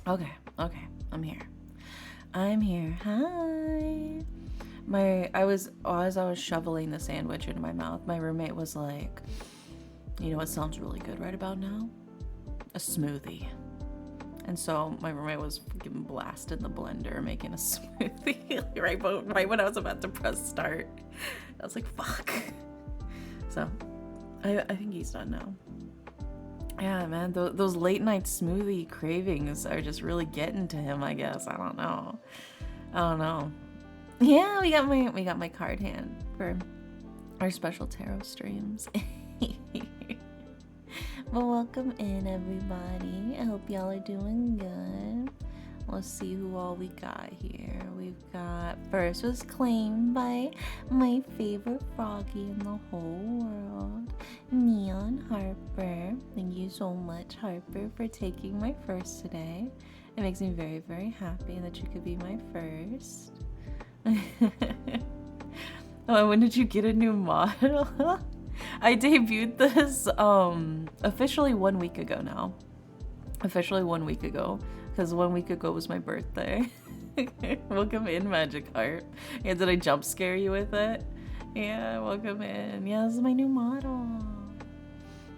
Okay, okay, I'm here. I'm here. Hi. As I was shoveling the sandwich into my mouth, my roommate was like, "You know what sounds really good right about now? A smoothie." And so my roommate was fucking blasting the blender, making a smoothie right when I was about to press start. I was like, "Fuck." So, I think he's done now. Yeah, man, those late night smoothie cravings are just really getting to him, I guess. I don't know. I don't know. Yeah, we got my card hand for our special tarot streams. Well, welcome in, everybody. I hope y'all are doing good. Let's see who all we got here. We've got, first was claimed by my favorite froggy in the whole world, Neon Harper. Thank you so much, Harper, for taking my first today. It makes me very, very happy that you could be my first. Oh, when did you get a new model? I debuted this officially 1 week ago now. Officially 1 week ago, because 1 week ago was my birthday. Welcome in, Magic Heart. Yeah, did I jump scare you with it? Yeah, welcome in. Yeah, this is my new model.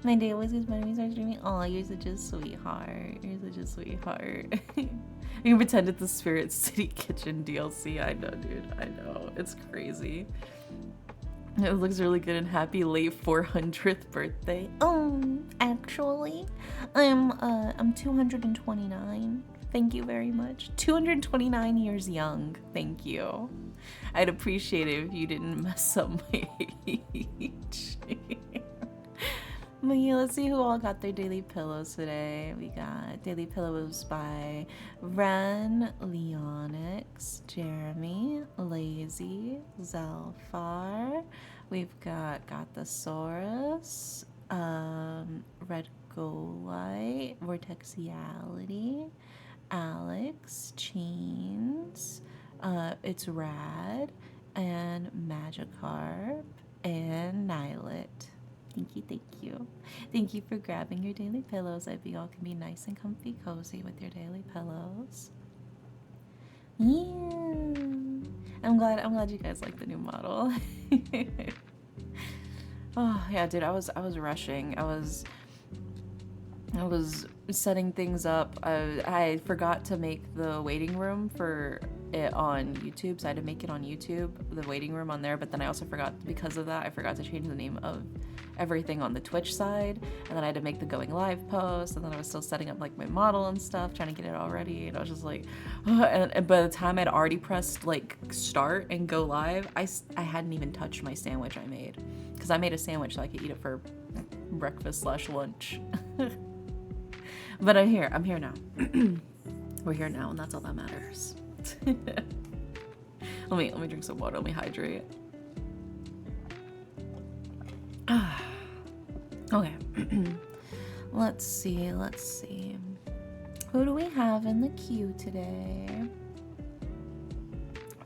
My day always gets better when we start streaming. Aw, you're such a sweetheart. You're such a sweetheart. You can pretend it's the Spirit City Kitchen DLC. I know, dude. I know. It's crazy. It looks really good and happy late 400th birthday. Actually, I'm 229. Thank you very much. 229 years young. Thank you. I'd appreciate it if you didn't mess up my age. But yeah, let's see who all got their daily pillows today. We got daily pillows by Ren, Leonix, Jeremy, Lazy, Zelfar. We've got Thesaurus, Red Golite, Vortexiality, Alex, Chains, It's Rad, and Magikarp, and Nylet. Thank you, thank you. Thank you for grabbing your daily pillows. I hope you all can be nice and comfy cozy with your daily pillows. Yeah. I'm glad you guys like the new model. Oh yeah, dude, I was rushing. I was setting things up. I forgot to make the waiting room for it on YouTube, so I had to make it on YouTube, the waiting room on there, but then I also forgot, because of that, I forgot to change the name of everything on the Twitch side, and then I had to make the going live post, and then I was still setting up like my model and stuff, trying to get it all ready, and I was just like, and by the time I'd already pressed like start and go live, I hadn't even touched my sandwich I made, because I made a sandwich so I could eat it for breakfast / lunch. But I'm here now. We're here now, and that's all that matters. let me drink some water. Let me hydrate. Okay. Let's see. Who do we have in the queue today?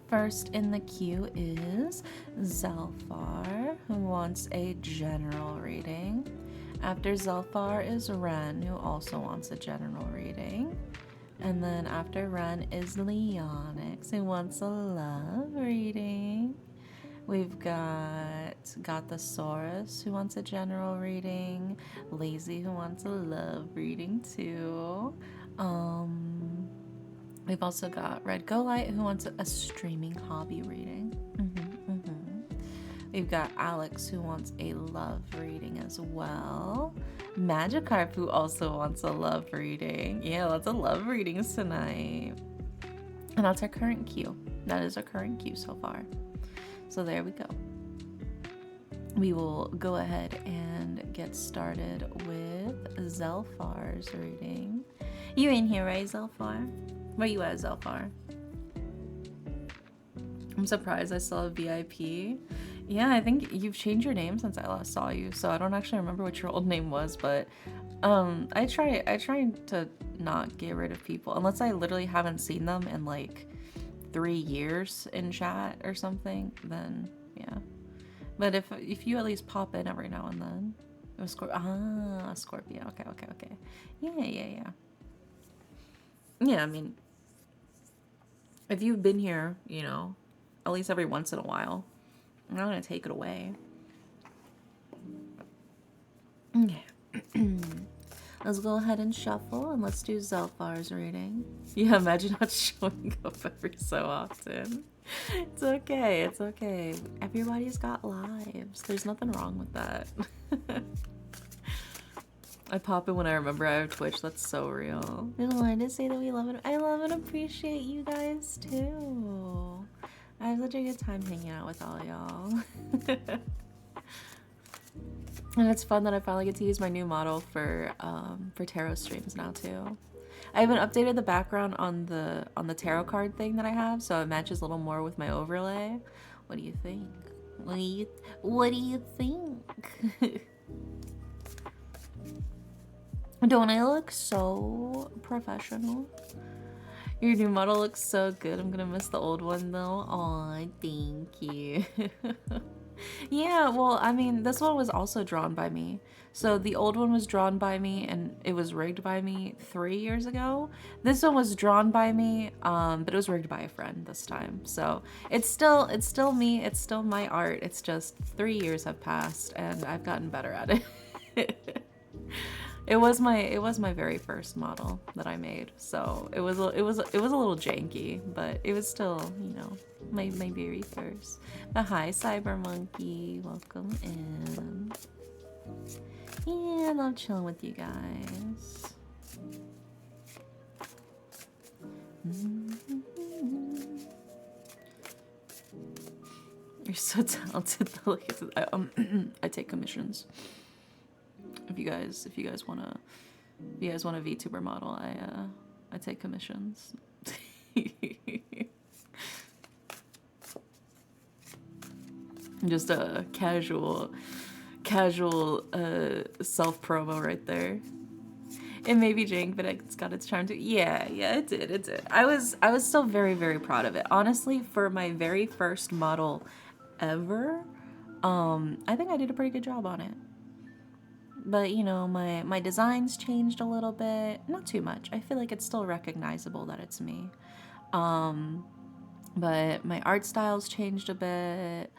First in the queue is Zelfar, who wants a general reading. After Zelfar is Ren, who also wants a general reading. And then after Ren is Leonix, who wants a love reading. We've got Thesaurus, who wants a general reading. Lazy, who wants a love reading too. We've also got Red Golite, who wants a streaming hobby reading. We've got Alex, who wants a love reading as well. Magikarp, who also wants a love reading. Yeah, lots of love readings tonight. And that's our current queue. That is our current queue so far. So there we go. We will go ahead and get started with Zelfar's reading. You in here, right, Zelfar? Where you at, Zelfar? I'm surprised I still have VIP. Yeah, I think you've changed your name since I last saw you, so I don't actually remember what your old name was, but I try to not get rid of people unless I literally haven't seen them in like 3 years in chat or something, then yeah. But if you at least pop in every now and then. It was Scorpio. Okay. Yeah. Yeah, I mean, if you've been here, you know, at least every once in a while, I'm not gonna take it away. Okay. Let's go ahead and shuffle and let's do Zelfar's reading. Yeah, imagine not showing up every so often. It's okay, it's okay. Everybody's got lives. There's nothing wrong with that. I pop in when I remember I have Twitch. That's so real. I just wanted to say that we love it. I love and appreciate you guys too. I have such a good time hanging out with all y'all. And it's fun that I finally get to use my new model for tarot streams now too. I haven't updated the background on the tarot card thing that I have, so it matches a little more with my overlay. What do you think? What do you think? Don't I look so professional? Your new model looks so good. I'm gonna miss the old one though. Aw, thank you. Yeah, well, I mean, this one was also drawn by me. So the old one was drawn by me and it was rigged by me 3 years ago. This one was drawn by me, but it was rigged by a friend this time. So it's still me, it's still my art. It's just 3 years have passed and I've gotten better at it. It was my very first model that I made, so it was a little janky, but it was still, you know, my very first. But hi, Cyber Monkey, welcome in. Yeah, I love chilling with you guys. You're so talented. I take commissions. If you guys want a VTuber model, I take commissions. Just a casual self promo right there. It may be jank, but it's got its charm too. Yeah, it did. I was still very, very proud of it. Honestly, for my very first model ever, I think I did a pretty good job on it. But, you know, my designs changed a little bit. Not too much. I feel like it's still recognizable that it's me. But my art styles changed a bit.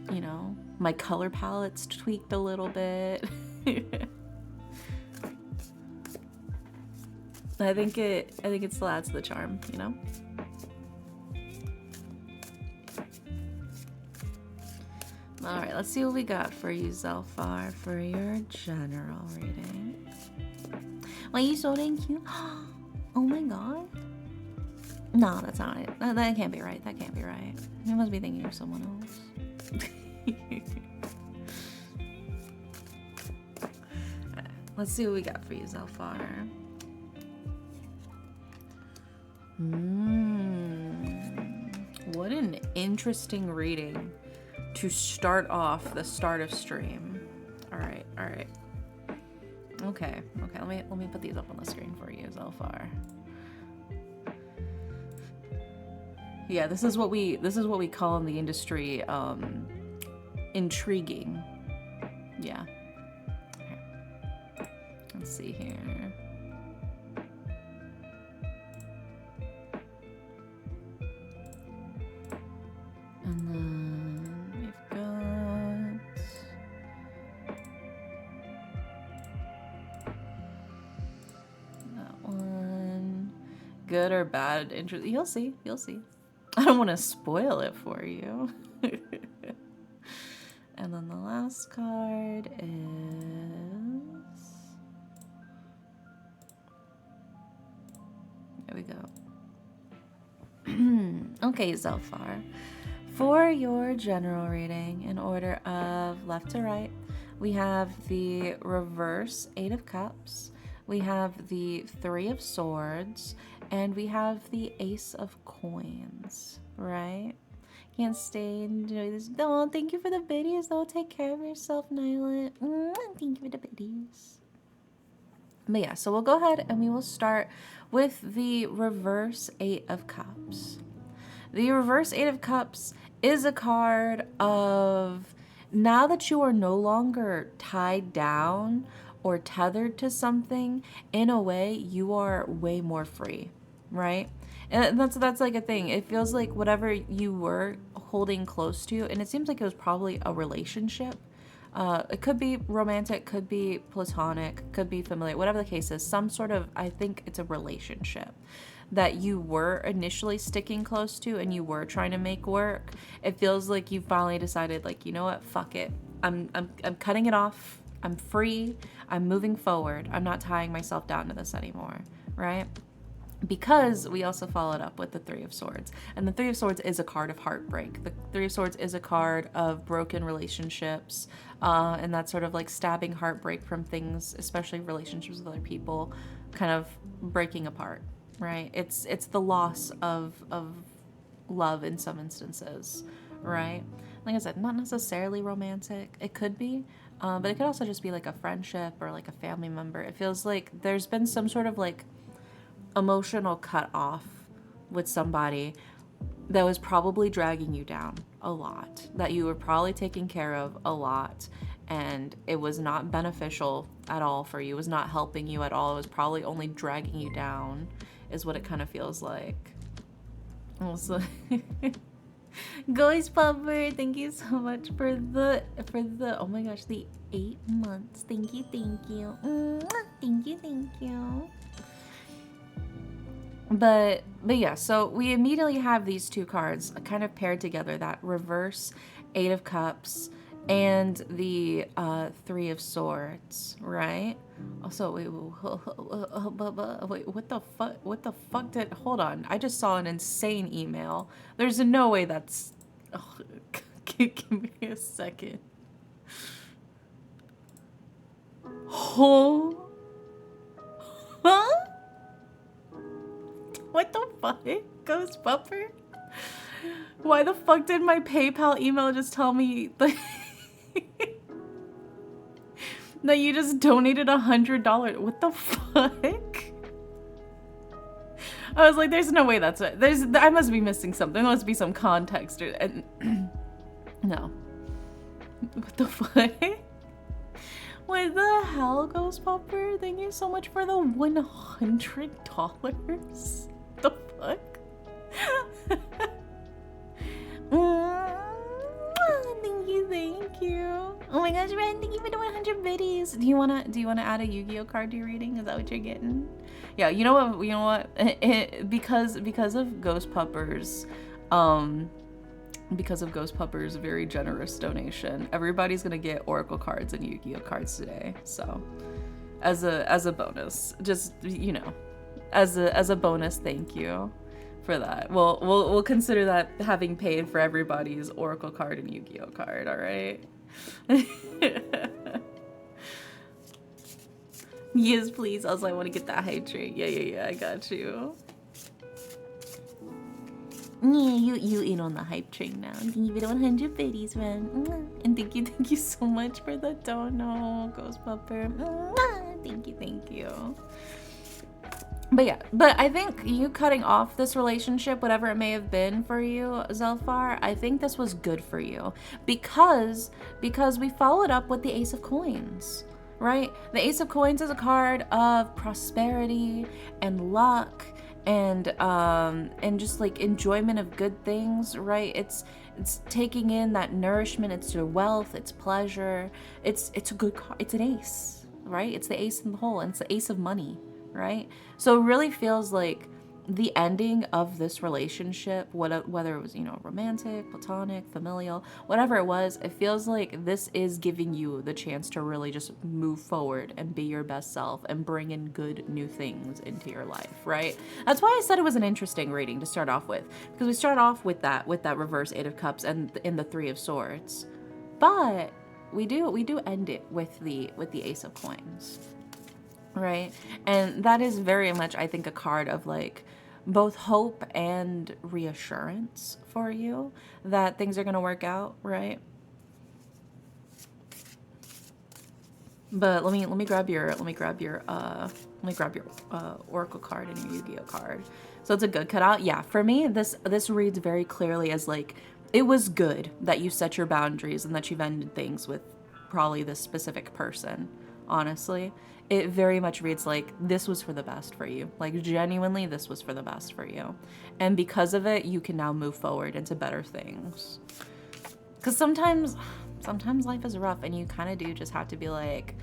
You know, my color palette's tweaked a little bit. I think it still adds to the charm, you know? Alright, let's see what we got for you, Zelfar, for your general reading. Why are you so dang cute? Oh my god. No, that's not it. That can't be right. That can't be right. You must be thinking of someone else. Let's see what we got for you, Zelfar. What an interesting reading to start off the start of stream. All right. Okay. Let me put these up on the screen for you, Zelfar. Yeah, this is what we call in the industry intriguing. Yeah. Okay. Let's see here. And then we've got that one. Good or bad interest? You'll see. I don't want to spoil it for you. And then the last card is... There we go. Okay, Zelfar. For your general reading, in order of left to right, we have the reverse 8 of Cups, we have the 3 of Swords, and we have the Ace of Coins, right? Can't stay and enjoy this. Oh, thank you for the biddies, though. Take care of yourself, Nyla. Thank you for the biddies. But yeah, so we'll go ahead and we will start with the reverse 8 of Cups. The reverse 8 of Cups is a card of now that you are no longer tied down or tethered to something, in a way, you are way more free, right? And that's like a thing. It feels like whatever you were holding close to, and it seems like it was probably a relationship. It could be romantic, could be platonic, could be familiar, whatever the case is, some sort of, I think it's a relationship that you were initially sticking close to and you were trying to make work. It feels like you finally decided, like, you know what, fuck it. I'm cutting it off. I'm free. I'm moving forward. I'm not tying myself down to this anymore, right? Because we also followed up with the Three of Swords. And the Three of Swords is a card of heartbreak. The Three of Swords is a card of broken relationships, and that sort of like stabbing heartbreak from things, especially relationships with other people, kind of breaking apart, right? It's the loss of love in some instances, right? Like I said, not necessarily romantic. It could be, but it could also just be like a friendship or like a family member. It feels like there's been some sort of like emotional cut off with somebody that was probably dragging you down a lot, that you were probably taking care of a lot, and it was not beneficial at all for you. It was not helping you at all. It was probably only dragging you down, is what it kind of feels like. Also, Ghost Pupper, thank you so much for the oh my gosh, the 8 months. Thank you. Thank you. But yeah, so we immediately have these two cards kind of paired together, that reverse 8 of Cups and the 3 of Swords, right? Also, wait, what the fuck did, hold on, I just saw an insane email. There's no way that's, oh, give me a second. Oh, huh? What the fuck? Ghost Buffer? Why the fuck did my PayPal email just tell me that you just donated $100? What the fuck? I was like, there's no way that's it. I must be missing something. There must be some context. And no. What the fuck? What the hell, Ghost Popper? Thank you so much for the $100. The fuck? Thank you. Oh my gosh, Ren, thank you for the 100 biddies. Do you wanna add a Yu-Gi-Oh card to your reading? Is that what you're getting? Yeah, you know what? Because of Ghost Pupper's, very generous donation, everybody's gonna get Oracle cards and Yu-Gi-Oh cards today. So, as a bonus, just, you know, as a bonus, thank you for that. We'll consider that having paid for everybody's Oracle card and Yu-Gi-Oh card. All right. Yes, please. Also, I want to get that hydrate. Yeah. I got you. Yeah, you in on the hype train now. Thank you for the 100 biddies, man. And thank you so much for the dono, Ghost Pupper. Thank you. But yeah, I think you cutting off this relationship, whatever it may have been for you, Zelfar, I think this was good for you because we followed up with the Ace of Coins, right? The Ace of Coins is a card of prosperity and luck and just like enjoyment of good things, right? It's taking in that nourishment, it's your wealth, it's pleasure, it's a good card, it's an ace, right? It's the ace in the hole, and it's the ace of money, right? So it really feels like the ending of this relationship, whether it was, you know, romantic, platonic, familial, whatever it was, it feels like this is giving you the chance to really just move forward and be your best self and bring in good new things into your life, right? That's why I said it was an interesting reading to start off with, because we start off with that reverse 8 of Cups and in the 3 of Swords, but we do end it with the Ace of Coins. Right? And that is very much, I think, a card of like both hope and reassurance for you that things are going to work out, right? But let me grab your Oracle card and your Yu-Gi-Oh card. So it's a good cutout. Yeah, for me, this reads very clearly as like, it was good that you set your boundaries and that you've ended things with probably this specific person honestly. It very much reads like this was for the best for you. Like, genuinely, this was for the best for you. And because of it, you can now move forward into better things. Because sometimes life is rough, and you kind of do just have to be like,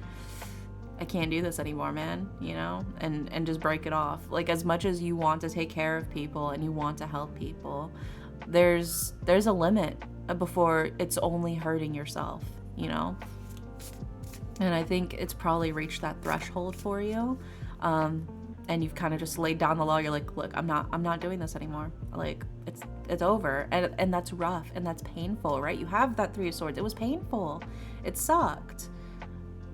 I can't do this anymore, man, you know, and just break it off. Like, as much as you want to take care of people and you want to help people, there's a limit before it's only hurting yourself, you know. And I think it's probably reached that threshold for you, and you've kind of just laid down the law. You're like, look, I'm not doing this anymore. Like, it's over, and that's rough and that's painful, right? You have that Three of Swords. It was painful, it sucked.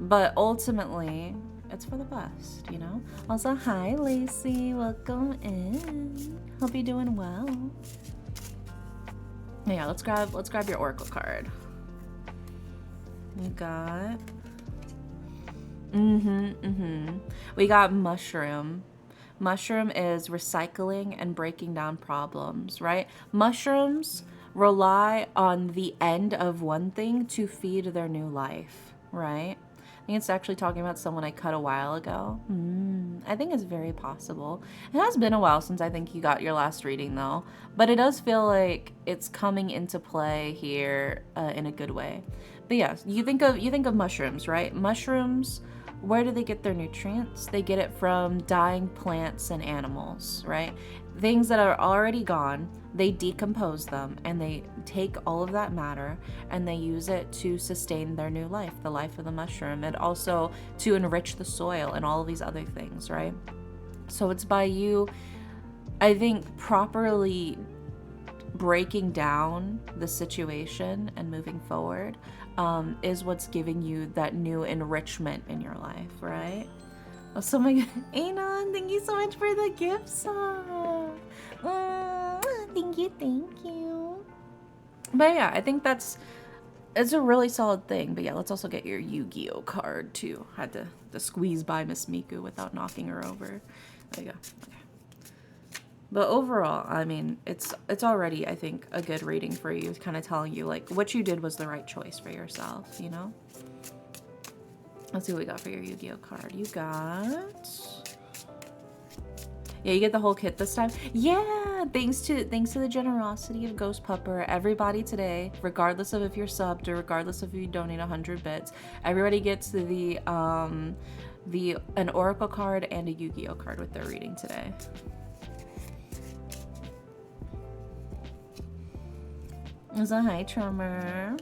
But ultimately, it's for the best, you know? Also, hi, Lacey. Welcome in. Hope you're doing well. Yeah, let's grab your Oracle card. You got... We got Mushroom. Mushroom is recycling and breaking down problems, right? Mushrooms rely on the end of one thing to feed their new life, right? I think it's actually talking about someone I cut a while ago. I think it's very possible. It has been a while since I think you got your last reading though, but it does feel like it's coming into play here in a good way. But yes, you think of mushrooms, right? Mushrooms, where do they get their nutrients? They get it from dying plants and animals, right? Things that are already gone, they decompose them and they take all of that matter and they use it to sustain their new life, the life of the mushroom, and also to enrich the soil and all of these other things, right? So it's by you, I think, properly breaking down the situation and moving forward is what's giving you that new enrichment in your life, right? Oh, so my God. Anon, thank you so much for the gift sub. Thank you. But yeah, I think it's a really solid thing. But yeah, let's also get your Yu-Gi-Oh card too. Had to squeeze by Miss Miku without knocking her over. There you go. Okay. But overall, I mean, it's already, I think, a good reading for you. It's kind of telling you, like, what you did was the right choice for yourself, you know? Let's see what we got for your Yu-Gi-Oh card. You got... Yeah, you get the whole kit this time. Yeah, thanks to the generosity of Ghost Pupper, everybody today, regardless of if you're subbed or regardless of if you donate 100 bits, everybody gets an Oracle card and a Yu-Gi-Oh card with their reading today. So hi, Tremor.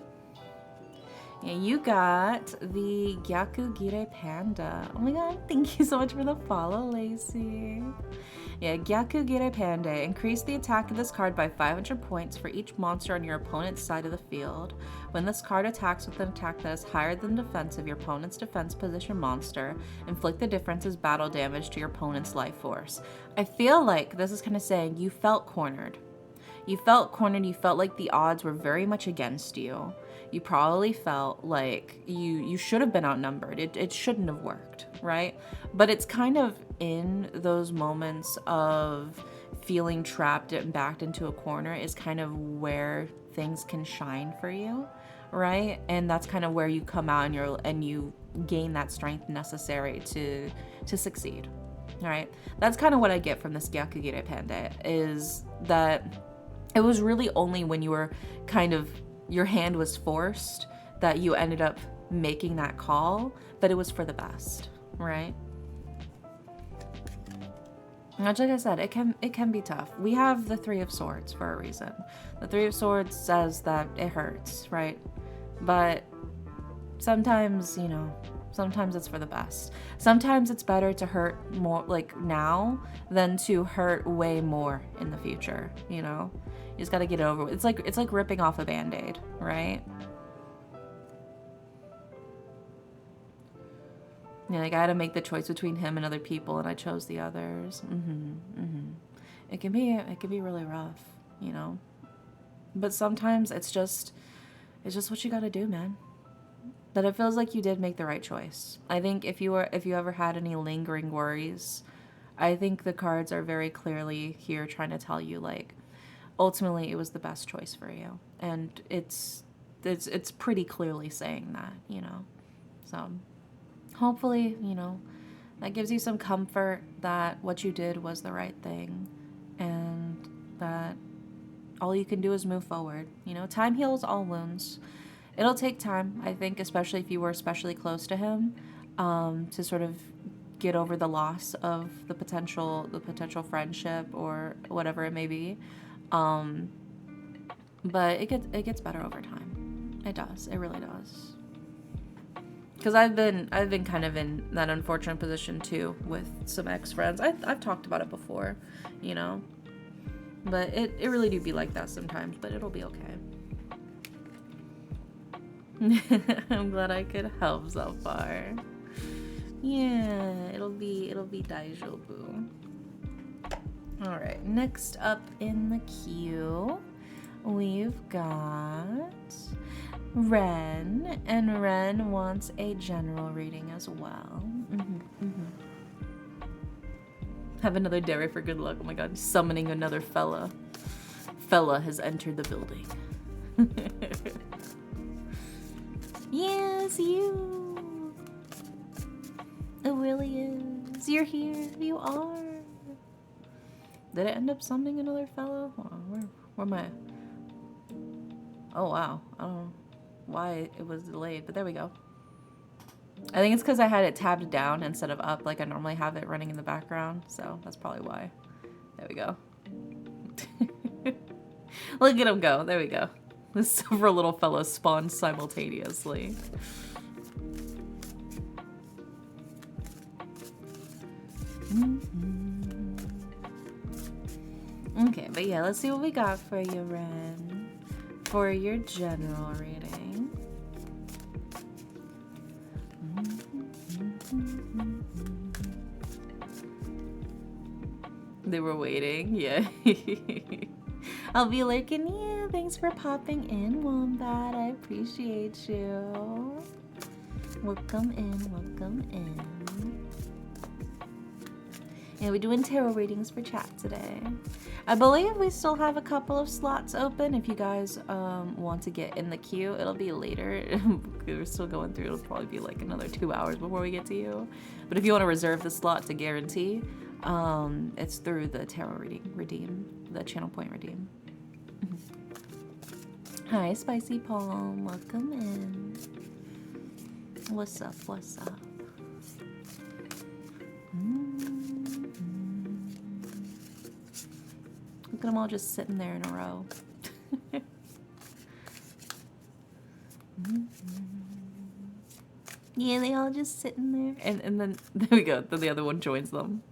Yeah, you got the Gyakugire Panda. Oh my god, thank you so much for the follow, Lacey. Yeah, Gyakugire Panda. Increase the attack of this card by 500 points for each monster on your opponent's side of the field. When this card attacks with an attack that is higher than the defense of your opponent's defense position monster, inflict the difference as battle damage to your opponent's life force. I feel like this is kind of saying you felt cornered. You felt cornered, you felt like the odds were very much against you. You probably felt like you should have been outnumbered. It shouldn't have worked, right? But it's kind of in those moments of feeling trapped and backed into a corner is kind of where things can shine for you, right? And that's kind of where you come out and you gain that strength necessary to succeed, right? That's kind of what I get from this Gyakugire Panda, is that it was really only when you were kind of, your hand was forced that you ended up making that call, but it was for the best, right? Like I said, it can be tough. We have the Three of Swords for a reason. The Three of Swords says that it hurts, right? But sometimes, you know, sometimes it's for the best. Sometimes it's better to hurt more, like, now than to hurt way more in the future, you know? You just gotta get over it. It's like ripping off a Band-Aid, right? Yeah, like I had to make the choice between him and other people, and I chose the others. It can be really rough, you know? But sometimes it's just what you gotta do, man. But it feels like you did make the right choice. I think if you ever had any lingering worries, I think the cards are very clearly here trying to tell you, like, ultimately it was the best choice for you. And it's pretty clearly saying that, you know. So hopefully, you know, that gives you some comfort that what you did was the right thing and that all you can do is move forward. You know, time heals all wounds. It'll take time, I think, especially if you were especially close to him, to sort of get over the loss of the potential friendship or whatever it may be. But it gets better over time. It does. It really does. Because I've been kind of in that unfortunate position too with some ex-friends. I've talked about it before, you know. But it really do be like that sometimes, but it'll be okay. I'm glad I could help so far. Yeah, it'll be daijoubu. All right, next up in the queue, we've got Ren, and Ren wants a general reading as well. Have another dairy for good luck. Oh my god, summoning another fella. Fella has entered the building. Yes, you. It really is. You're here. You are. Did it end up summoning another fella? Where am I? Oh wow. I don't know why it was delayed, but there we go. I think it's because I had it tabbed down instead of up like I normally have it running in the background, so that's probably why. There we go. Look at him go. There we go. The several little fellows spawned simultaneously. Okay, but yeah, let's see what we got for you, Ren, for your general reading. They were waiting, yeah. I'll be lurking. Yeah, thanks for popping in, Wombat. I appreciate you. Welcome in, welcome in. Yeah, we're doing tarot readings for chat today. I believe we still have a couple of slots open. If you guys want to get in the queue, it'll be later. We're still going through. It'll probably be like another 2 hours before we get to you. But if you want to reserve the slot to guarantee, it's through the tarot redeem, the channel point redeem. Hi, Spicy Palm. Welcome in. What's up? What's up? Look at them all just sitting there in a row. Yeah, they all just sitting there. And then, there we go. Then the other one joins them.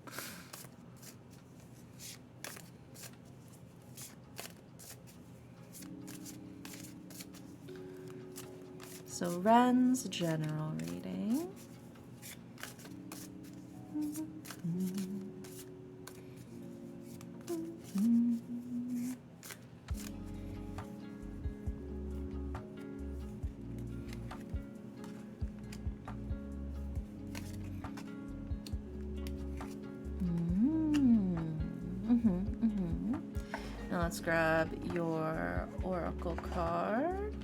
So Ren's general reading. Now let's grab your oracle card.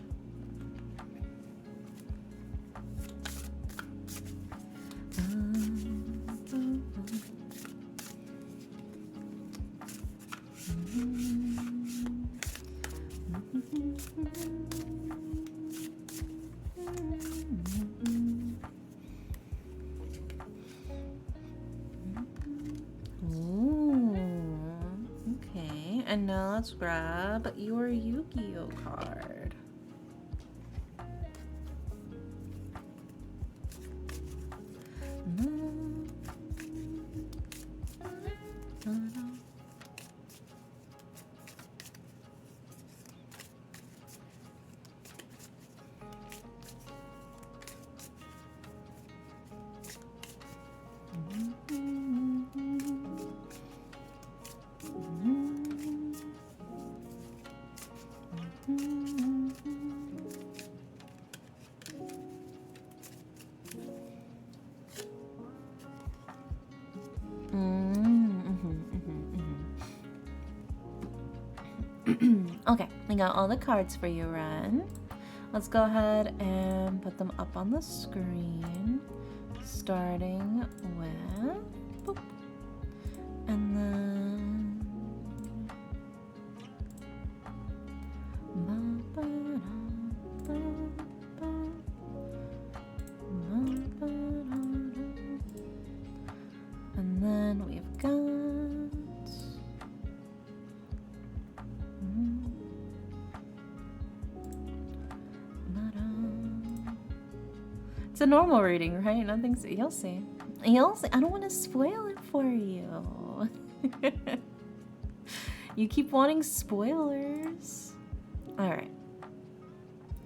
And now let's grab your Yu-Gi-Oh card. Okay, we got all the cards for you, Ren. Let's go ahead and put them up on the screen starting with, boop, and then we've got it's a normal reading, right? Nothing's, you'll see. You'll see. I don't want to spoil it for you. You keep wanting spoilers. All right.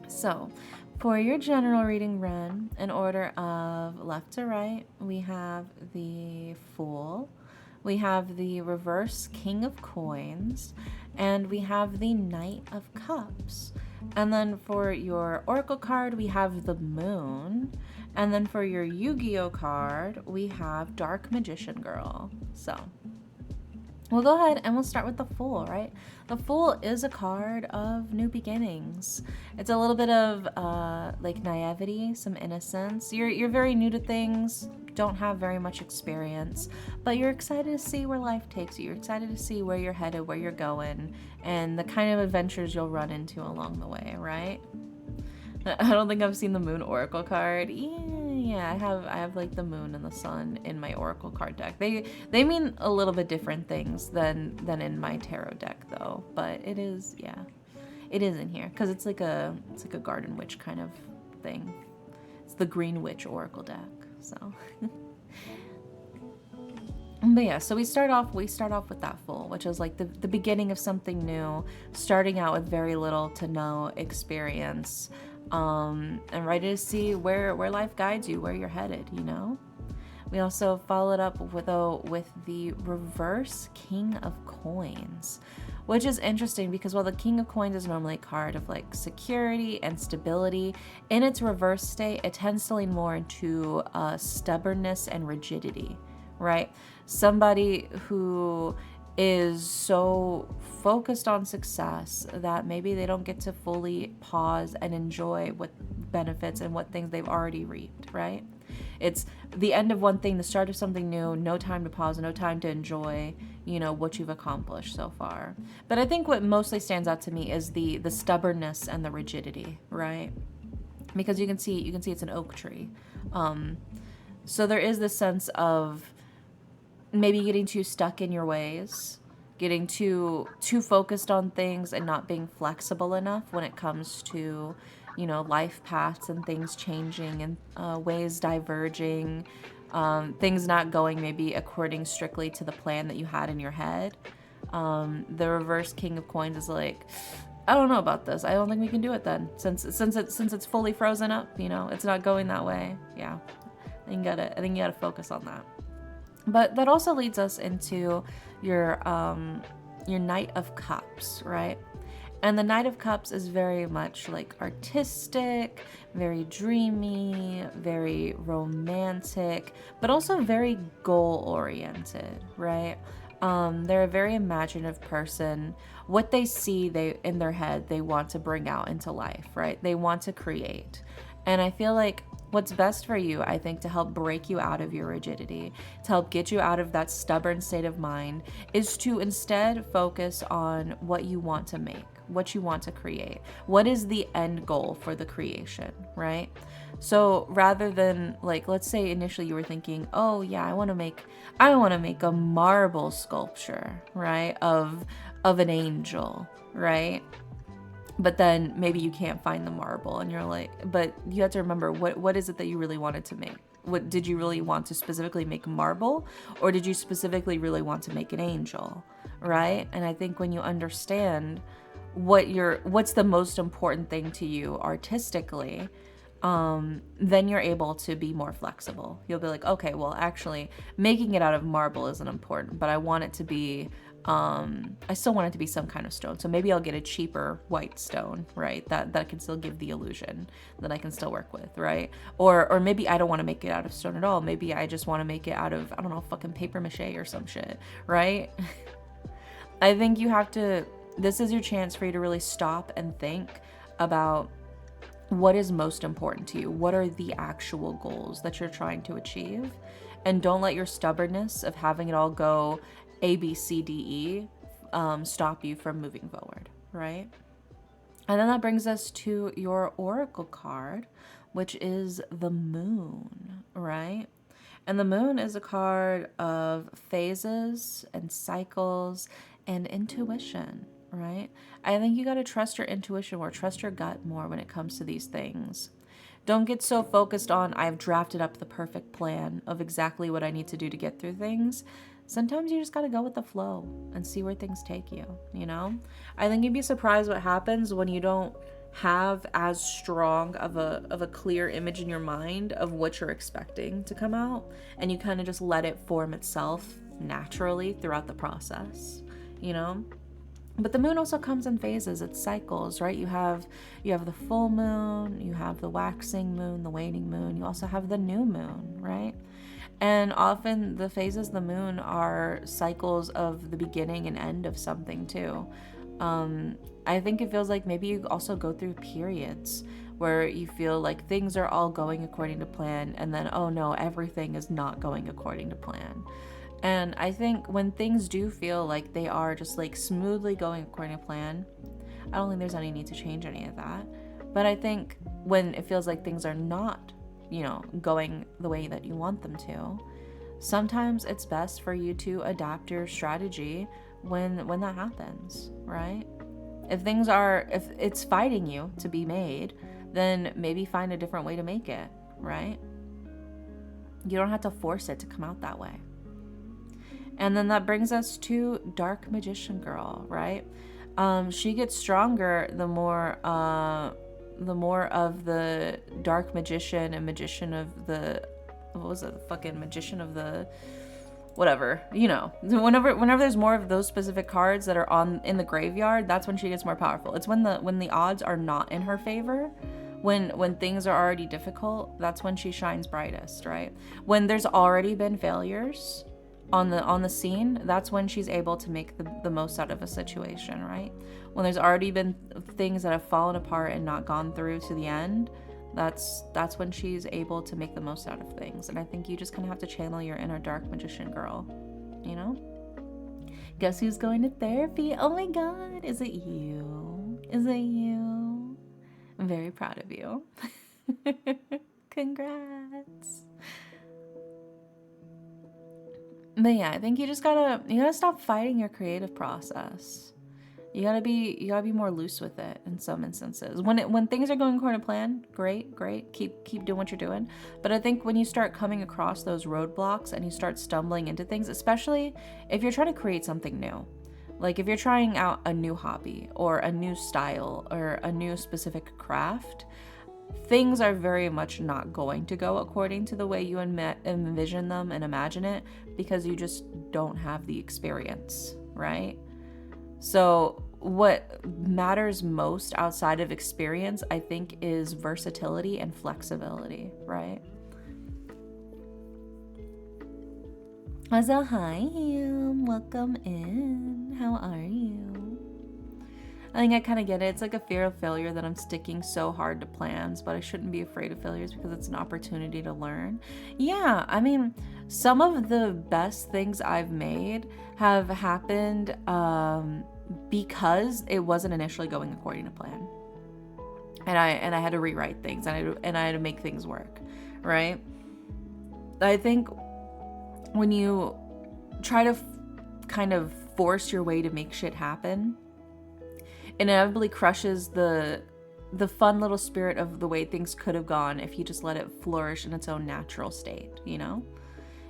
So, for your general reading, Ren, in order of left to right, we have the Fool, we have the reverse King of Coins, and we have the Knight of Cups. And then for your Oracle card, we have the Moon. And then for your Yu-Gi-Oh card, we have Dark Magician Girl. So we'll go ahead and we'll start with the Fool, right? The Fool is a card of new beginnings. It's a little bit of like naivety, some innocence. You're very new to things, don't have very much experience, but you're excited to see where life takes you. You're excited to see where you're headed, where you're going, and the kind of adventures you'll run into along the way, right? I don't think I've seen the Moon Oracle card. Yeah, I have like the Moon and the Sun in my Oracle card deck. They mean a little bit different things than in my tarot deck though. But it is, yeah, it is in here because it's like a Garden Witch kind of thing. It's the Green Witch Oracle deck. So, but yeah, so we start off with that Fool, which is like the beginning of something new, starting out with very little to no experience. And ready to see where life guides you, where you're headed, you know? We also followed up with the reverse King of Coins, which is interesting because while the King of Coins is normally a card of like security and stability, in its reverse state, it tends to lean more into stubbornness and rigidity, right? Somebody who is so focused on success that maybe they don't get to fully pause and enjoy what benefits and what things they've already reaped, right? It's the end of one thing, the start of something new, no time to pause, no time to enjoy, you know, what you've accomplished so far. But I think what mostly stands out to me is the stubbornness and the rigidity, right? Because you can see it's an oak tree. So there is this sense of maybe getting too stuck in your ways, getting too focused on things and not being flexible enough when it comes to, you know, life paths and things changing and ways diverging, things not going maybe according strictly to the plan that you had in your head. The reverse King of Coins is like, I don't know about this. I don't think we can do it then. Since it's fully frozen up, you know, it's not going that way. Yeah. I think you gotta focus on that. But that also leads us into your Knight of Cups, right? And the Knight of Cups is very much like artistic, very dreamy, very romantic, but also very goal-oriented, right? They're a very imaginative person. What they see in their head, they want to bring out into life, right? They want to create. And I feel like what's best for you, I think, to help break you out of your rigidity, to help get you out of that stubborn state of mind, is to instead focus on what you want to make, what you want to create. What is the end goal for the creation, right? So rather than, like, let's say initially you were thinking, oh yeah, I want to make a marble sculpture, right, of an angel, right? But then maybe you can't find the marble and you're like, but you have to remember, what is it that you really wanted to make? What did you really want to specifically make marble, or did you specifically really want to make an angel, right? And I think when you understand what's the most important thing to you artistically, then you're able to be more flexible. You'll be like, okay, well, actually making it out of marble isn't important, but I want it to be, I still want it to be some kind of stone. So maybe I'll get a cheaper white stone, right? That can still give the illusion that I can still work with, right? Or maybe I don't want to make it out of stone at all. Maybe I just want to make it out of, I don't know, fucking paper mache or some shit, right? I think this is your chance for you to really stop and think about what is most important to you? What are the actual goals that you're trying to achieve? And don't let your stubbornness of having it all go A, B, C, D, E stop you from moving forward, right? And then that brings us to your oracle card, which is the moon, right? And the moon is a card of phases and cycles and intuition, right? I think you got to trust your intuition more, trust your gut more when it comes to these things. Don't get so focused on, I've drafted up the perfect plan of exactly what I need to do to get through things. Sometimes you just got to go with the flow and see where things take you, you know? I think you'd be surprised what happens when you don't have as strong of a clear image in your mind of what you're expecting to come out, and you kind of just let it form itself naturally throughout the process, you know? But the moon also comes in phases, it's cycles, right? You have the full moon, you have the waxing moon, the waning moon, you also have the new moon, right? And often the phases of the moon are cycles of the beginning and end of something too. I think it feels like maybe you also go through periods where you feel like things are all going according to plan, and then, oh no, everything is not going according to plan. And I think when things do feel like they are just like smoothly going according to plan, I don't think there's any need to change any of that. But I think when it feels like things are not, you know, going the way that you want them to, sometimes it's best for you to adapt your strategy when that happens, right? If it's fighting you to be made, then maybe find a different way to make it, right? You don't have to force it to come out that way. And then that brings us to Dark Magician Girl, right? She gets stronger the more of the Dark Magician and Magician of the, what was it? The fucking Magician of the, whatever, you know. Whenever there's more of those specific cards that are in the graveyard, that's when she gets more powerful. It's when the odds are not in her favor. When things are already difficult, that's when she shines brightest, right? When there's already been failures on the scene, that's when she's able to make the most out of a situation, right? When there's already been things that have fallen apart and not gone through to the end, that's when she's able to make the most out of things. And I think you just kind of have to channel your inner Dark Magician Girl, you know? Guess who's going to therapy? Oh my god, is it you? Is it you? I'm very proud of you. Congrats. But yeah, I think you gotta stop fighting your creative process. You gotta be more loose with it in some instances. When things are going according to plan, great, keep doing what you're doing. But I think when you start coming across those roadblocks and you start stumbling into things, especially if you're trying to create something new, like if you're trying out a new hobby or a new style or a new specific craft, things are very much not going to go according to the way you envision them and imagine it, because you just don't have the experience, right? So what matters most outside of experience, I think, is versatility and flexibility, right? Azahayim, welcome in. How are you? I think I kind of get it. It's like a fear of failure that I'm sticking so hard to plans, but I shouldn't be afraid of failures because it's an opportunity to learn. Yeah, I mean, some of the best things I've made have happened because it wasn't initially going according to plan. And I had to rewrite things and I had to make things work, right? I think when you try to kind of force your way to make shit happen, it inevitably crushes the fun little spirit of the way things could have gone if you just let it flourish in its own natural state, you know?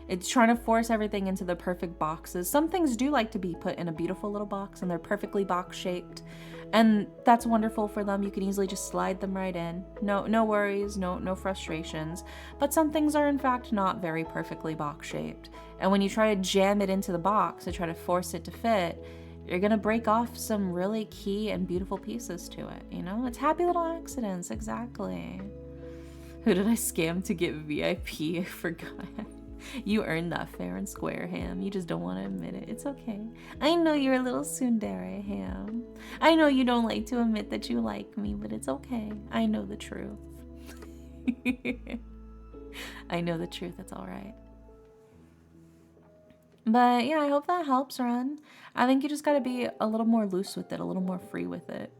It's trying to force everything into the perfect boxes. Some things do like to be put in a beautiful little box and they're perfectly box shaped. And that's wonderful for them. You can easily just slide them right in. No worries, no frustrations. But some things are in fact not very perfectly box shaped. And when you try to jam it into the box and try to force it to fit, you're gonna break off some really key and beautiful pieces to it, you know? It's happy little accidents, exactly. Who did I scam to get VIP? I forgot. You earned that fair and square, Ham. You just don't want to admit it. It's okay. I know you're a little tsundere, Ham. I know you don't like to admit that you like me, but it's okay. I know the truth. I know the truth. It's all right. But yeah, I hope that helps, Ron. I think you just gotta be a little more loose with it, a little more free with it.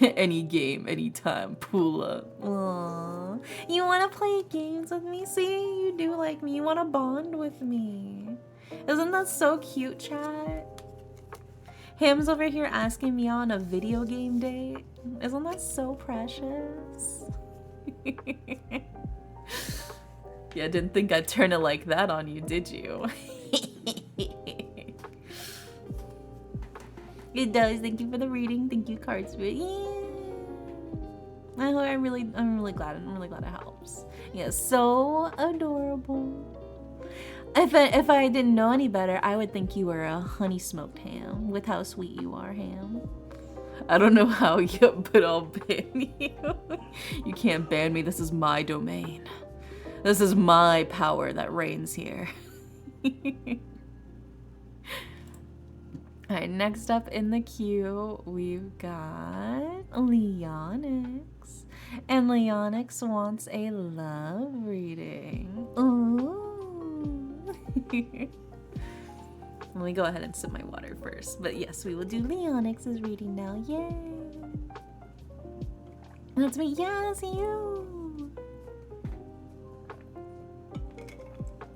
Any game, anytime, pull up. Aww. You wanna play games with me? See, you do like me. You wanna bond with me. Isn't that so cute, chat? Ham's over here asking me on a video game date. Isn't that so precious? Yeah, didn't think I'd turn it like that on you, did you? It does. Thank you for the reading. Thank you, cards. Yeah. I'm really glad. I'm really glad it helps. Yeah, so adorable. If I didn't know any better, I would think you were a honey smoked ham with how sweet you are, Ham. I don't know how you, but I'll ban you. You can't ban me. This is my domain. This is my power that reigns here. Alright, next up in the queue, we've got Leonix. And Leonix wants a love reading. Ooh. Let me go ahead and sip my water first. But yes, we will do Leonix's reading now. Yay! That's me. Yes, you!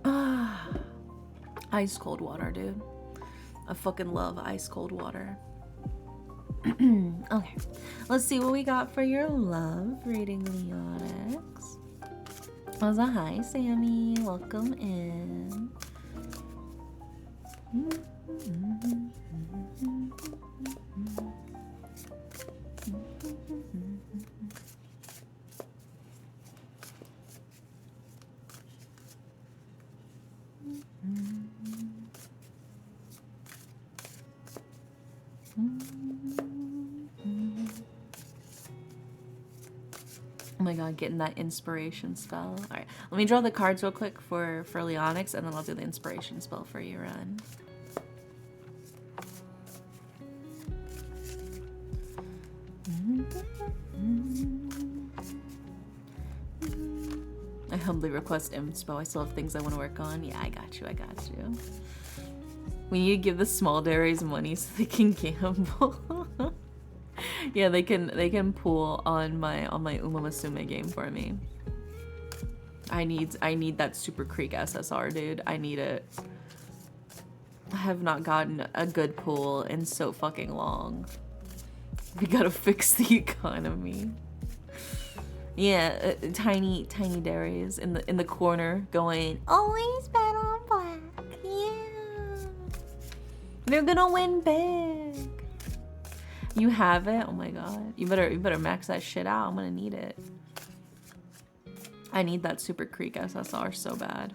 Ah, ice cold water, dude. I fucking love ice cold water. Okay, let's see what we got for your love reading, Leonix. Oh, hi, Sammy. Welcome in. Oh my god, getting that inspiration spell. Alright, let me draw the cards real quick for Leonix, and then I'll do the inspiration spell for you, Ren. I humbly request inspo. I still have things I want to work on. Yeah, I got you. We need to give the small dairies money so they can gamble. Yeah, they can pool on my Uma Musume game for me. I need that Super Creek SSR, dude. I need it. I have not gotten a good pool in so fucking long. We gotta fix the economy. Yeah, tiny dairies in the corner going, always bet on black. Yeah, they're gonna win big. You have it? Oh my god. You better max that shit out. I'm gonna need it. I need that Super Creek SSR so bad.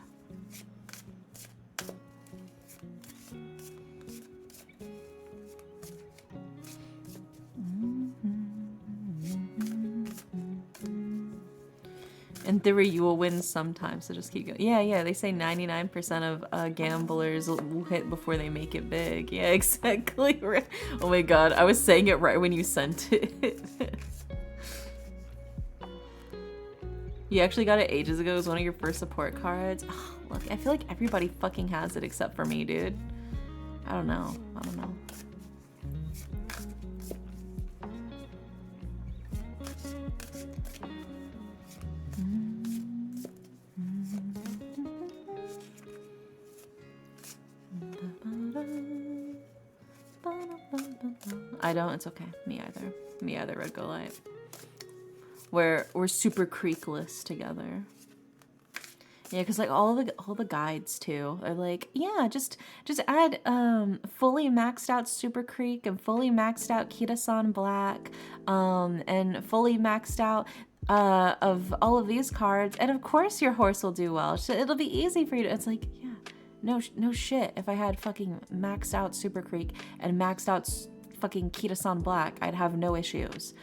In theory, you will win sometimes, so just keep going. Yeah, they say 99% of gamblers will hit before they make it big. Yeah, exactly. Oh my god, I was saying it right when you sent it. You actually got it ages ago. It was one of your first support cards. Oh, look, I feel like everybody fucking has it except for me, dude. I don't know. I don't. It's okay. Me either, Red Go Light. We're super creekless together. Yeah, because like all the guides too are like, yeah, just add fully maxed out Super Creek and fully maxed out Kitasan Black, and fully maxed out of all of these cards, and of course your horse will do well. So it'll be easy for you to. It's like, yeah, no shit. If I had fucking maxed out Super Creek and maxed out fucking Kitasan Black, I'd have no issues,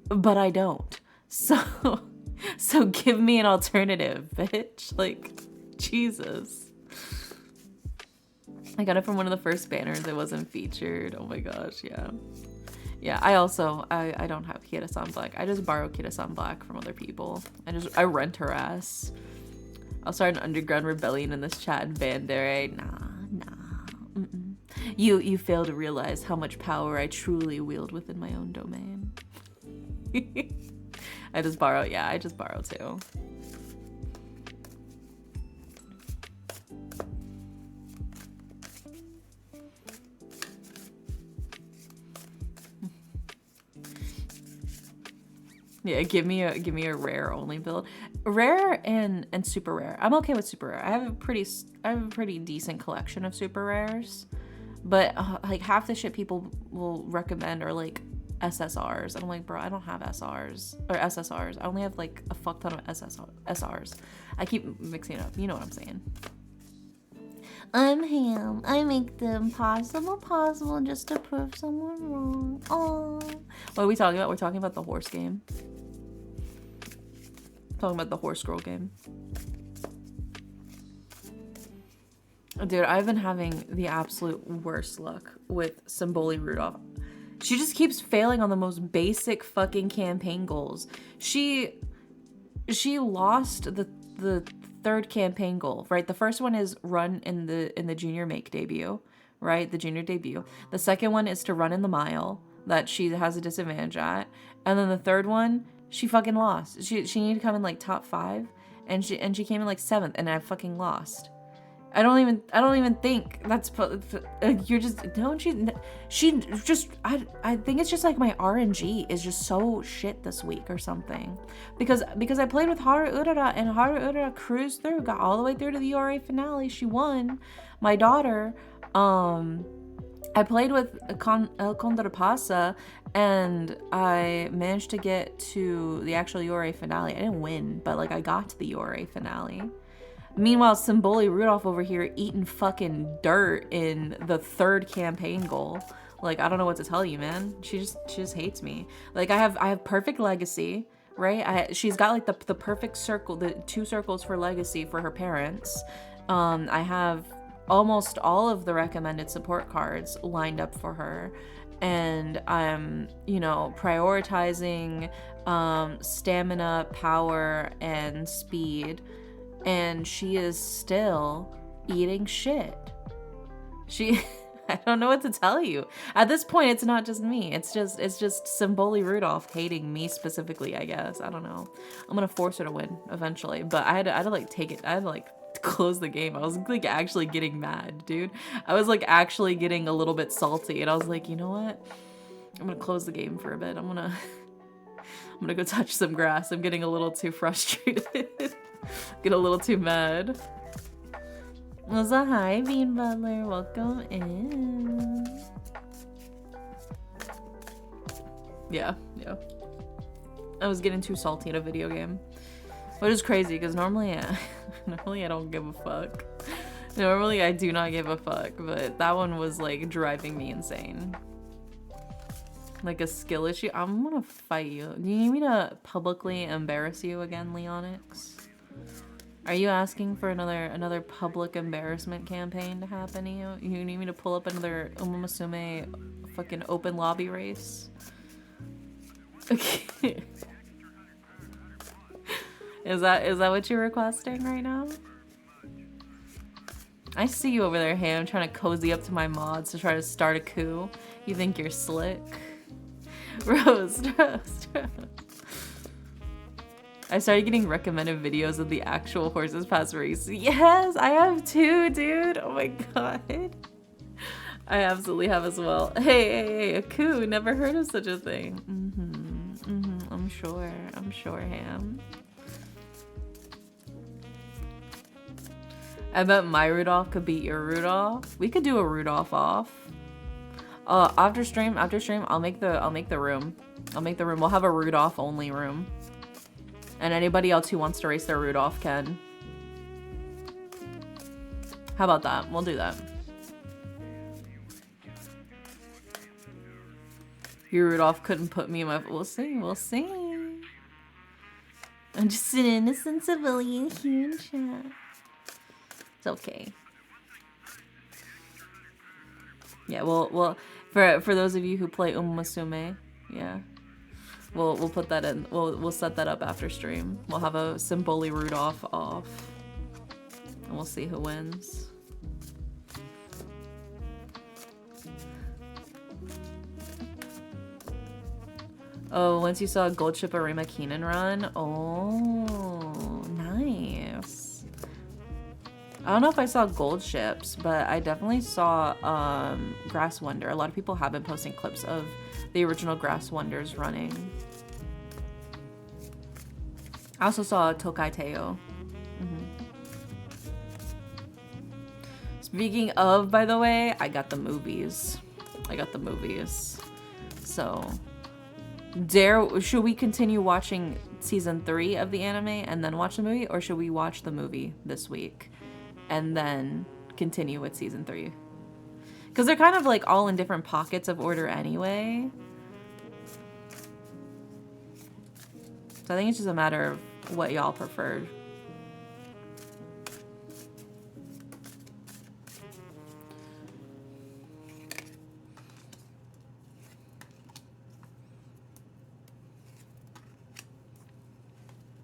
but I don't. So give me an alternative, bitch. Like, Jesus. I got it from one of the first banners. It wasn't featured. Oh my gosh, yeah. Yeah, I also, I don't have Kira-san Black. I just borrow Kira-san Black from other people. I rent her ass. I'll start an underground rebellion in this chat and ban Dere. Nah. You fail to realize how much power I truly wield within my own domain. I just borrow too. Yeah, give me a rare only build. Rare and super rare. I'm okay with super rare. I have a pretty decent collection of super rares. But like half the shit people will recommend are like SSRs. And I'm like, bro, I don't have SRs or SSRs. I only have like a fuck ton of SRs. I keep mixing it up. You know what I'm saying? I'm Ham. I make the impossible possible just to prove someone wrong. Oh, what are we talking about? We're talking about the horse game. Talking about the horse scroll game. Dude, I've been having the absolute worst luck with Symboli Rudolph. She just keeps failing on the most basic fucking campaign goals. She lost the third campaign goal, right? The first one is run in the junior make debut, right? The junior debut. The second one is to run in the mile that she has a disadvantage at. And then the third one, she fucking lost. She needed to come in like top 5 and she came in like 7th and I fucking lost. I don't even think that's you're just don't you she just I think it's just like my RNG is just so shit this week or something because I played with Haru Urara and Haru Urara cruised through, got all the way through to the URA finale. She won. My daughter, I played with El Condor Pasa and I managed to get to the actual URA finale. I didn't win, but like I got to the URA finale. Meanwhile, Symboli Rudolph over here eating fucking dirt in the third campaign goal. Like, I don't know what to tell you, man. She just hates me. Like, I have perfect legacy, right? She's got like the perfect circle, the 2 circles for legacy for her parents. I have almost all of the recommended support cards lined up for her. And I'm, prioritizing stamina, power, and speed. And she is still eating shit. I don't know what to tell you. At this point, it's not just me. It's just Symboli Rudolph hating me specifically, I guess. I don't know. I'm gonna force her to win eventually. But I had to like take it. I had to like close the game. I was like actually getting mad, dude. I was like actually getting a little bit salty. And I was like, you know what? I'm gonna close the game for a bit. I'm gonna go touch some grass. I'm getting a little too frustrated. Get a little too mad. Well, so hi, Bean Butler. Welcome in. Yeah. I was getting too salty in a video game. Which is crazy, because normally I don't give a fuck. Normally I do not give a fuck, but that one was like driving me insane. Like a skill issue. I'm gonna fight you. Do you need me to publicly embarrass you again, Leonix? Are you asking for another public embarrassment campaign to happen to you? You need me to pull up another Umamasume fucking open lobby race? Okay. Is that what you're requesting right now? I see you over there, Ham, trying to cozy up to my mods to try to start a coup. You think you're slick? Roast. I started getting recommended videos of the actual Horses Pass race. Yes, I have too, dude. Oh my god. I absolutely have as well. Hey, a coup. Never heard of such a thing. I'm sure, Ham. I bet my Rudolph could beat your Rudolph. We could do a Rudolph off. After stream, I'll make the room. We'll have a Rudolph only room. And anybody else who wants to race their Rudolph can. How about that? We'll do that. Your Rudolph couldn't put me in my... We'll see. I'm just an innocent civilian here in chat. It's okay. Yeah, well, for those of you who play Umusume, yeah, we'll put that in. We'll set that up after stream. We'll have a Symboli Rudolph off, and we'll see who wins. Oh, once you saw Gold Ship Arima Keenan run. Oh, nice. I don't know if I saw Gold Ships, but I definitely saw Grass Wonder. A lot of people have been posting clips of the original Grass Wonders running. I also saw Tokai Teo. Speaking of, by the way, I got the movies. So, should we continue watching season 3 of the anime and then watch the movie, or should we watch the movie this week and then continue with season 3? Because they're kind of like all in different pockets of order anyway. So I think it's just a matter of what y'all preferred.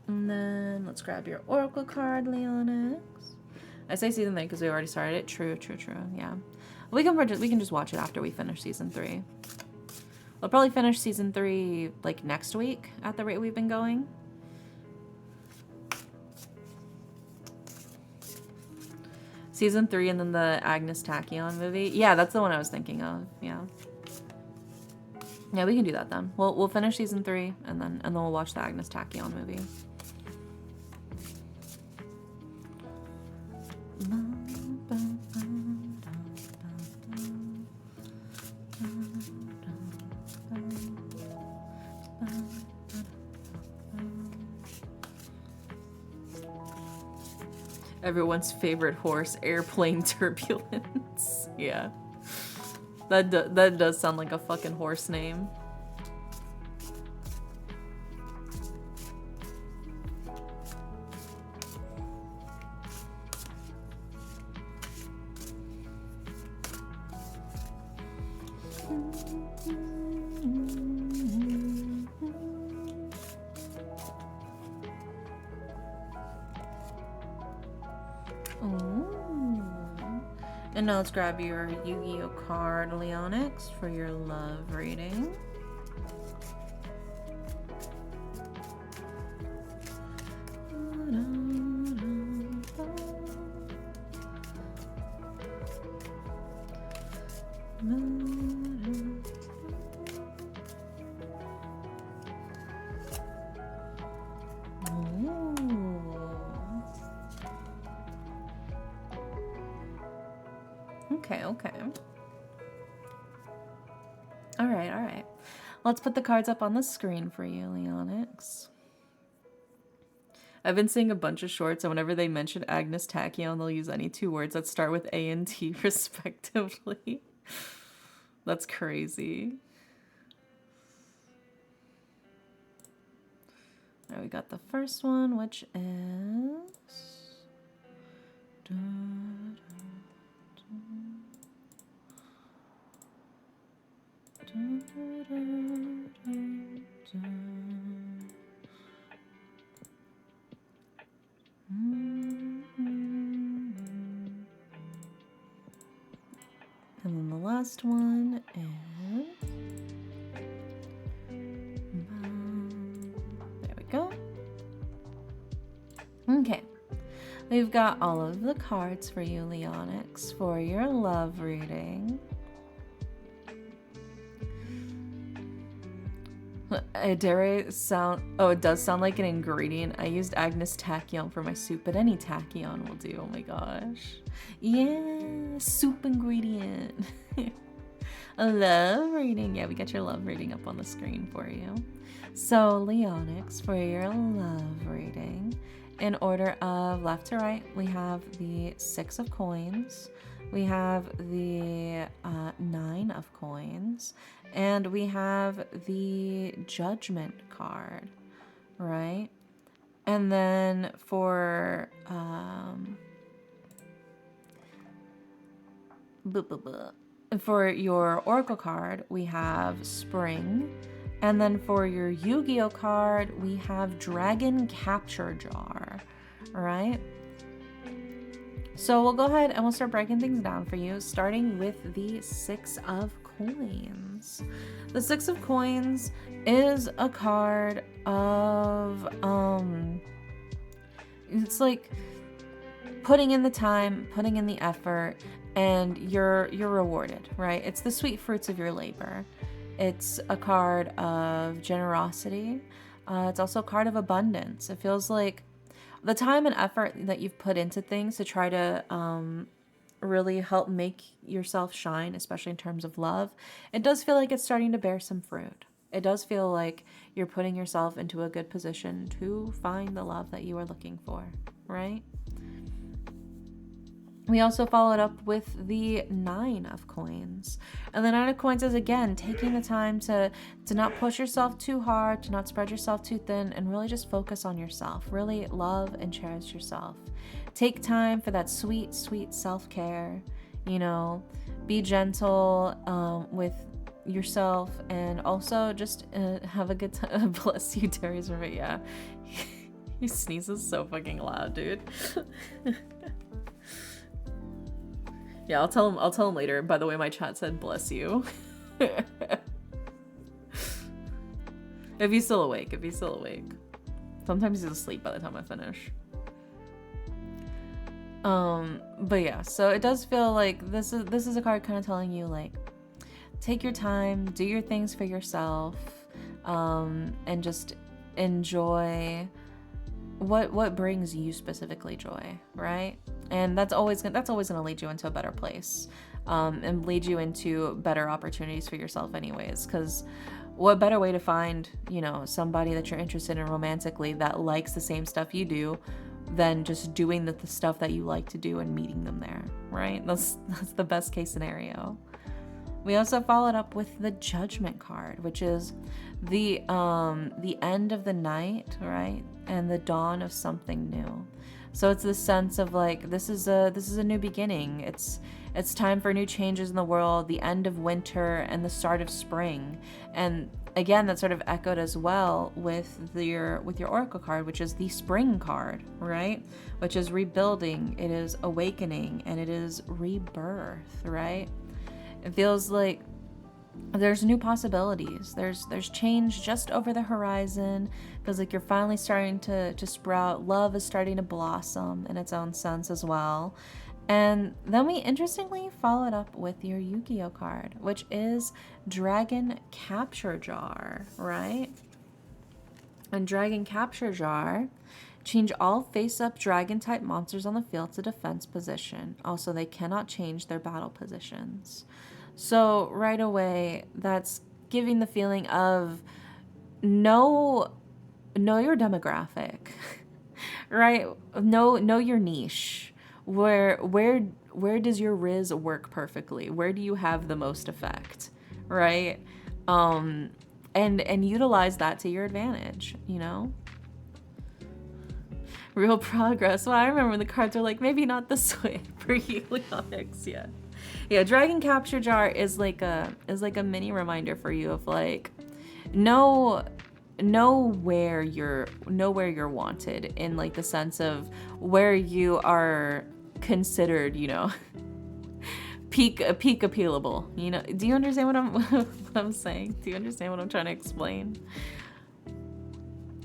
And then let's grab your Oracle card, Leonix. I say season 3 because we already started it. True. Yeah, we can just watch it after we finish season 3. We'll probably finish season 3 like next week at the rate we've been going. Season 3 and then the Agnes Tachyon movie. Yeah, that's the one I was thinking of. Yeah. Yeah, we can do that then. We'll finish season 3 and then we'll watch the Agnes Tachyon movie. Everyone's favorite horse, airplane turbulence. Yeah. That does sound like a fucking horse name. And now let's grab your Yu-Gi-Oh card, Leonix, for your love reading. Okay. All right. Let's put the cards up on the screen for you, Leonix. I've been seeing a bunch of shorts, and whenever they mention Agnes Tachyon, they'll use any 2 words that start with A and T, respectively. That's crazy. All right, we got the first one, which is... And then the last one is... There we go. Okay. We've got all of the cards for you, Leonix, for your love reading. It does sound like an ingredient. I used Agnes Tachyon for my soup, but any tachyon will do. Oh my gosh. Yeah, soup ingredient. A love reading. Yeah, we got your love reading up on the screen for you. So, Leonix, for your love reading, in order of left to right, we have the 6 of coins. We have the 9 of coins. And we have the Judgment card, right? And then for For your Oracle card, we have Spring. And then for your Yu-Gi-Oh card, we have Dragon Capture Jar. All right. So we'll go ahead and we'll start breaking things down for you, starting with the Six of Coins. The Six of Coins is a card of, it's like putting in the time, putting in the effort, and you're rewarded, right? It's the sweet fruits of your labor. It's a card of generosity. It's also a card of abundance. It feels like the time and effort that you've put into things to try to really help make yourself shine, especially in terms of love, it does feel like it's starting to bear some fruit. It does feel like you're putting yourself into a good position to find the love that you are looking for, right? We also followed up with the Nine of Coins. And the Nine of Coins is, again, taking the time to not push yourself too hard, to not spread yourself too thin, and really just focus on yourself. Really love and cherish yourself. Take time for that sweet, sweet self-care. You know, be gentle with yourself, and also just have a good time. Bless you, Darius. Yeah. He sneezes so fucking loud, dude. Yeah, I'll tell him later. By the way, my chat said bless you. If he's still awake. Sometimes he's asleep by the time I finish. But yeah, so it does feel like this is a card kind of telling you, like, take your time, do your things for yourself, and just enjoy what brings you specifically joy, right? And that's always gonna lead you into a better place, and lead you into better opportunities for yourself anyways, because what better way to find, you know, somebody that you're interested in romantically that likes the same stuff you do than just doing the stuff that you like to do and meeting them there, right? That's the best case scenario. We also followed up with the Judgment card, which is the end of the night, right? And the dawn of something new. So it's the sense of, like, this is a new beginning. It's time for new changes in the world, the end of winter and the start of spring. And again, that's sort of echoed as well with your Oracle card, which is the Spring card, right? Which is rebuilding, it is awakening, and it is rebirth, right? It feels like there's new possibilities. There's change just over the horizon. It feels like you're finally starting to sprout. Love is starting to blossom in its own sense as well. And then we interestingly followed up with your Yu-Gi-Oh card, which is Dragon Capture Jar, right? And Dragon Capture Jar, change all face-up dragon-type monsters on the field to defense position. Also, they cannot change their battle positions. So right away, that's giving the feeling of know your demographic, right? Know your niche. Where does your Riz work perfectly? Where do you have the most effect, right? And utilize that to your advantage, you know? Real progress. Well, I remember the cards are like, maybe not this way for you, Leonix. Yeah, Dragon Capture Jar is like a mini reminder for you of, like, know where you're wanted, in, like, the sense of where you are considered, you know, peak appealable. You know, do you understand what I'm saying? Do you understand what I'm trying to explain?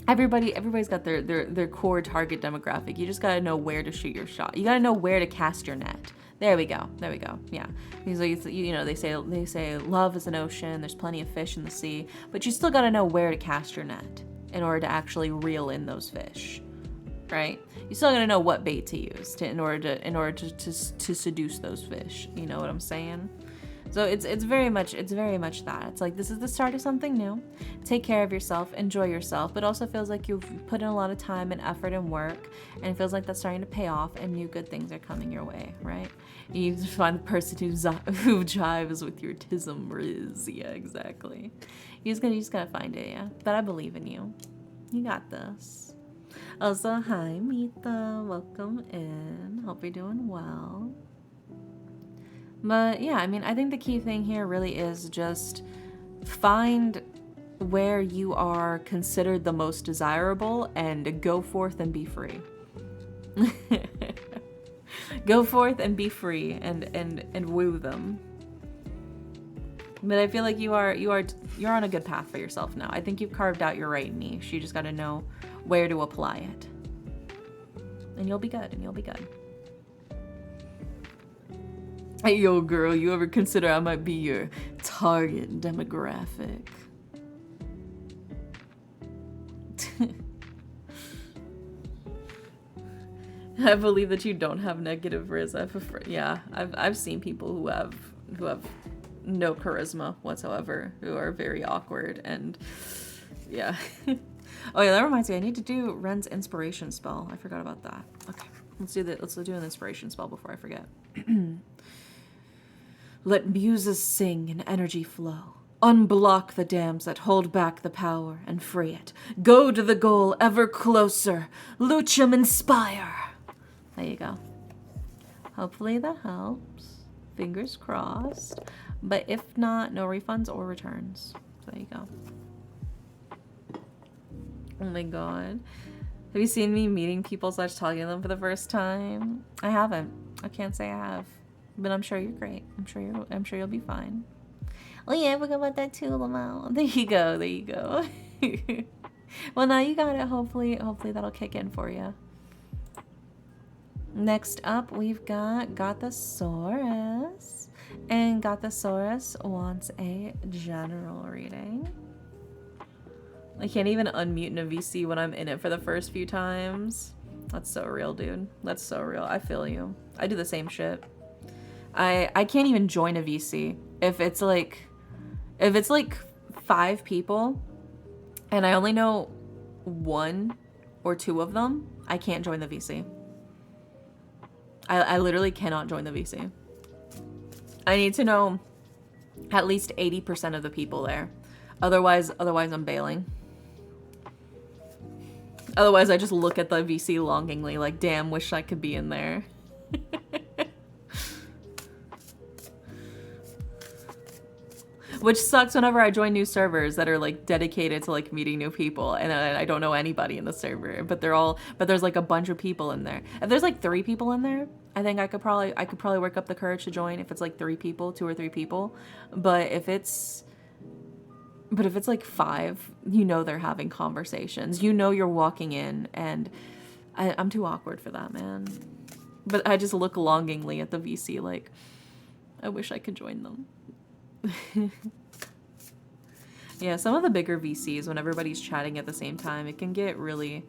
Everybody's got their core target demographic. You just gotta know where to shoot your shot. You gotta know where to cast your net. There we go. Yeah. Because, like, you know, they say love is an ocean. There's plenty of fish in the sea, but you still got to know where to cast your net in order to actually reel in those fish, right? You still got to know what bait to use in order to seduce those fish. You know what I'm saying? So it's very much that. It's like, this is the start of something new. Take care of yourself, enjoy yourself, but also feels like you've put in a lot of time and effort and work, and it feels like that's starting to pay off and new good things are coming your way, right? You find the person who jives with your tism Riz. Yeah, exactly. You just gotta find it, yeah. But I believe in you. You got this. Also, hi Mita, welcome in. Hope you're doing well. But yeah, I mean, I think the key thing here really is just find where you are considered the most desirable and go forth and be free. Go forth and be free and woo them. But I feel like you're on a good path for yourself now. I think you've carved out your right niche. You just got to know where to apply it. And you'll be good, and you'll be good. Hey, yo, girl, you ever consider I might be your target demographic? I believe that you don't have negative riz. I've seen people who have no charisma whatsoever, who are very awkward, and yeah. Oh yeah, that reminds me, I need to do Ren's inspiration spell. I forgot about that. Okay, let's do an inspiration spell before I forget. Let muses sing and energy flow. Unblock the dams that hold back the power and free it. Go to the goal ever closer. Luchum inspire. There you go. Hopefully that helps. Fingers crossed. But if not, no refunds or returns. So there you go. Oh my god. Have you seen me meeting people / talking to them for the first time? I haven't. I can't say I have. But I'm sure you're great. I'm sure you'll be fine. Oh yeah, I forgot about that too, Lamau. There you go, there you go. Well, now you got it. Hopefully that'll kick in for you. Next up, we've got Gothosaurus. And Gothosaurus wants a general reading. I can't even unmute in a VC when I'm in it for the first few times. That's so real, dude. That's so real. I feel you. I do the same shit. I can't even join a VC if it's like 5 people and I only know 1 or 2 of them. I can't join the VC. I literally cannot join the VC. I need to know at least 80% of the people there. Otherwise I'm bailing. Otherwise I just look at the VC longingly like, damn, wish I could be in there. Which sucks whenever I join new servers that are like dedicated to like meeting new people and I don't know anybody in the server, but there's like a bunch of people in there. If there's like 3 people in there, I think I could probably work up the courage to join if it's like 3 people, 2 or 3 people. But if it's like 5, you know they're having conversations. You know you're walking in and I'm too awkward for that, man. But I just look longingly at the VC like, I wish I could join them. Yeah, some of the bigger VCs, when everybody's chatting at the same time, it can get really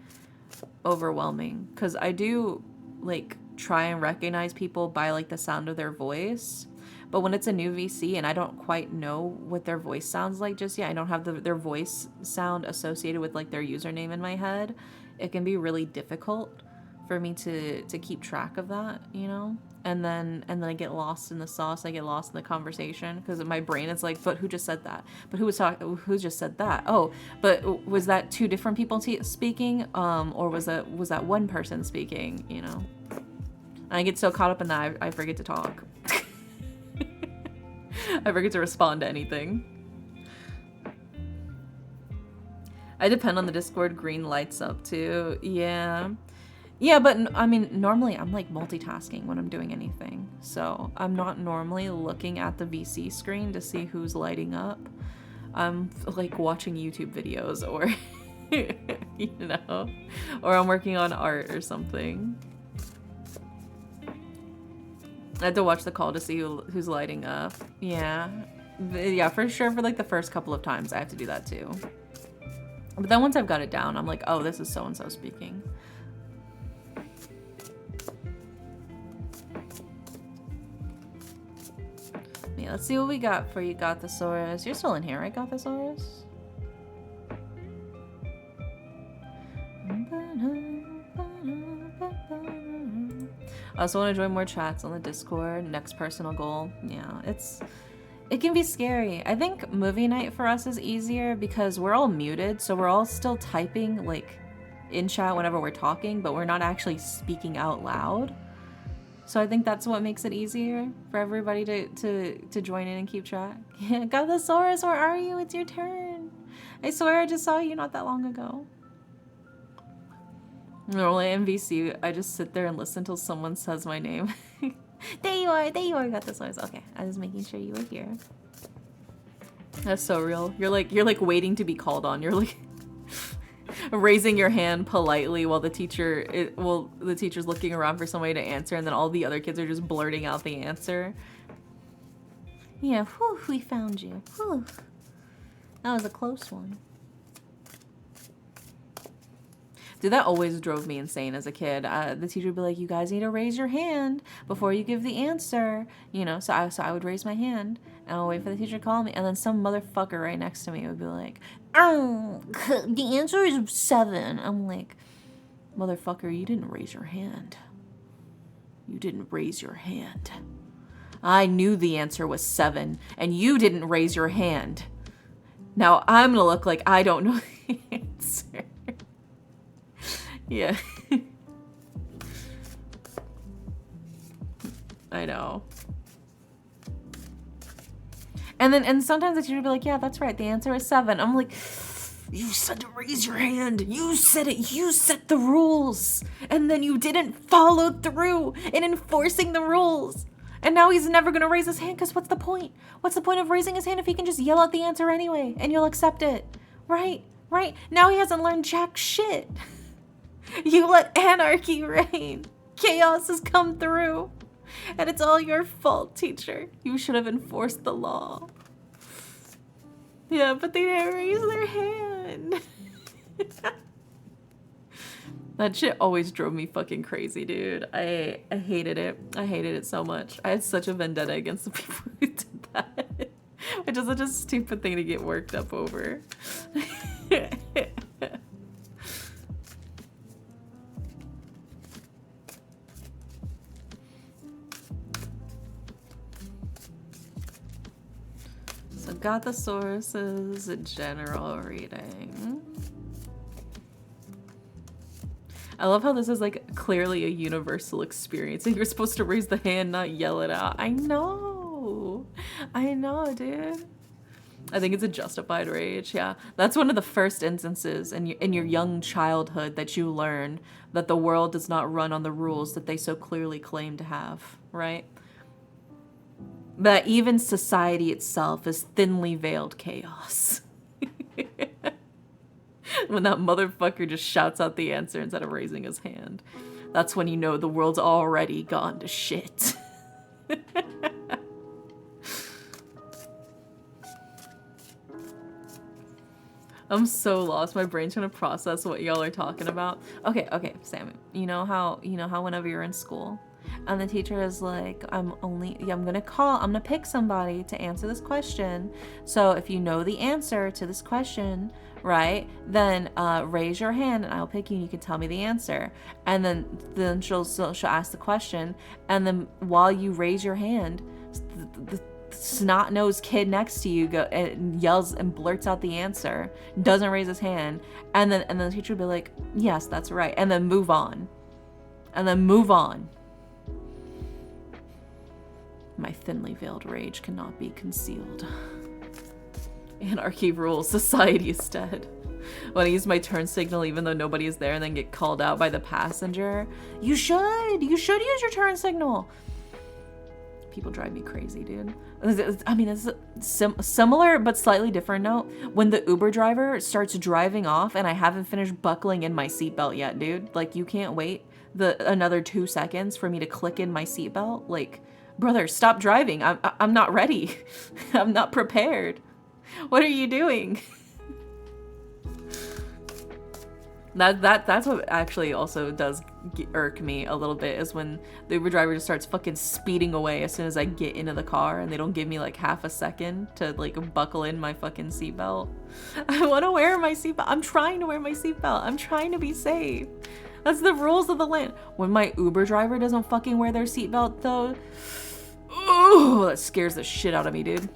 overwhelming. Because I do, like, try and recognize people by, like, the sound of their voice. But when it's a new VC and I don't quite know what their voice sounds like just yet, I don't have their voice sound associated with, like, their username in my head, it can be really difficult for me to keep track of that, you know? And then I get lost in the sauce. I get lost in the conversation because my brain is like, but who just said that? But who just said that? Oh, but was that 2 different people speaking? Or was that one person speaking? You know, and I get so caught up in that I forget to talk. I forget to respond to anything. I depend on the Discord. Green lights up too. Yeah. Yeah, but I mean, normally I'm like multitasking when I'm doing anything. So I'm not normally looking at the VC screen to see who's lighting up. I'm like watching YouTube videos or, you know, or I'm working on art or something. I had to watch the call to see who's lighting up. Yeah. Yeah, for sure. For like the first couple of times I have to do that too. But then once I've got it down, I'm like, oh, this is so-and-so speaking. Yeah, let's see what we got for you, Gothosaurus. You're still in here, right, Gothosaurus? I also want to join more chats on the Discord. Next personal goal. Yeah, it can be scary. I think movie night for us is easier because we're all muted, so we're all still typing like in chat whenever we're talking, but we're not actually speaking out loud. So I think that's what makes it easier for everybody to join in and keep track. Yeah, Gothosaurus, where are you? It's your turn. I swear I just saw you not that long ago. Normally MVC, I just sit there and listen till someone says my name. There you are, Gothosaurus. Okay, I was making sure you were here. That's so real. You're like waiting to be called on. You're like raising your hand politely while the teacher's looking around for somebody to answer, and then all the other kids are just blurting out the answer. Yeah, whew, we found you. Whew. That was a close one. Dude, that always drove me insane as a kid. The teacher would be like, you guys need to raise your hand before you give the answer. You know, so I would raise my hand, and I'll wait for the teacher to call me, and then some motherfucker right next to me would be like, oh, the answer is 7. I'm like, motherfucker, you didn't raise your hand. You didn't raise your hand. I knew the answer was 7, and you didn't raise your hand. Now I'm gonna look like I don't know the answer. Yeah. I know. And sometimes the teacher would be like, yeah, that's right, the answer is 7. I'm like, you said to raise your hand. You said it. You set the rules. And then you didn't follow through in enforcing the rules. And now he's never gonna raise his hand, because what's the point? What's the point of raising his hand if he can just yell out the answer anyway and you'll accept it? Right? Right? Now he hasn't learned jack shit. You let anarchy reign. Chaos has come through. And it's all your fault, teacher. You should have enforced the law. Yeah, but they didn't raise their hand. That shit always drove me fucking crazy, dude. I hated it. I hated it so much. I had such a vendetta against the people who did that. Which is such a stupid thing to get worked up over. So Gothosaurus's general reading. I love how this is like clearly a universal experience. You're supposed to raise the hand, not yell it out. I know, dude. I think it's a justified rage. Yeah, that's one of the first instances in your young childhood that you learn that the world does not run on the rules that they so clearly claim to have, right? That even society itself is thinly veiled chaos. When that motherfucker just shouts out the answer instead of raising his hand. That's when you know the world's already gone to shit. I'm so lost. My brain's trying to process what y'all are talking about. Okay, Sam. You know how whenever you're in school and the teacher is like, I'm gonna pick somebody to answer this question. So if you know the answer to this question, right, then raise your hand and I'll pick you and you can tell me the answer. And then she'll ask the question, and then while you raise your hand, the snot-nosed kid next to you yells and blurts out the answer, doesn't raise his hand, and then the teacher will be like, yes, that's right, and then move on. My thinly veiled rage cannot be concealed. Anarchy rules, society is dead. When I use my turn signal even though nobody is there and then get called out by the passenger, you should use your turn signal. People drive me crazy, dude. I mean, it's a similar but slightly different note. When the Uber driver starts driving off and I haven't finished buckling in my seatbelt yet, dude. Like, you can't wait another 2 seconds for me to click in my seatbelt. Like, brother, stop driving. I'm not ready. I'm not prepared. What are you doing? That's what actually also does irk me a little bit, is when the Uber driver just starts fucking speeding away as soon as I get into the car and they don't give me like half a second to like buckle in my fucking seatbelt. I want to wear my seatbelt. I'm trying to wear my seatbelt. I'm trying to be safe. That's the rules of the land. When my Uber driver doesn't fucking wear their seatbelt though, oh, that scares the shit out of me, dude.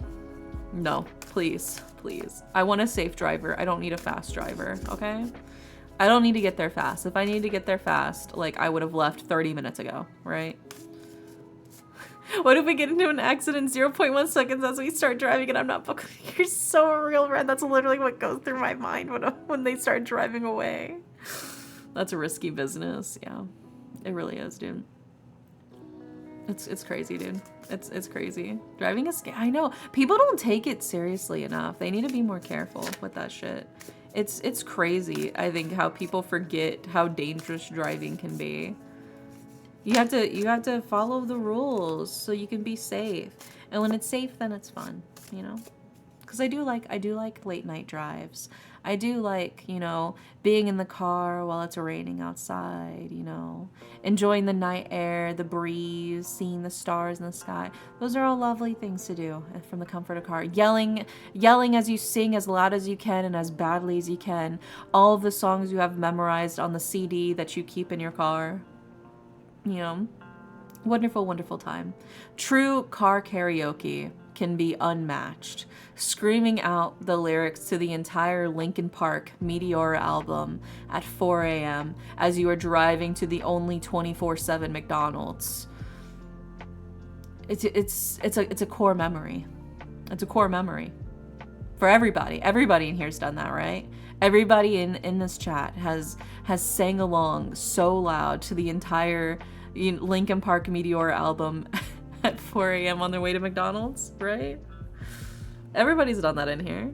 No, please. I want a safe driver. I don't need a fast driver, okay? I don't need to get there fast. If I need to get there fast, like, I would have left 30 minutes ago, right? What if we get into an accident 0.1 seconds as we start driving and I'm not fucking? You're so real, Red. That's literally what goes through my mind when they start driving away. That's a risky business. Yeah, it really is, dude. It's crazy, dude. It's crazy. Driving is scary. I know. People don't take it seriously enough. They need to be more careful with that shit. It's crazy, I think, how people forget how dangerous driving can be. You have to follow the rules so you can be safe. And when it's safe, then it's fun, you know? Because I do like late night drives. I do like, you know, being in the car while it's raining outside, you know, enjoying the night air, the breeze, seeing the stars in the sky. Those are all lovely things to do from the comfort of car. Yelling as you sing as loud as you can and as badly as you can. All of the songs you have memorized on the CD that you keep in your car. You know, wonderful, wonderful time. True car karaoke can be unmatched. Screaming out the lyrics to the entire Linkin Park Meteor album at 4 a.m. as you are driving to the only 24/7 McDonald's. It's a core memory. It's a core memory for everybody. Everybody in here's done that, right? Everybody in this chat has sang along so loud to the entire Linkin Park Meteor album at 4 a.m. on their way to McDonald's, right? Everybody's done that in here.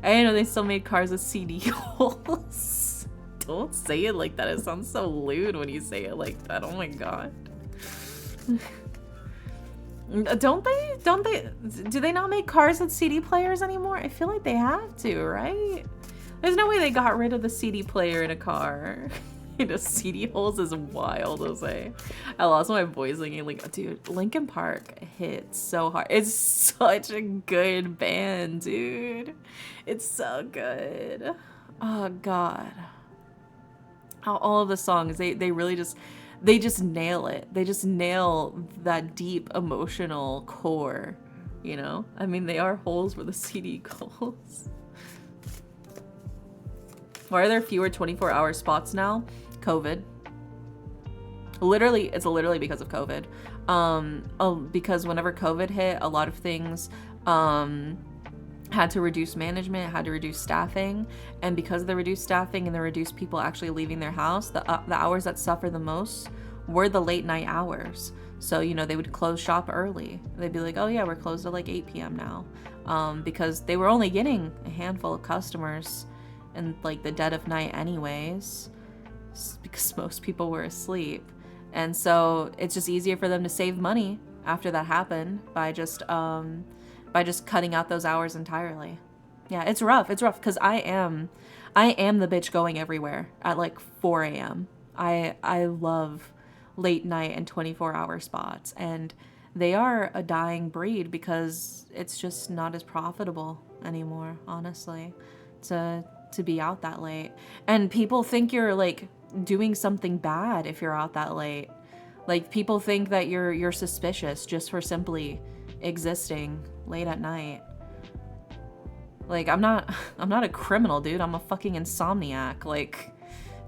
I know they still made cars with CD holes. Don't say it like that. It sounds so lewd when you say it like that. Oh my god. Don't they? Do they not make cars with CD players anymore? I feel like they have to, right? There's no way they got rid of the CD player in a car. You know, CD holes is wild, Jose. I lost my voice singing, like, dude, Linkin Park hits so hard. It's such a good band, dude. It's so good. Oh, God. All of the songs, they really just... They just nail it. They just nail that deep emotional core, you know? I mean, they are holes where the CD goes. Why are there fewer 24-hour spots now? COVID. Literally, it's literally because of COVID. Because whenever COVID hit, a lot of things had to reduce management, had to reduce staffing, and because of the reduced staffing and the reduced people actually leaving their house, the hours that suffer the most were the late night hours. So, you know, they would close shop early. They'd be like, oh yeah, we're closed at like 8 p.m. now. Because they were only getting a handful of customers in like the dead of night anyways, because most people were asleep. And so it's just easier for them to save money after that happened by just cutting out those hours entirely. Yeah, it's rough. It's rough because I am the bitch going everywhere at like 4 a.m. I love late night and 24-hour spots, and they are a dying breed because it's just not as profitable anymore, honestly, to be out that late. And people think you're like doing something bad if you're out that late. Like, people think that you're suspicious just for simply existing late at night. Like, I'm not a criminal, dude. I'm a fucking insomniac. Like,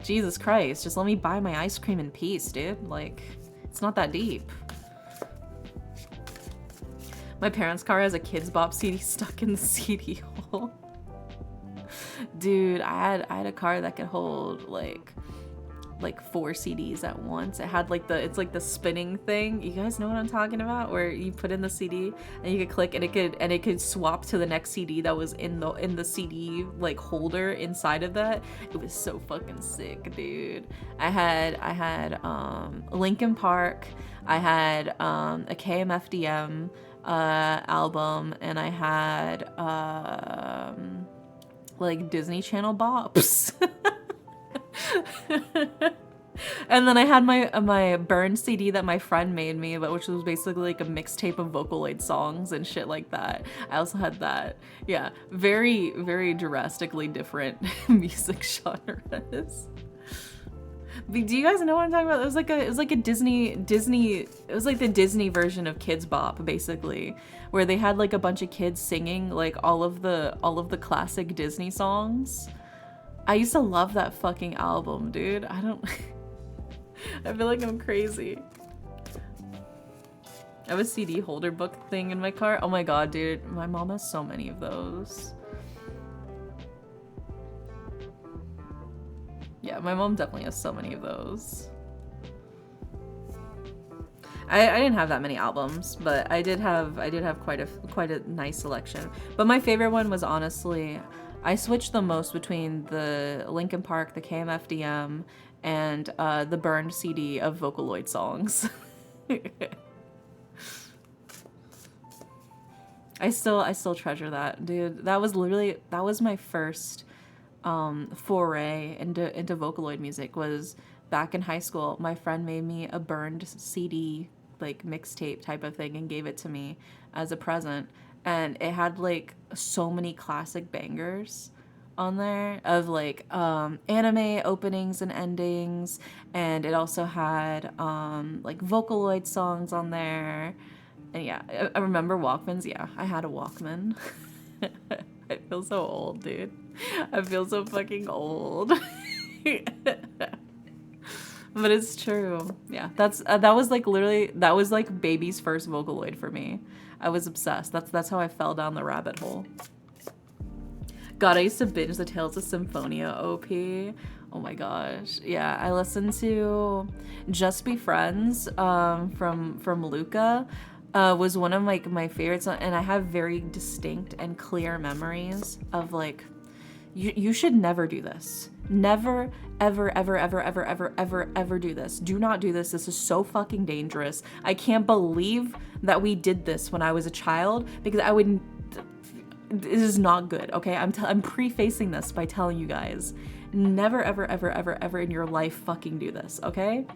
Jesus Christ, just let me buy my ice cream in peace, dude. Like, it's not that deep. My parents' car has a Kids Bop CD stuck in the CD hole. Dude, I had a car that could hold like 4 CDs at once. It had like it's like the spinning thing. You guys know what I'm talking about? Where you put in the CD and you could click and it could swap to the next CD that was in the CD like holder inside of that. It was so fucking sick, dude. I had Linkin Park. I had a KMFDM album, and I had like Disney Channel bops. And then I had my Burn CD that my friend made me, but which was basically like a mixtape of Vocaloid songs and shit like that. I also had that. Yeah, very, very drastically different music genres. Do you guys know what I'm talking about? It was like a Disney. It was like the Disney version of Kids Bop, basically, where they had like a bunch of kids singing like all of the classic Disney songs. I used to love that fucking album, dude. I feel like I'm crazy. I have a CD holder book thing in my car. Oh my god, dude. My mom has so many of those. Yeah, my mom definitely has so many of those. I didn't have that many albums, but I did have quite a nice selection. But my favorite one was honestly, I switched the most between the Linkin Park, the KMFDM, and the burned CD of Vocaloid songs. I still treasure that, dude. That was my first foray into Vocaloid music. Was back in high school. My friend made me a burned CD, like mixtape type of thing, and gave it to me as a present. And it had like so many classic bangers on there of like anime openings and endings, and it also had like Vocaloid songs on there. And yeah, I remember Walkmans. Yeah, I had a Walkman. I feel so old, dude. I feel so fucking old. But it's true. Yeah, that was like literally, that was like baby's first Vocaloid for me. I was obsessed. That's how I fell down the rabbit hole. God, I used to binge the Tales of Symphonia OP. Oh my gosh. Yeah, I listened to Just Be Friends from Luca. Was one of like my favorites, and I have very distinct and clear memories of like, you should never do this. Never, ever, ever, ever, ever, ever, ever, ever do this. Do not do this. This is so fucking dangerous. I can't believe that we did this when I was a child, because I would. This is not good, okay? I'm prefacing this by telling you guys, never, ever, ever, ever, ever in your life fucking do this, okay?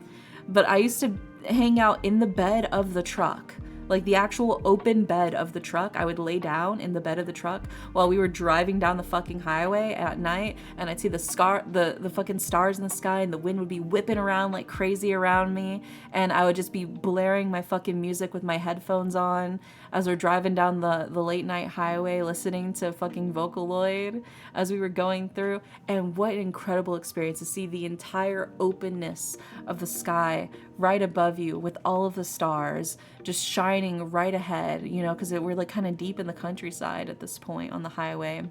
But I used to hang out in the bed of the truck. Like the actual open bed of the truck. I would lay down in the bed of the truck while we were driving down the fucking highway at night, and I'd see the fucking stars in the sky, and the wind would be whipping around like crazy around me, and I would just be blaring my fucking music with my headphones on as we're driving down the late night highway, listening to fucking Vocaloid as we were going through. And what an incredible experience to see the entire openness of the sky right above you with all of the stars just shining right ahead, you know, because we're like kind of deep in the countryside at this point on the highway.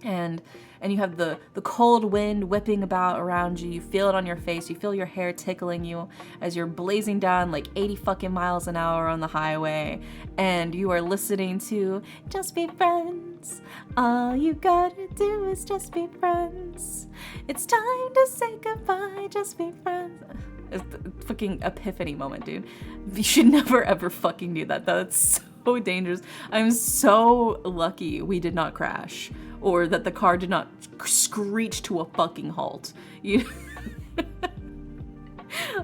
And you have the cold wind whipping about around you. You feel it on your face. You feel your hair tickling you as you're blazing down like 80 fucking miles an hour on the highway. And you are listening to Just Be Friends. All you gotta do is just be friends. It's time to say goodbye. Just be friends. It's the fucking epiphany moment, dude. You should never ever fucking do that. That's so dangerous. I'm so lucky we did not crash, or that the car did not screech to a fucking halt.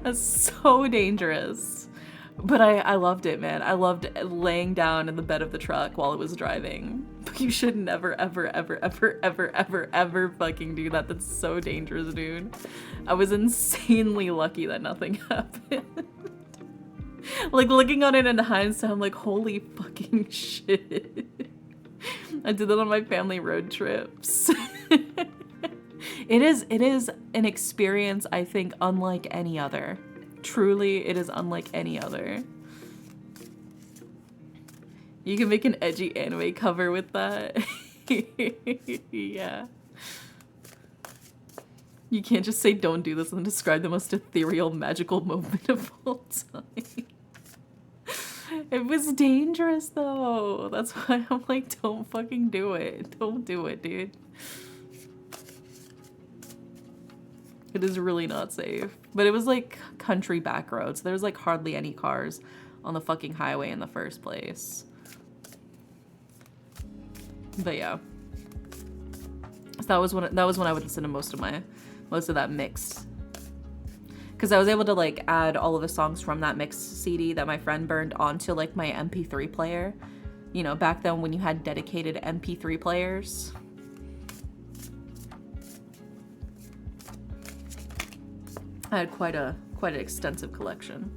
That's so dangerous. But I loved it, man. I loved laying down in the bed of the truck while it was driving. But you should never, ever, ever, ever, ever, ever, ever fucking do that. That's so dangerous, dude. I was insanely lucky that nothing happened. Like, looking on it in hindsight, I'm like, holy fucking shit. I did that on my family road trips. It is an experience, I think, unlike any other. Truly, it is unlike any other. You can make an edgy anime cover with that. Yeah. You can't just say don't do this and describe the most ethereal, magical moment of all time. It was dangerous, though. That's why I'm like, don't fucking do it. Don't do it, dude. It is really not safe. But it was like country back roads. There was like hardly any cars on the fucking highway in the first place. But yeah. So that was when I would listen to most of that mixed. Because I was able to like add all of the songs from that mixed CD that my friend burned onto like my MP3 player. You know, back then when you had dedicated MP3 players. I had quite an extensive collection.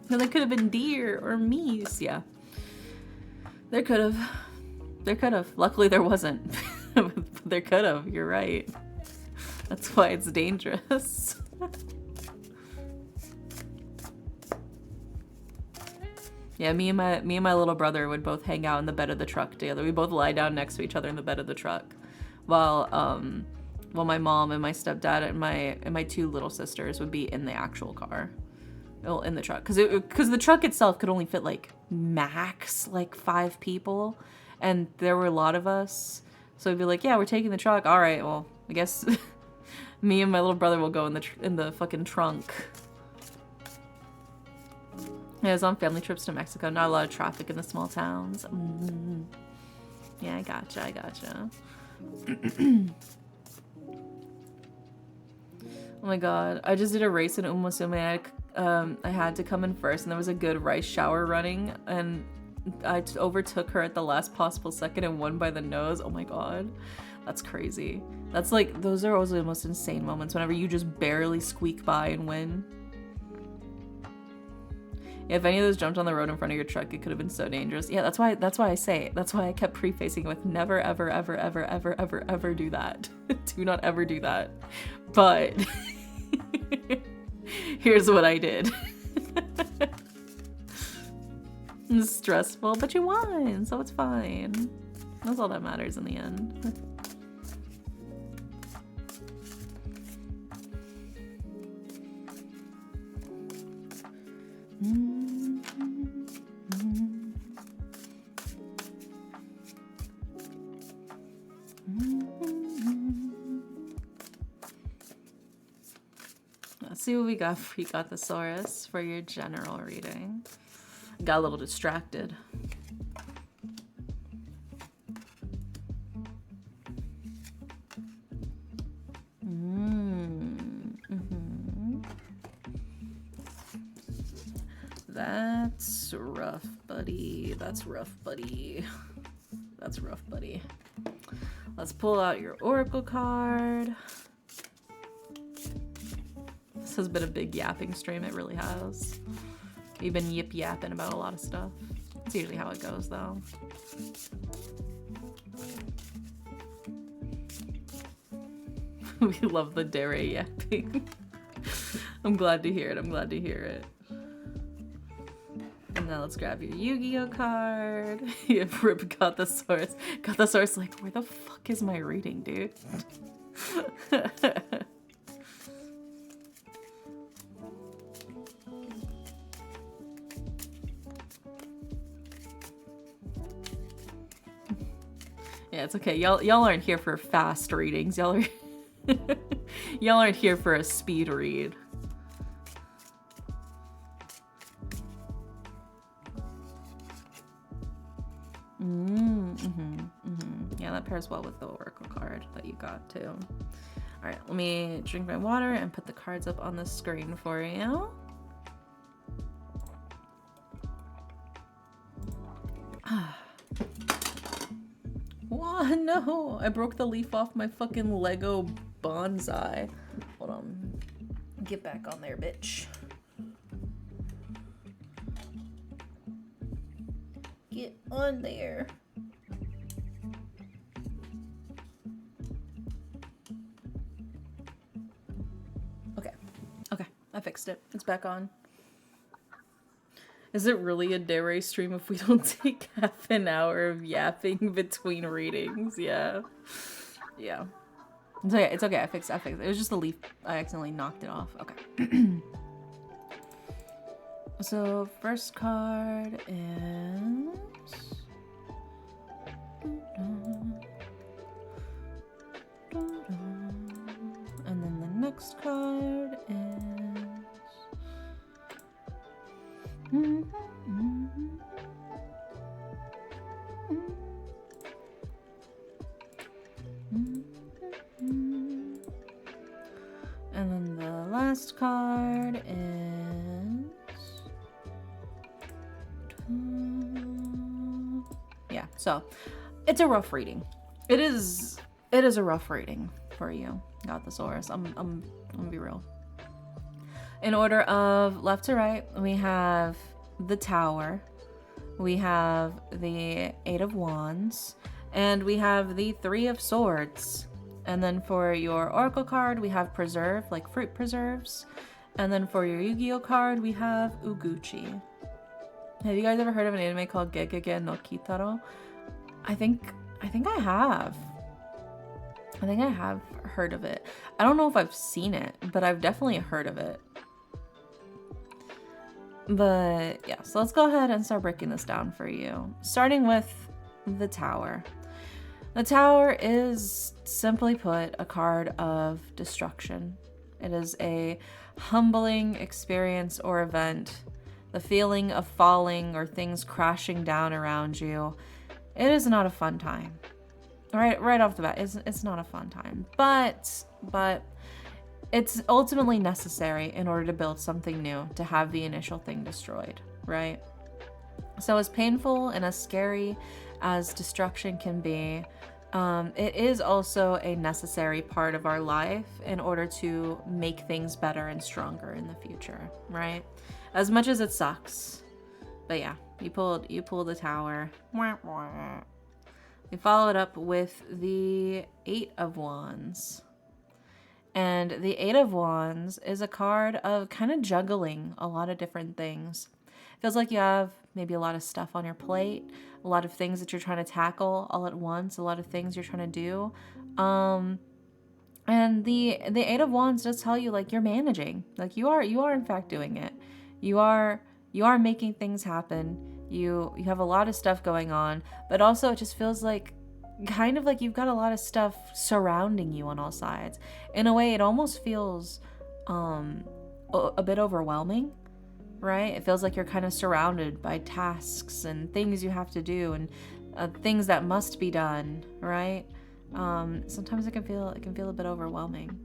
And there could have been deer or meese, yeah. There could have. Luckily there wasn't. There could have, you're right. That's why it's dangerous. Yeah, me and my little brother would both hang out in the bed of the truck together. We both lie down next to each other in the bed of the truck, while my mom and my stepdad and my two little sisters would be in the actual car, well, in the truck, because the truck itself could only fit like max like 5 people, and there were a lot of us, so it'd be like, yeah, we're taking the truck. All right, well, I guess me and my little brother will go in the fucking trunk. Yeah, I was on family trips to Mexico. Not a lot of traffic in the small towns. Mm-hmm. Yeah, I gotcha. Oh my god. I just did a race in Umosume. I had to come in first, and there was a good rice shower running, and I overtook her at the last possible second and won by the nose. Oh my god. That's crazy. That's like, those are always the most insane moments, whenever you just barely squeak by and win. Yeah, if any of those jumped on the road in front of your truck, it could have been so dangerous. Yeah, that's why I say it. That's why I kept prefacing with never, ever, ever, ever, ever, ever, ever do that. Do not ever do that. But here's what I did. It's stressful, but you won, so it's fine. That's all that matters in the end. Let's see what we got for the thesaurus for your general reading. Got a little distracted. That's rough, buddy. That's rough, buddy. That's rough, buddy. Let's pull out your oracle card. This has been a big yapping stream, it really has. We've been yapping about a lot of stuff. It's usually how it goes, though. We love the dere yapping. I'm glad to hear it. I'm glad to hear it. And now let's grab your Yu-Gi-Oh card. Yeah, Rip got the source. Got the source like, where the fuck is my reading, dude? Yeah, it's okay. Y'all aren't here for fast readings. Y'all aren't here for a speed read. Yeah, that pairs well with the oracle card that you got too. All right, let me drink my water and put the cards up on the screen for you. What? No, I broke the leaf off my fucking Lego bonsai. Hold on. Get back on there, bitch. Get on there. Okay, I fixed it. It's back on. Is it really a dere stream if we don't take half an hour of yapping between readings? Yeah. Yeah. It's okay. I fixed it. It was just a leaf. I accidentally knocked it off. Okay. So, first card is... And then the next card is... And then the last card is... Yeah, so it's a rough reading. It is a rough reading for you, Got Thesaurus. I'm gonna be real. In order of left to right, we have the Tower, we have the Eight of Wands, and we have the Three of Swords. And then for your Oracle card, we have Preserve, like fruit preserves. And then for your Yu-Gi-Oh card, we have Uguchi. Have you guys ever heard of an anime called Gegege no Kitaro? I think I have. I think I have heard of it. I don't know if I've seen it, but I've definitely heard of it. But yeah, so let's go ahead and start breaking this down for you. Starting with the Tower. The Tower is, simply put, a card of destruction. It is a humbling experience or event. The feeling of falling or things crashing down around you. It is not a fun time. Right off the bat, it's not a fun time. But it's ultimately necessary in order to build something new, to have the initial thing destroyed, right? So as painful and as scary as destruction can be, it is also a necessary part of our life in order to make things better and stronger in the future, right? As much as it sucks. But yeah, you pull the Tower. We follow it up with the Eight of Wands. And the Eight of Wands is a card of kind of juggling a lot of different things. It feels like you have maybe a lot of stuff on your plate, a lot of things that you're trying to tackle all at once, a lot of things you're trying to do. And the Eight of Wands does tell you, like, you're managing. Like, you are in fact doing it. You are making things happen. You have a lot of stuff going on, but also it just feels like kind of like you've got a lot of stuff surrounding you on all sides. In a way, it almost feels a bit overwhelming, right? It feels like you're kind of surrounded by tasks and things you have to do and things that must be done, right? Sometimes it can feel a bit overwhelming.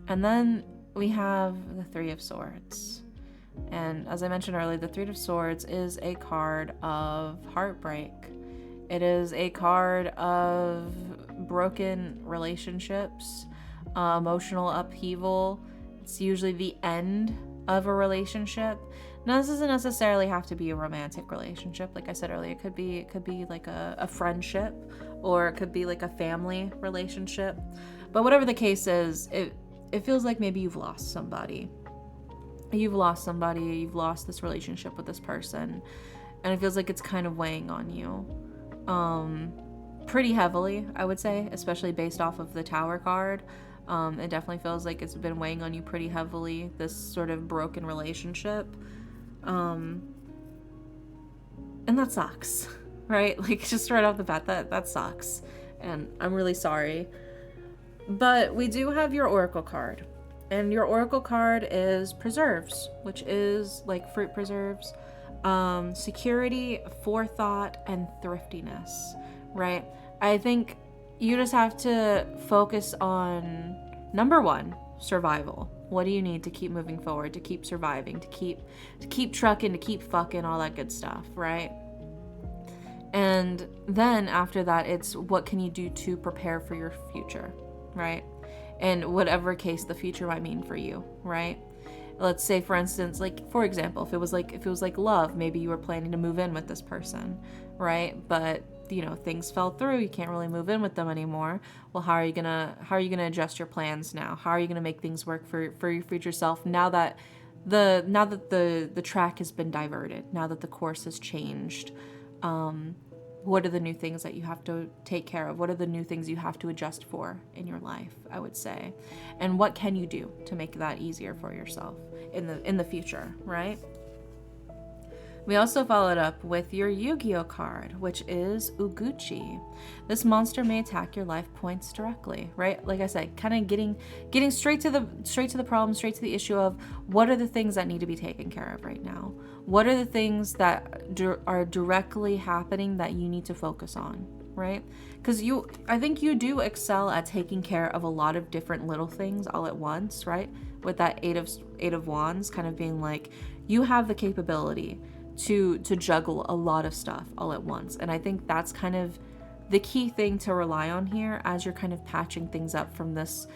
And then we have the Three of Swords. And as I mentioned earlier, the Three of Swords is a card of heartbreak. It is a card of broken relationships, emotional upheaval. It's usually the end of a relationship. Now, this doesn't necessarily have to be a romantic relationship. Like I said earlier, it could be like a friendship, or it could be like a family relationship. But whatever the case is, it feels like maybe you've lost somebody. You've lost this relationship with this person, and it feels like it's kind of weighing on you pretty heavily, I would say, especially based off of the Tower card. It definitely feels like it's been weighing on you pretty heavily, this sort of broken relationship. And that sucks, right? Like, just right off the bat, that sucks, and I'm really sorry. But we do have your Oracle card. And your Oracle card is Preserves, which is like fruit preserves, security, forethought, and thriftiness, right? I think you just have to focus on, number one, survival. What do you need to keep moving forward, to keep surviving, to keep trucking, to keep fucking, all that good stuff, right? And then after that, it's what can you do to prepare for your future, right? And whatever case the future might mean for you, right? Let's say, for instance, like, for example, if it was like love, maybe you were planning to move in with this person, right? But, you know, things fell through, you can't really move in with them anymore. Well, how are you gonna adjust your plans now? How are you gonna make things work for your future self now that the track has been diverted, now that the course has changed? What are the new things that you have to take care of? What are the new things you have to adjust for in your life, I would say? And what can you do to make that easier for yourself in the future, right? We also followed up with your Yu-Gi-Oh card, which is Uguchi. This monster may attack your life points directly, right? Like I said, kind of getting straight to the problem, straight to the issue of what are the things that need to be taken care of right now? What are the things that are directly happening that you need to focus on, right? Because I think you do excel at taking care of a lot of different little things all at once, right? With that Eight of Wands kind of being like, you have the capability to juggle a lot of stuff all at once. And I think that's kind of the key thing to rely on here as you're kind of patching things up from this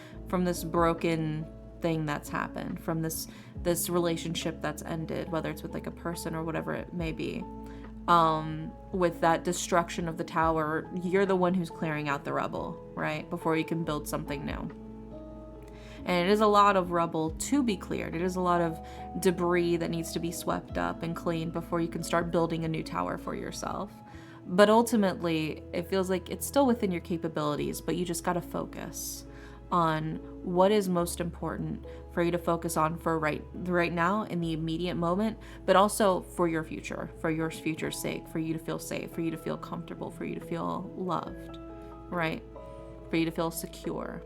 broken thing that's happened, from this relationship that's ended, whether it's with like a person or whatever it may be. With that destruction of the Tower, you're the one who's clearing out the rubble, right? Before you can build something new. And it is a lot of rubble to be cleared. It is a lot of debris that needs to be swept up and cleaned before you can start building a new tower for yourself. But ultimately, it feels like it's still within your capabilities, but you just got to focus on what is most important for you to focus on for right now in the immediate moment, but also for your future's sake, for you to feel safe, for you to feel comfortable, for you to feel loved, right? For you to feel secure.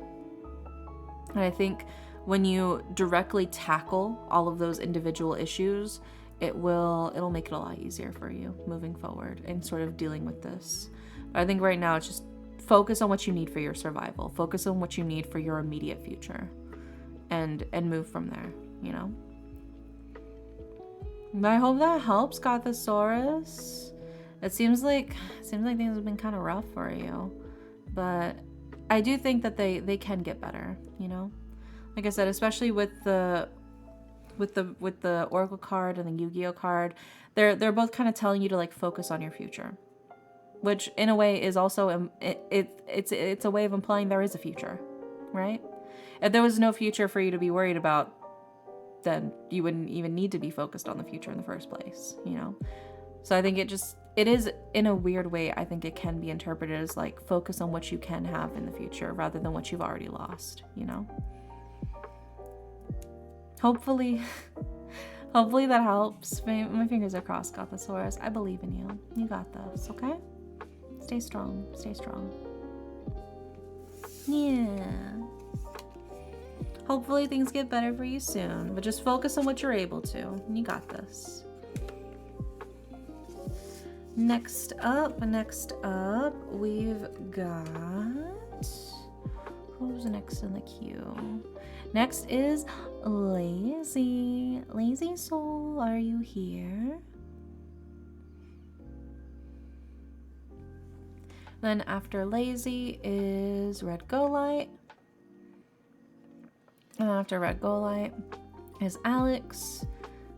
And I think when you directly tackle all of those individual issues, it'll make it a lot easier for you moving forward and sort of dealing with this. But I think right now it's just focus on what you need for your survival. Focus on what you need for your immediate future, and move from there, you know? But I hope that helps, Gothosaurus. It seems like things have been kind of rough for you, but I do think that they can get better, you know? Like I said, especially with the Oracle card and the Yu-Gi-Oh card, they're both kind of telling you to like focus on your future, which in a way is also it's a way of implying there is a future, right? If there was no future for you to be worried about, then you wouldn't even need to be focused on the future in the first place, you know? So I think it is, in a weird way, I think it can be interpreted as like focus on what you can have in the future rather than what you've already lost, you know? Hopefully that helps. My fingers are crossed, Gothosaurus. I believe in you. You got this, okay? Stay strong. Stay strong. Yeah. Hopefully things get better for you soon, but just focus on what you're able to. You got this. Next up, we've got... Who's next in the queue? Next is Lazy. Lazy Soul, are you here? Then after Lazy is Red Golite. And then after Red Golite is Alex.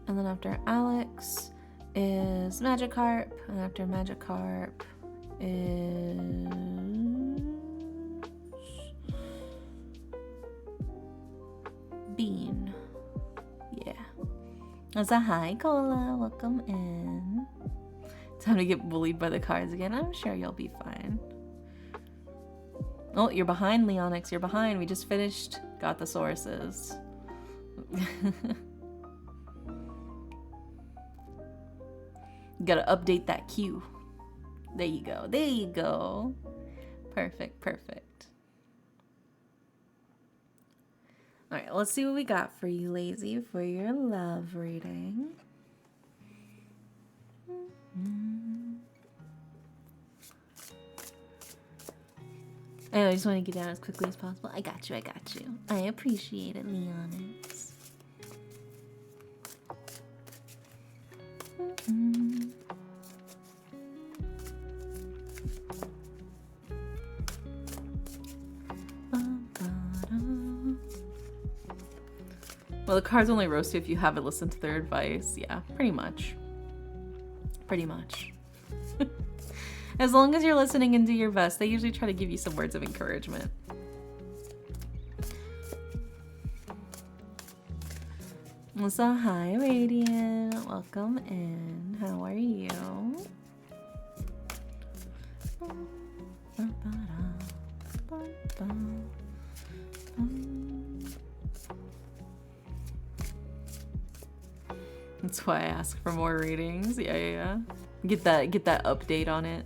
And then after Alex is Magikarp. And after Magikarp is... Bean. Yeah. That's a hi, Cola. Welcome in. Time to get bullied by the cards again. I'm sure you'll be fine. Oh, you're behind, Leonix. You're behind. We just finished Gothosauruses. Gotta update that queue. There you go. There you go. Perfect, perfect. Alright, let's see what we got for you, Lazy, for your love reading. I just want to get out as quickly as possible. I got you, I got you. I appreciate it, Leonix. Well, the cards only roast you if you haven't listened to their advice. Yeah, pretty much. Pretty much. As long as you're listening and do your best, they usually try to give you some words of encouragement. So, hi, Radiant. Welcome in. How are you? That's why I ask for more readings. Yeah. Get that update on it.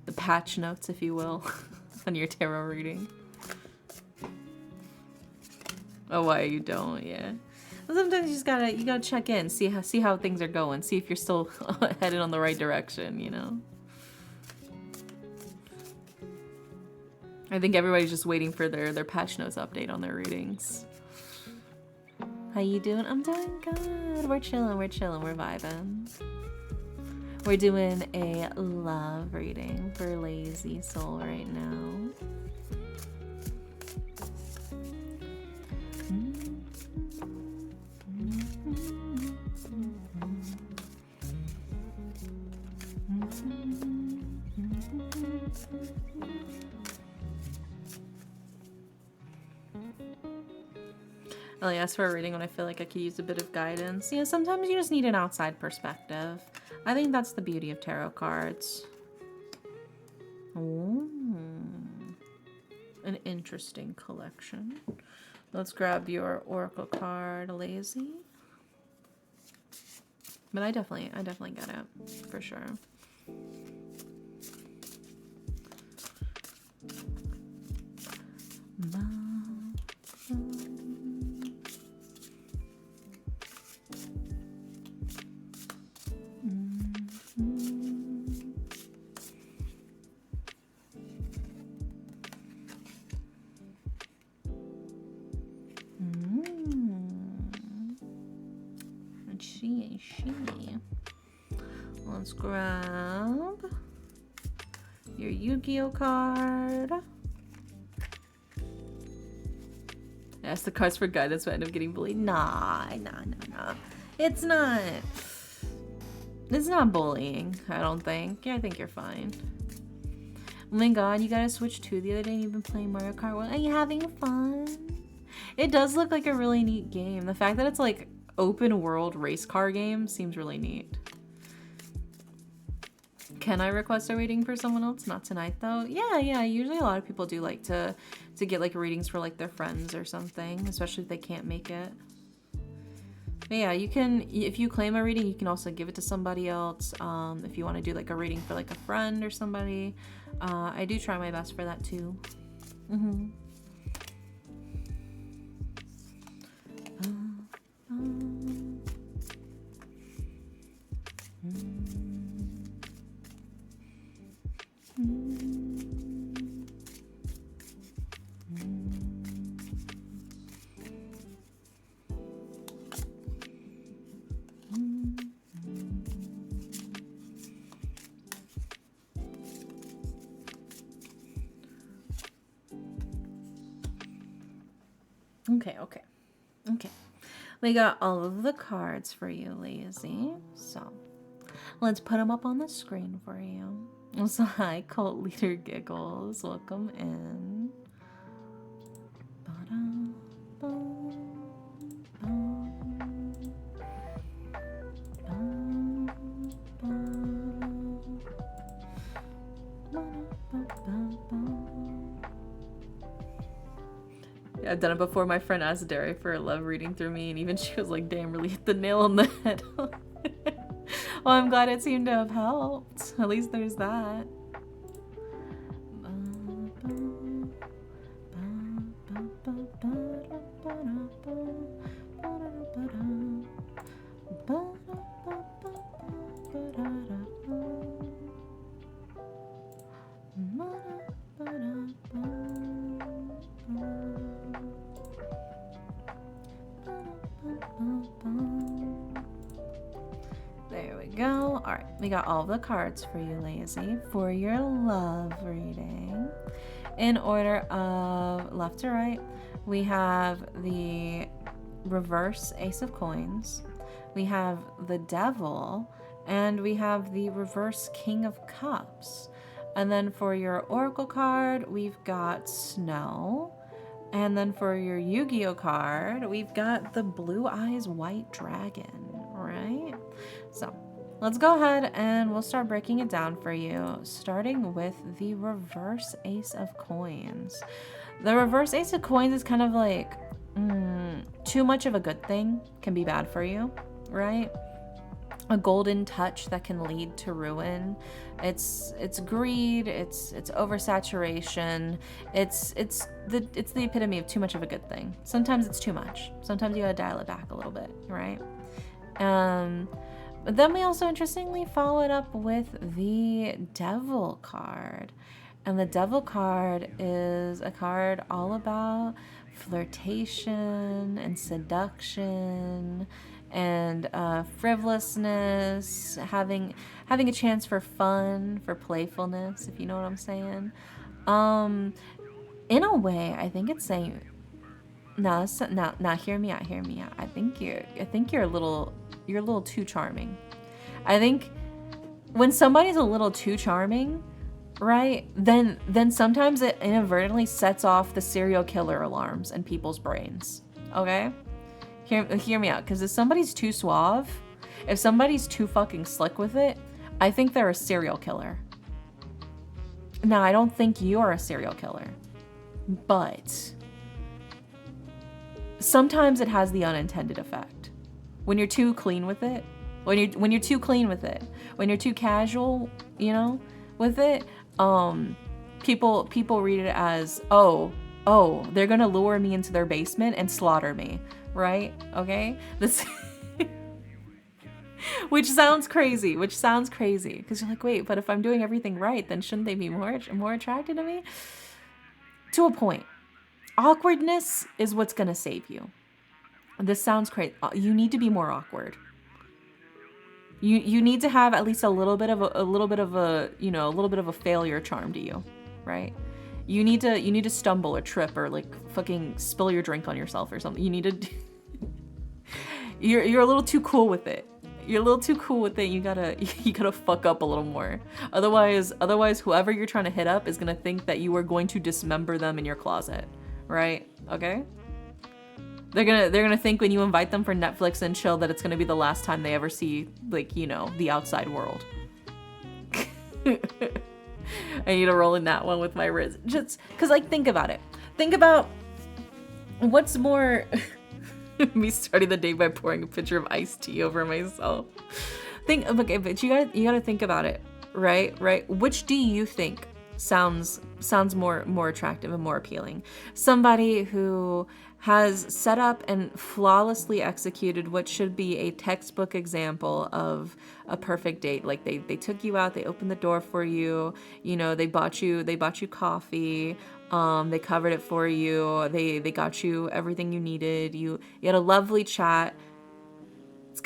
The patch notes, if you will, on your tarot reading. Oh, why you don't? Yeah. Sometimes you just gotta check in, see how things are going, see if you're still headed on the right direction. You know. I think everybody's just waiting for their patch notes update on their readings. How you doing? I'm doing good. We're chilling, we're vibing. We're doing a love reading for Lazy Soul right now. I only ask for a reading when I feel like I could use a bit of guidance. Yeah, sometimes you just need an outside perspective. I think that's the beauty of tarot cards. Ooh. An interesting collection. Let's grab your oracle card, Lazy. But I definitely get it, for sure. Let's grab your Yu-Gi-Oh card. Ask the cards for guidance, but end up getting bullied. Nah. It's not. It's not bullying, I don't think. Yeah, I think you're fine. Oh my god, you got a Switch 2 the other day and you've been playing Mario Kart. Are you having fun? It does look like a really neat game. The fact that it's like open world race car game seems really neat. Can I request a reading for someone else? Not tonight though. Yeah. Usually a lot of people do like to get like readings for like their friends or something, especially if they can't make it. But yeah, you can, if you claim a reading, you can also give it to somebody else. If you want to do like a reading for like a friend or somebody. I do try my best for that too. Okay. We got all of the cards for you, Lazy. So let's put them up on the screen for you. So hi, Cult Leader Giggles. Welcome in. Yeah, I've done it before. My friend asked Derry for a love reading through me, and even she was like, damn, really hit the nail on the head. Well, I'm glad it seemed to have helped. At least there's that. There we go. All right, we got all the cards for you, Lazy, for your love reading. In order of left to right, we have the reverse Ace of Coins, we have the Devil, and we have the reverse King of Cups. And then for your Oracle card, we've got Snow. And then for your Yu-Gi-Oh card, we've got the Blue Eyes White Dragon, right? So let's go ahead and we'll start breaking it down for you, starting with the reverse Ace of Coins. The reverse Ace of Coins is kind of like too much of a good thing can be bad for you, right? A golden touch that can lead to ruin. It's greed, it's oversaturation, it's the epitome of too much of a good thing. Sometimes it's too much. Sometimes you gotta dial it back a little bit, right? But then we also interestingly follow it up with the Devil card. And the Devil card is a card all about flirtation and seduction and frivolousness, having a chance for fun, for playfulness, if you know what I'm saying. In a way, I think it's saying, now hear me out. I think you're a little too charming. I think when somebody's a little too charming, right, then sometimes it inadvertently sets off the serial killer alarms in people's brains. Okay? Hear me out, because if somebody's too suave, if somebody's too fucking slick with it, I think they're a serial killer. Now, I don't think you're a serial killer, but sometimes it has the unintended effect. When you're too clean with it, when you're too clean with it, when you're too casual, you know, with it, people read it as, oh, they're gonna lure me into their basement and slaughter me, right? Okay, this. Which sounds crazy, because you're like, wait, but if I'm doing everything right, then shouldn't they be more attracted to me? To a point. Awkwardness is what's gonna save you. This sounds crazy. You need to be more awkward. You need to have at least a little bit of a failure charm to you, right? You need to stumble or trip or like fucking spill your drink on yourself or something. You need to. You're a little too cool with it. You're a little too cool with it. You gotta fuck up a little more. Otherwise, whoever you're trying to hit up is gonna think that you are going to dismember them in your closet, right? Okay. They're gonna think when you invite them for Netflix and chill that it's gonna be the last time they ever see, like, you know, the outside world. I need to roll in that one with my wrist, just because, like, think about it. Think about what's more. Me starting the day by pouring a pitcher of iced tea over myself. Okay, but you gotta think about it, right? Which do you think sounds more attractive and more appealing? Somebody who has set up and flawlessly executed what should be a textbook example of a perfect date. Like they took you out, they opened the door for you, you know, they bought you coffee. They covered it for you. They got you everything you needed. You had a lovely chat. It's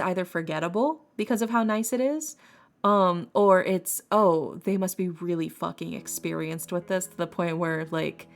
either forgettable because of how nice it is, or it's, oh, they must be really fucking experienced with this to the point where, like,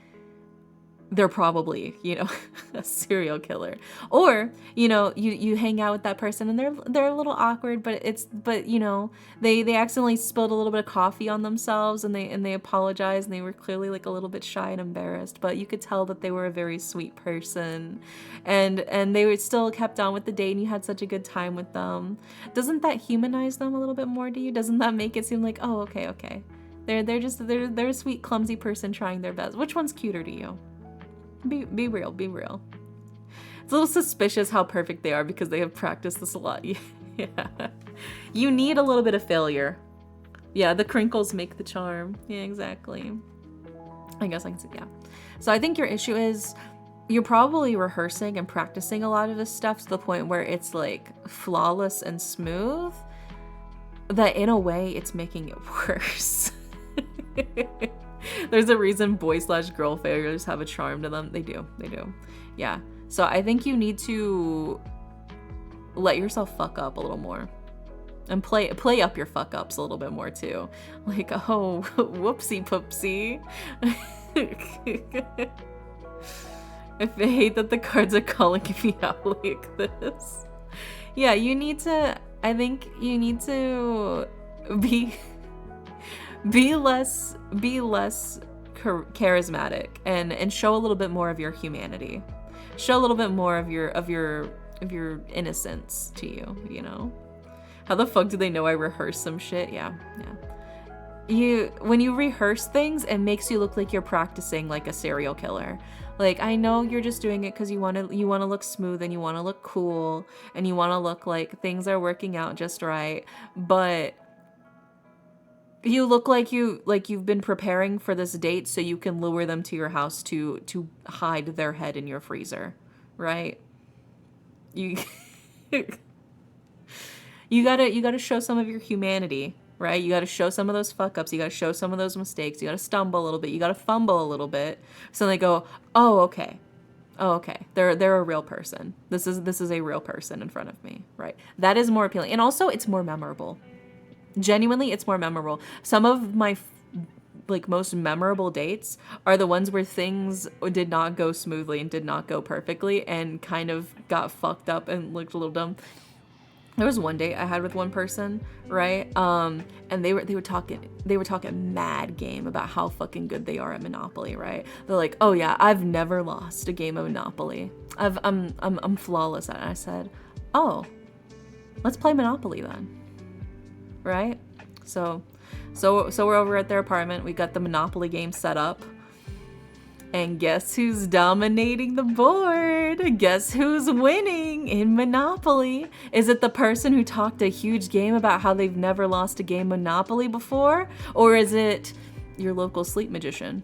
they're probably, you know, a serial killer. Or, you know, you hang out with that person and they're a little awkward, but you know, they accidentally spilled a little bit of coffee on themselves and they apologized and they were clearly like a little bit shy and embarrassed, but you could tell that they were a very sweet person and they were still kept on with the date and you had such a good time with them. Doesn't that humanize them a little bit more to you? Doesn't that make it seem like, oh, okay. They're a sweet, clumsy person trying their best. Which one's cuter to you? Be real. It's a little suspicious how perfect they are because they have practiced this a lot. Yeah. You need a little bit of failure. Yeah, the crinkles make the charm. Yeah, exactly. I guess I can say, yeah. So I think your issue is you're probably rehearsing and practicing a lot of this stuff to the point where it's like flawless and smooth, that in a way it's making it worse. There's a reason boy/girl failures have a charm to them. They do. Yeah. So I think you need to let yourself fuck up a little more. And play up your fuck ups a little bit more too. Like, oh, whoopsie poopsie. I hate that the cards are calling me out like this. Yeah, I think you need to be less charismatic and show a little bit more of your humanity. Show a little bit more of your innocence to you, you know? How the fuck do they know I rehearse some shit? Yeah. When you rehearse things, it makes you look like you're practicing like a serial killer. Like, I know you're just doing it because you want to look smooth and you want to look cool and you want to look like things are working out just right, but you look like you've been preparing for this date so you can lure them to your house to hide their head in your freezer, right? You gotta show some of your humanity, right? You gotta show some of those fuck ups. You gotta show some of those mistakes. You gotta stumble a little bit. You gotta fumble a little bit. So they go, oh, okay. They're a real person. This is a real person in front of me, right? That is more appealing, and also it's more memorable. Genuinely, it's more memorable. Some of my most memorable dates are the ones where things did not go smoothly and did not go perfectly and kind of got fucked up and looked a little dumb. there was one date I had with one person, right? And they were talking mad game about how fucking good they are at Monopoly, right? They're like, "Oh yeah, I've never lost a game of Monopoly. I'm flawless at it." I said, "Oh, let's play Monopoly then." Right? So we're over at their apartment. We got the Monopoly game set up. And guess who's dominating the board? Guess who's winning in Monopoly? Is it the person who talked a huge game about how they've never lost a game Monopoly before? Or is it your local sleep magician?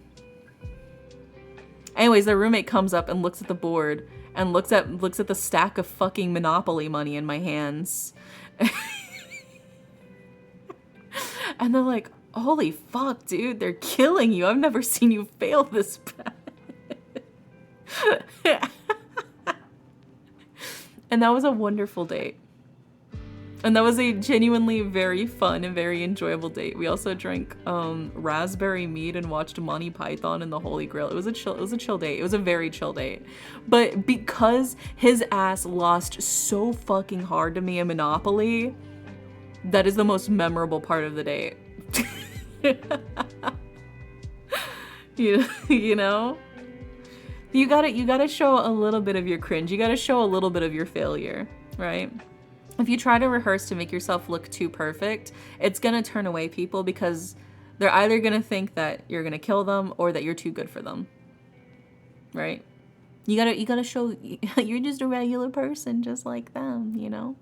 Anyways, their roommate comes up and looks at the board and looks at the stack of fucking Monopoly money in my hands. And they're like, "Holy fuck, dude, they're killing you. I've never seen you fail this bad." And that was a wonderful date. And that was a genuinely very fun and very enjoyable date. We also drank raspberry mead and watched Monty Python and the Holy Grail. It was a chill date. It was a very chill date. But because his ass lost so fucking hard to me in Monopoly, that is the most memorable part of the date. You know? You gotta show a little bit of your cringe. You gotta show a little bit of your failure, right? If you try to rehearse to make yourself look too perfect, it's gonna turn away people because they're either gonna think that you're gonna kill them or that you're too good for them, right? You gotta show you're just a regular person just like them, you know?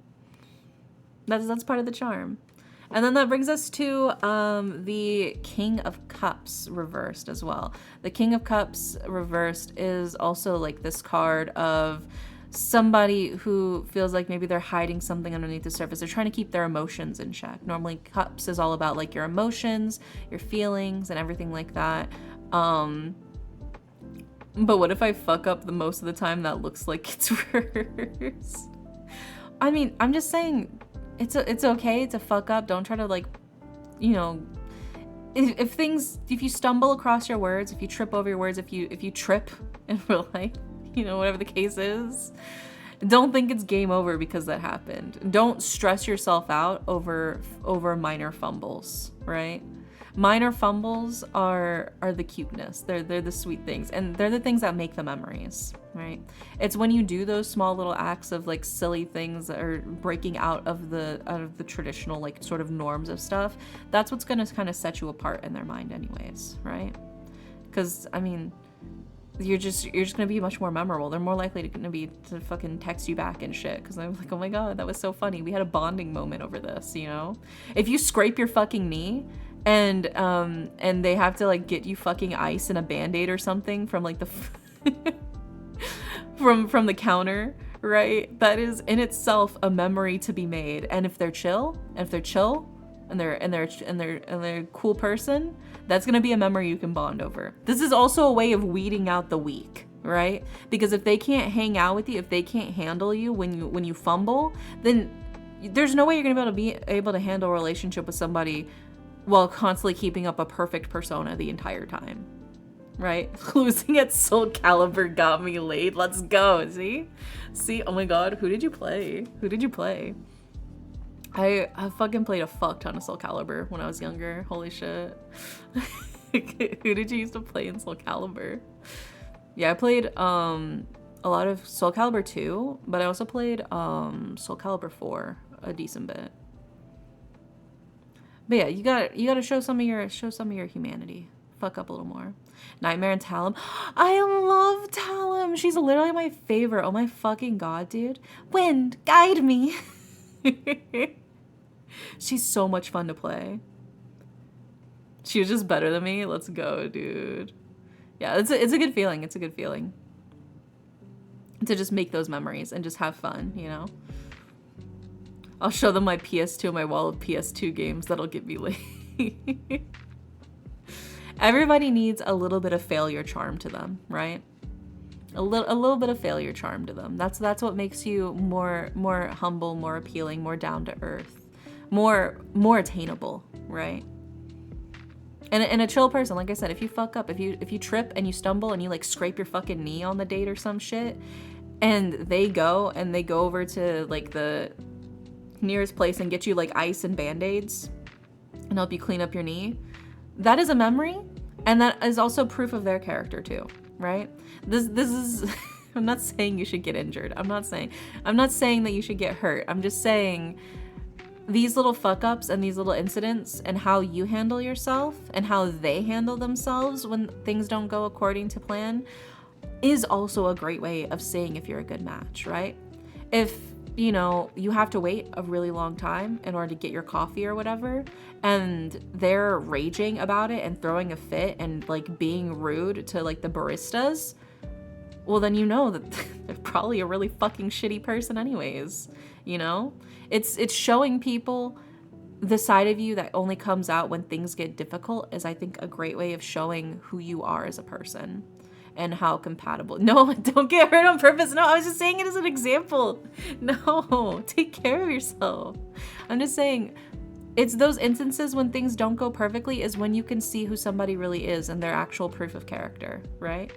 That's part of the charm. And then that brings us to the King of Cups reversed as well. The King of Cups reversed is also like this card of somebody who feels like maybe they're hiding something underneath the surface. They're trying to keep their emotions in check. Normally Cups is all about like your emotions, your feelings, and everything like that. But what if I fuck up the most of the time? That looks like it's reversed. I mean, I'm just saying, it's okay to fuck up. Don't try to like, you know, if you stumble across your words, if you trip over your words, if you trip in real life, you know, whatever the case is, don't think it's game over because that happened. Don't stress yourself out over minor fumbles, right? Minor fumbles are the cuteness. They're the sweet things, and they're the things that make the memories, right? It's when you do those small little acts of like silly things that are breaking out of the traditional like sort of norms of stuff. That's what's gonna kind of set you apart in their mind, anyways, right? Because I mean, you're just gonna be much more memorable. They're more likely to fucking text you back and shit. Because I'm like, oh my god, that was so funny. We had a bonding moment over this, you know? If you scrape your fucking knee and they have to like get you fucking ice and a band-aid or something from like the from the counter, right? That is in itself a memory to be made. And if they're chill and they're a cool person, that's gonna be a memory you can bond over. This is also a way of weeding out the weak, right? Because if they can't hang out with you, if they can't handle you when you fumble, then there's no way you're gonna be able to handle a relationship with somebody while constantly keeping up a perfect persona the entire time, right? Losing at Soul Calibur got me laid. Let's go. See, oh my god, who did you play? I fucking played a fuck ton of Soul Calibur when I was younger. Holy shit. Who did you used to play in Soul Calibur? Yeah, I played a lot of Soul Calibur 2, but I also played Soul Calibur 4 a decent bit. But yeah, you gotta show some of your humanity. Fuck up a little more. Nightmare and Talum. I love Talum. She's literally my favorite. Oh my fucking god, dude. Wind, guide me. She's so much fun to play. She was just better than me. Let's go, dude. Yeah, it's a good feeling. It's a good feeling to just make those memories and just have fun, you know? I'll show them my PS2 and my wall of PS2 games that'll get me laid. Everybody needs a little bit of failure charm to them, right? A little bit of failure charm to them. That's what makes you more humble, more appealing, more down to earth, more attainable, right? And a chill person, like I said, if you fuck up, if you trip and you stumble and you like scrape your fucking knee on the date or some shit, and they go over to like the nearest place and get you like ice and band-aids and help you clean up your knee, that is a memory, and that is also proof of their character too, right? This is I'm not saying you should get injured. I'm not saying that you should get hurt. I'm just saying these little fuck ups and these little incidents and how you handle yourself and how they handle themselves when things don't go according to plan is also a great way of saying if you're a good match, right? If, you know, you have to wait a really long time in order to get your coffee or whatever, and they're raging about it and throwing a fit and like being rude to like the baristas, well then you know that they're probably a really fucking shitty person anyways, you know? It's showing people the side of you that only comes out when things get difficult is, I think, a great way of showing who you are as a person and how compatible. No, don't get hurt on purpose. No, I was just saying it as an example. No, take care of yourself. I'm just saying it's those instances when things don't go perfectly is when you can see who somebody really is and their actual proof of character, right?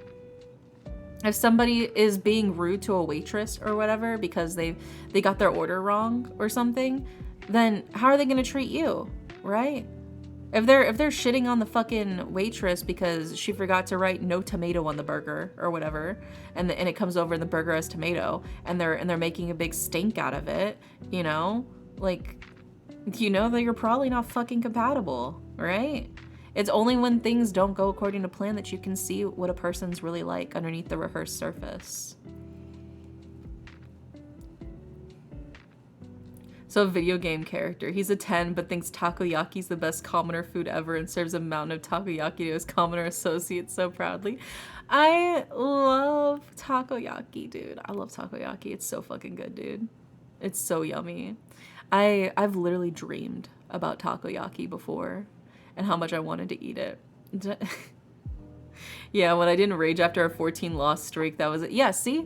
If somebody is being rude to a waitress or whatever because they got their order wrong or something, then how are they gonna treat you, right? If they're shitting on the fucking waitress because she forgot to write no tomato on the burger or whatever, and it comes over and the burger has tomato, and they're making a big stink out of it, you know, like, you know that you're probably not fucking compatible, right? It's only when things don't go according to plan that you can see what a person's really like underneath the rehearsed surface. So a video game character. He's a 10 but thinks takoyaki's the best commoner food ever and serves a mountain of takoyaki to his commoner associates so proudly. I love takoyaki, dude. I love takoyaki. It's so fucking good, dude. It's so yummy. I've literally dreamed about takoyaki before and how much I wanted to eat it. Yeah, when I didn't rage after a 14 loss streak, that was it. Yeah, see?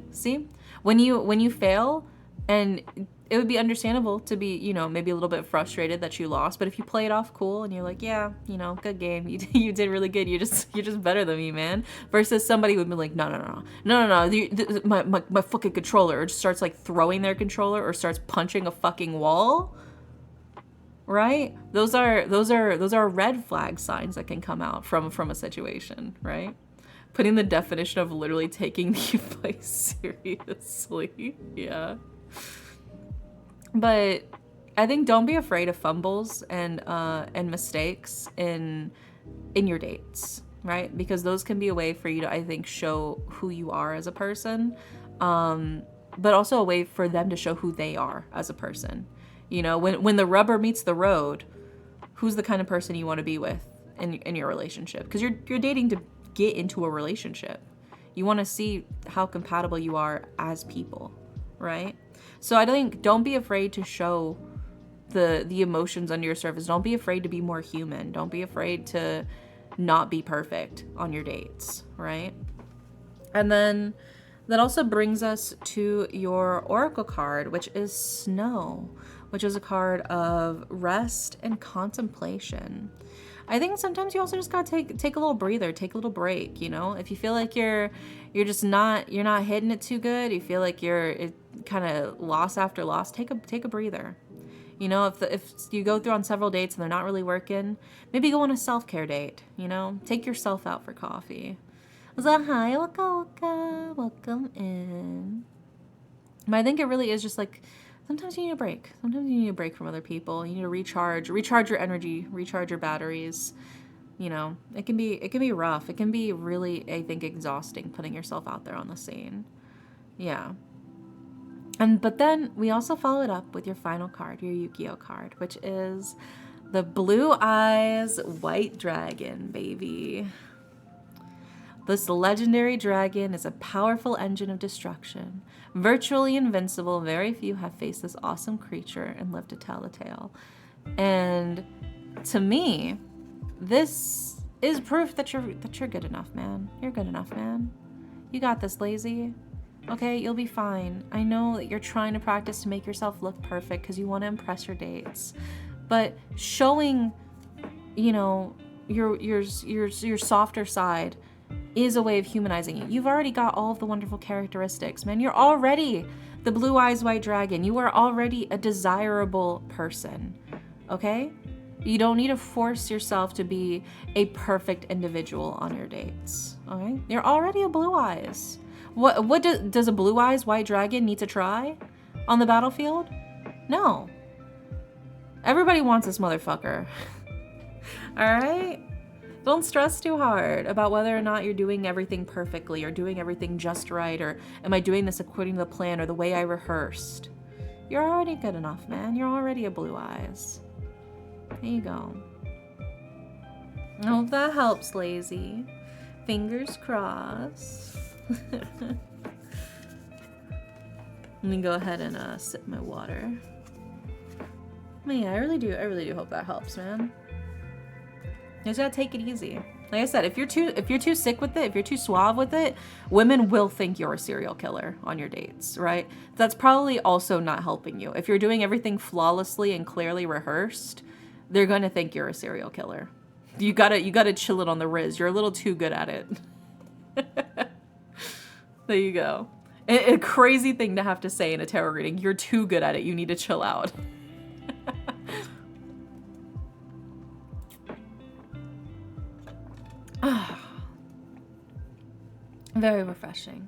When you fail, and it would be understandable to be, you know, maybe a little bit frustrated that you lost, but if you play it off cool and you're like, yeah, you know, good game, you did really good, you're just better than me, man. Versus somebody would be like, no, my fucking controller, or just starts like throwing their controller or starts punching a fucking wall. Right? Those are red flag signs that can come out from a situation, right? Putting the definition of literally taking the place seriously. Yeah. But I think don't be afraid of fumbles and mistakes in your dates, right? Because those can be a way for you to, I think, show who you are as a person, but also a way for them to show who they are as a person. You know, when the rubber meets the road, who's the kind of person you want to be with in your relationship? Because you're dating to get into a relationship. You want to see how compatible you are as people, right? So I think don't be afraid to show the emotions under your surface. Don't be afraid to be more human. Don't be afraid to not be perfect on your dates, right? And then that also brings us to your oracle card, which is Snow, which is a card of rest and contemplation. I think sometimes you also just gotta take a little breather, take a little break, you know? If you feel like you're not hitting it too good, you feel like you're kind of loss after loss, take a breather. You know, if you go through on several dates and they're not really working, maybe go on a self-care date, you know? Take yourself out for coffee. So, hi, welcome in. But I think it really is just like, sometimes you need a break. Sometimes you need a break from other people. You need to recharge your energy, recharge your batteries. You know, it can be rough. It can be really, I think, exhausting putting yourself out there on the scene. Yeah. But then we also follow it up with your final card, your Yu-Gi-Oh card, which is the Blue Eyes White Dragon, baby. This legendary dragon is a powerful engine of destruction. Virtually invincible, very few have faced this awesome creature and lived to tell the tale. And to me, this is proof that you're good enough, man. You're good enough, man. You got this, lazy. Okay, you'll be fine. I know that you're trying to practice to make yourself look perfect because you want to impress your dates. But showing, you know, your softer side is a way of humanizing you. You've already got all of the wonderful characteristics, man. You're already The blue eyes white dragon, you are already a desirable person, okay? You don't need to force yourself to be a perfect individual on your dates, okay? You're already a blue eyes. What does a blue eyes white dragon need to try on the battlefield? No. Everybody wants this motherfucker. All right? Don't stress too hard about whether or not you're doing everything perfectly or doing everything just right, or am I doing this according to the plan or the way I rehearsed. You're already good enough, man. You're already a blue eyes. There you go. I hope that helps, Lazy. Fingers crossed. Let me go ahead and sip my water. Man, I really do hope that helps, man. You just gotta take it easy. Like I said, if you're too sick with it, if you're too suave with it, women will think you're a serial killer on your dates, right? That's probably also not helping you. If you're doing everything flawlessly and clearly rehearsed, they're gonna think you're a serial killer. You gotta chill it on the Riz. You're a little too good at it. There you go. A crazy thing to have to say in a tarot reading. You're too good at it. You need to chill out. Very refreshing.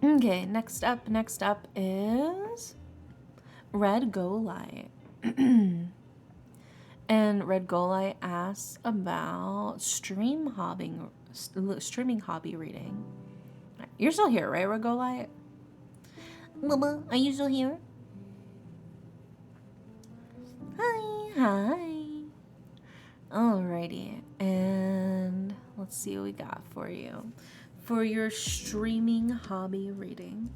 Okay, next up is Red Golite. And Red Golite asks about streaming hobby reading. You're still here, right, Red Golite? Mama, are you still here? Hi. Alrighty, and let's see what we got for you. For your streaming hobby reading.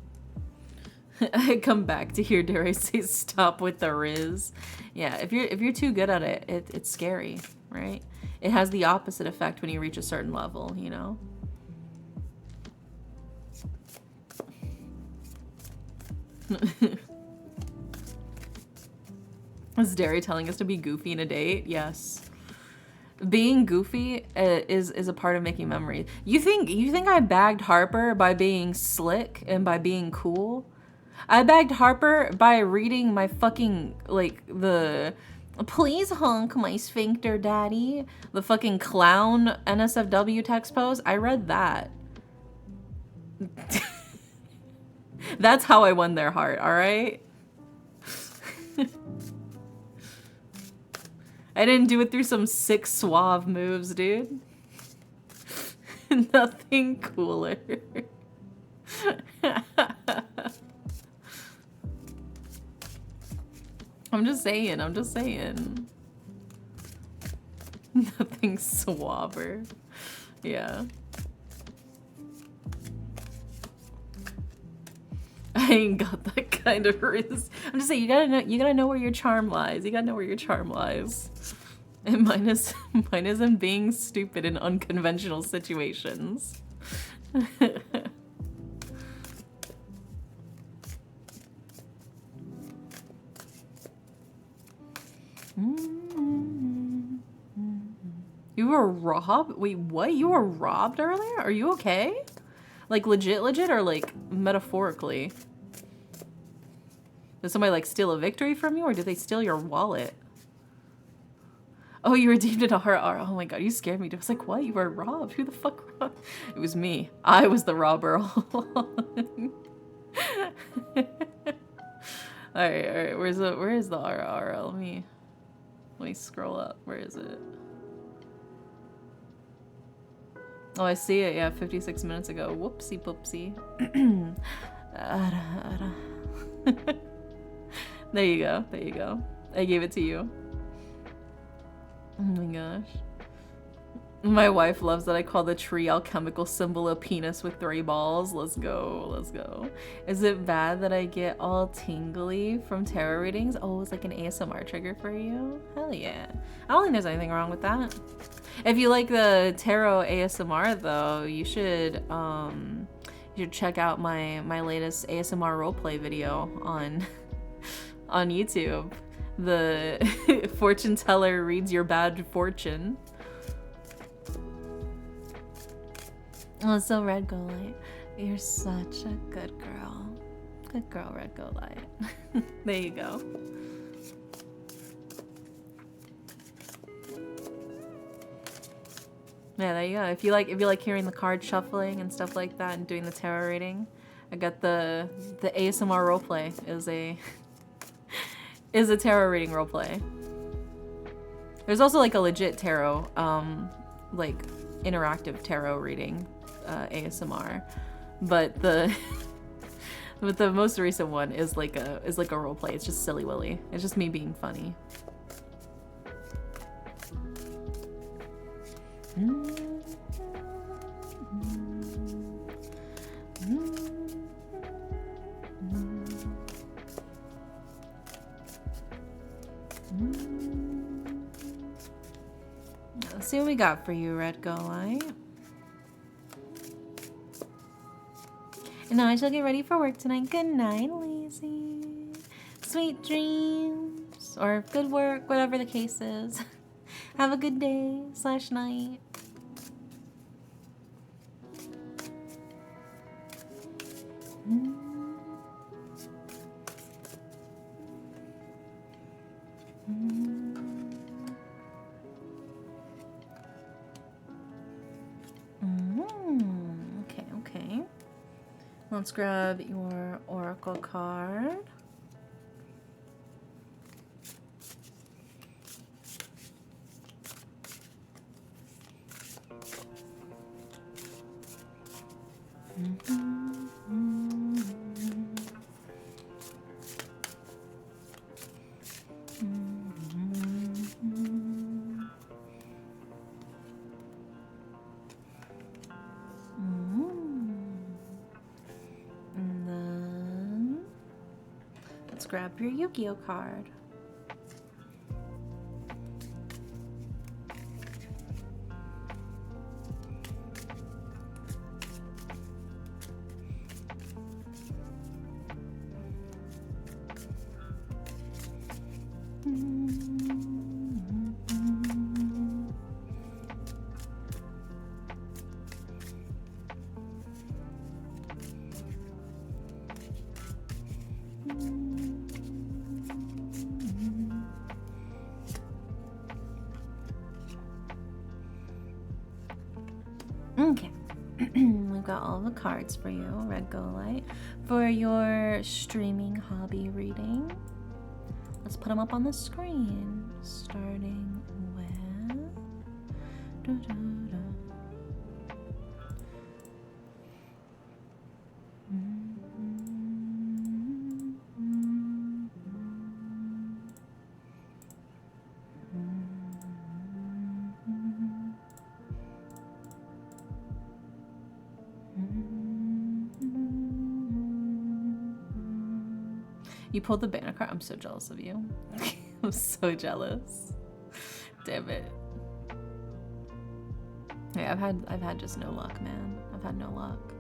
I come back to hear Dare I say stop with the Riz. Yeah, if you're too good at it, it's scary, right? It has the opposite effect when you reach a certain level, you know? Is Derry telling us to be goofy in a date? Yes. Being goofy is a part of making memories. You think I bagged Harper by being slick and by being cool? I bagged Harper by reading my fucking, like, the please honk my sphincter daddy, the fucking clown NSFW text post. I read that. That's how I won their heart, all right? I didn't do it through some sick suave moves, dude. Nothing cooler. I'm just saying. Nothing suaver. Yeah. I ain't got that kind of riz. I'm just saying, you gotta know where your charm lies. You gotta know where your charm lies. And mine is in being stupid in unconventional situations. You were robbed? Wait, what? You were robbed earlier? Are you okay? Like legit, or like metaphorically? Did somebody like steal a victory from you, or did they steal your wallet? Oh, you redeemed it a heart. Oh my god, you scared me. I was like, what? You were robbed? Who the fuck robbed? It was me. I was the robber all along. Alright. Where is the RR? Let me scroll up. Where is it? Oh, I see it. Yeah, 56 minutes ago. Whoopsie poopsie. There you go. I gave it to you. Oh my gosh. My wife loves that I call the tree alchemical symbol a penis with 3 balls. Let's go. Is it bad that I get all tingly from tarot readings? Oh, it's like an ASMR trigger for you? Hell yeah. I don't think there's anything wrong with that. If you like the tarot ASMR though, you should check out my latest ASMR roleplay video on YouTube. The fortune teller reads your bad fortune. Oh, so Red Golite. You're such a good girl. Good girl, Red Go Light. There you go. Yeah, there you go. If you like hearing the card shuffling and stuff like that and doing the tarot reading, I got the ASMR roleplay is a tarot reading roleplay. There's also like a legit tarot, like interactive tarot reading, ASMR, but the most recent one is like a roleplay. It's just silly willy. It's just me being funny. Let's see what we got for you, Red Go Light. And now I shall get ready for work tonight. Good night, Lazy. Sweet dreams. Or good work, whatever the case is. Have a good day / night. Okay. Let's grab your oracle card. And then let's grab your Yu-Gi-Oh card. Okay, we've got all the cards for you, Red Go Light, for your streaming hobby reading. Let's put them up on the screen, starting with... You pulled the banner card. I'm so jealous of you. I'm so jealous. Damn it. Yeah, I've had just no luck, man. I've had no luck.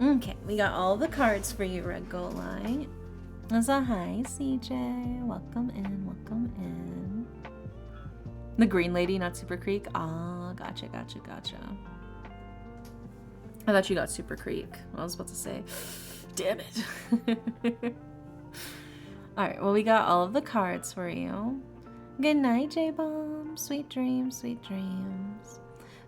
Okay, we got all the cards for you, Red Go Light. So hi, CJ. Welcome in, welcome in. The green lady, not Super Creek. Ah, gotcha. I thought you got Super Creek. I was about to say, damn it. All right, well, we got all of the cards for you. Good night, J-Bomb. Sweet dreams, sweet dreams.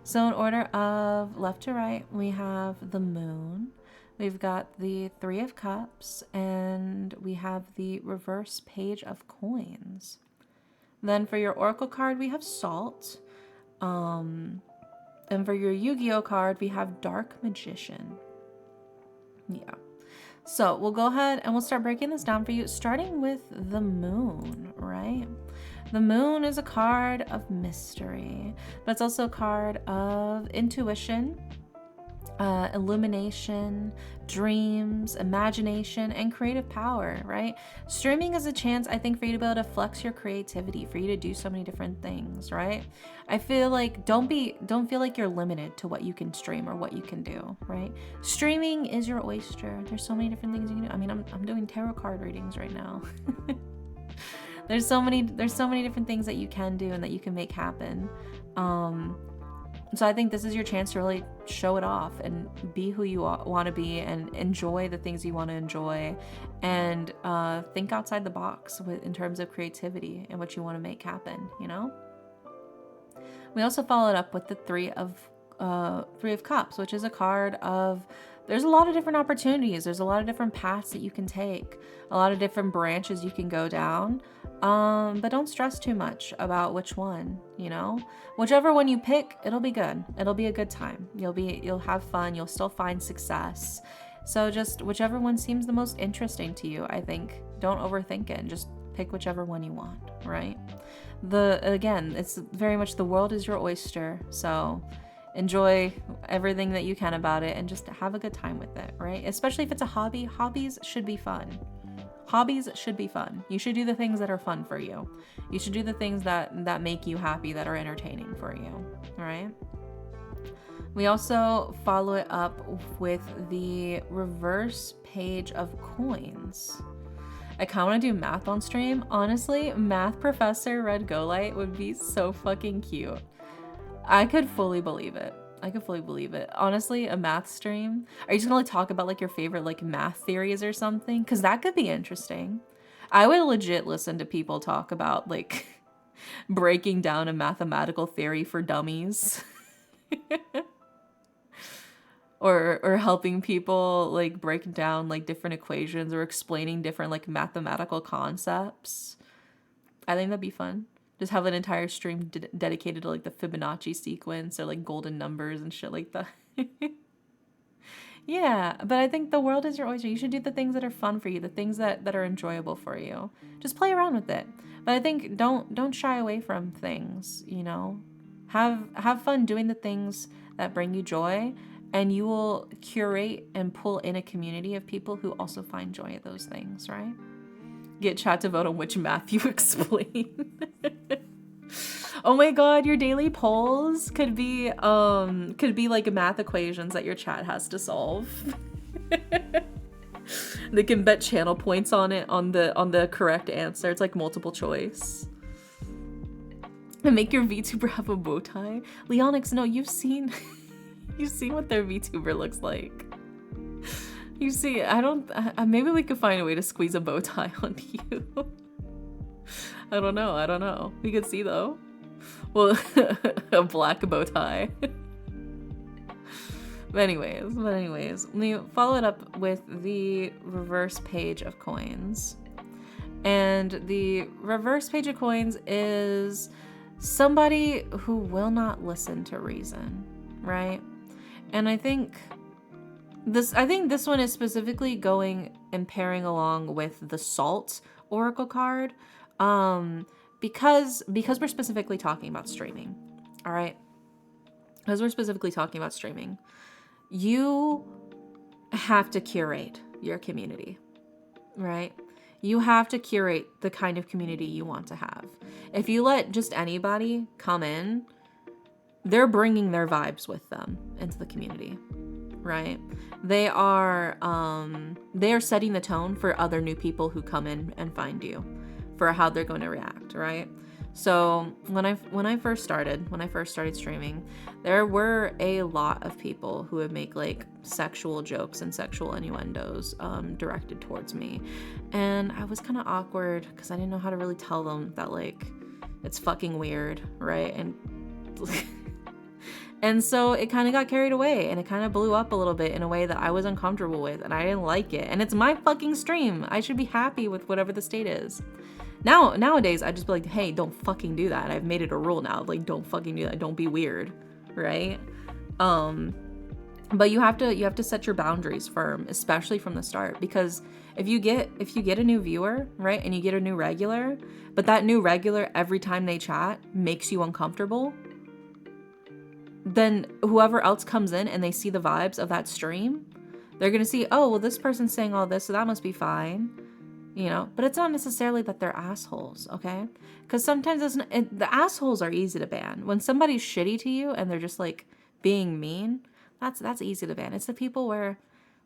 So in order of left to right, we have the moon. We've got the 3 of Cups, and we have the reverse page of coins. Then for your Oracle card, we have Salt. And for your Yu-Gi-Oh card, we have Dark Magician. Yeah. So we'll go ahead and we'll start breaking this down for you, starting with the moon, right? The moon is a card of mystery, but it's also a card of intuition illumination, dreams, imagination, and creative power, right? Streaming is a chance, I think, for you to be able to flex your creativity, for you to do so many different things, right? I feel like don't feel like you're limited to what you can stream or what you can do, right? Streaming is your oyster. There's so many different things you can do. I mean, I'm doing tarot card readings right now. There's so many different things that you can do and that you can make happen. So I think this is your chance to really show it off and be who you want to be and enjoy the things you want to enjoy, and think outside the box in terms of creativity and what you want to make happen, you know? We also followed up with the Three of Cups, which is a card of, there's a lot of different opportunities. There's a lot of different paths that you can take, a lot of different branches you can go down. But don't stress too much about which one, you know? Whichever one you pick, it'll be good. It'll be a good time. You'll have fun. You'll still find success. So just whichever one seems the most interesting to you, I think. Don't overthink it and just pick whichever one you want, right? Again, it's very much the world is your oyster. So enjoy everything that you can about it and just have a good time with it, right? Especially if it's a hobby. Hobbies should be fun. Hobbies should be fun. You should do the things that are fun for you. You should do the things that make you happy, that are entertaining for you, all right? We also follow it up with the reverse page of coins. I kind of want to do math on stream. Honestly, math professor Red Go Light would be so fucking cute. I could fully believe it. Honestly, a math stream. Are you just gonna like talk about like your favorite like math theories or something? Because that could be interesting. I would legit listen to people talk about like breaking down a mathematical theory for dummies. or helping people like break down like different equations or explaining different like mathematical concepts. I think that'd be fun. Just have an entire stream dedicated to like the Fibonacci sequence or like golden numbers and shit like that. Yeah, but I think the world is your oyster. You should do the things that are fun for you, the things that are enjoyable for you. Just play around with it. But I think don't shy away from things, you know? Have fun doing the things that bring you joy, and you will curate and pull in a community of people who also find joy at those things, right? Get chat to vote on which math you explain. Oh my god, your daily polls could be like math equations that your chat has to solve. They can bet channel points on it on the correct answer. It's like multiple choice. And make your VTuber have a bow tie. Leonix, no, you've seen what their VTuber looks like. You see, maybe we could find a way to squeeze a bow tie onto you. I don't know. We could see though. Well, a black bow tie. But anyways, we follow it up with the reverse page of coins. And the reverse page of coins is somebody who will not listen to reason, right? And I think this one is specifically going and pairing along with the Salt Oracle card, because we're specifically talking about streaming, all right? Because we're specifically talking about streaming, you have to curate your community, right? You have to curate the kind of community you want to have. If you let just anybody come in, they're bringing their vibes with them into the community, right? They are setting the tone for other new people who come in and find you, for how they're going to react, right? So when I first started streaming, there were a lot of people who would make like sexual jokes and sexual innuendos directed towards me, and I was kind of awkward because I didn't know how to really tell them that like it's fucking weird, right? And so it kind of got carried away and it kind of blew up a little bit in a way that I was uncomfortable with, and I didn't like it. And it's my fucking stream. I should be happy with whatever the state is. Nowadays, I just be like, hey, don't fucking do that. I've made it a rule now. Like, don't fucking do that. Don't be weird, right? But you have to set your boundaries firm, especially from the start, because if you get a new viewer, right, and you get a new regular, but that new regular every time they chat makes you uncomfortable, then whoever else comes in and they see the vibes of that stream, they're going to see, oh, well, this person's saying all this, so that must be fine, you know? But it's not necessarily that they're assholes, okay? Because sometimes the assholes are easy to ban. When somebody's shitty to you and they're just like being mean, that's easy to ban. It's the people where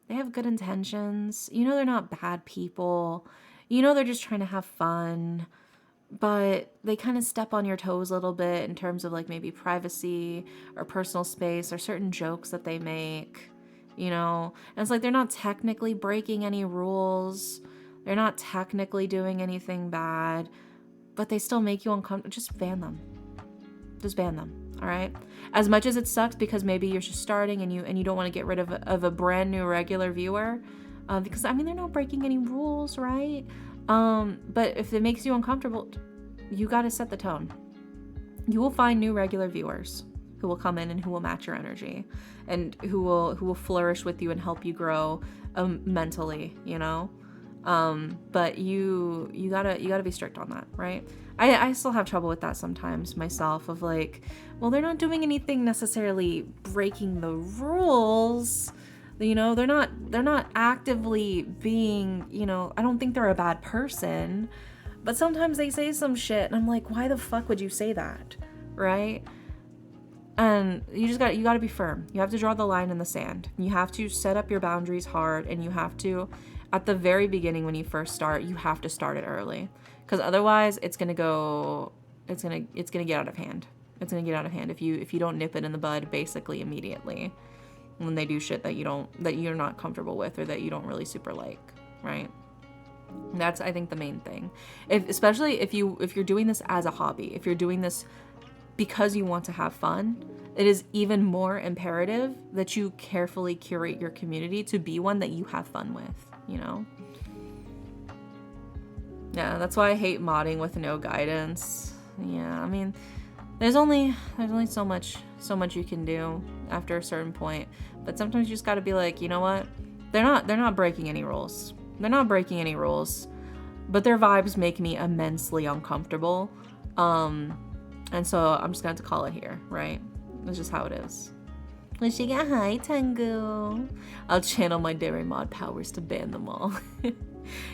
they have good intentions. You know, they're not bad people. You know, they're just trying to have fun, but they kind of step on your toes a little bit in terms of like maybe privacy or personal space or certain jokes that they make, you know? And it's like they're not technically breaking any rules. They're not technically doing anything bad, but they still make you uncomfortable. Just ban them. Just ban them. All right. As much as it sucks because maybe you're just starting and you don't want to get rid of a brand new regular viewer, because I mean they're not breaking any rules, right? But if it makes you uncomfortable, you got to set the tone. You will find new regular viewers who will come in and who will match your energy, and who will flourish with you and help you grow mentally, you know. But you gotta be strict on that, right? I still have trouble with that sometimes myself, of like, well, they're not doing anything necessarily breaking the rules, you know, they're not actively being, you know, I don't think they're a bad person, but sometimes they say some shit and I'm like, why the fuck would you say that, right? And you gotta be firm. You have to draw the line in the sand. You have to set up your boundaries hard, and you have to, at the very beginning when you first start, you have to start it early. Because otherwise it's gonna get out of hand. It's gonna get out of hand if you don't nip it in the bud basically immediately when they do shit that you're not comfortable with or that you don't really super like, right? And that's, I think, the main thing. Especially if you're doing this as a hobby, if you're doing this because you want to have fun, it is even more imperative that you carefully curate your community to be one that you have fun with, you know? Yeah, that's why I hate modding with no guidance. Yeah, I mean, there's only so much you can do after a certain point. But sometimes you just got to be like, you know what? They're not breaking any rules. They're not breaking any rules, but their vibes make me immensely uncomfortable. And so I'm just going to have to call it here, right? That's just how it is. Wishiga, hi, Tengu. I'll channel my dairy mod powers to ban them all.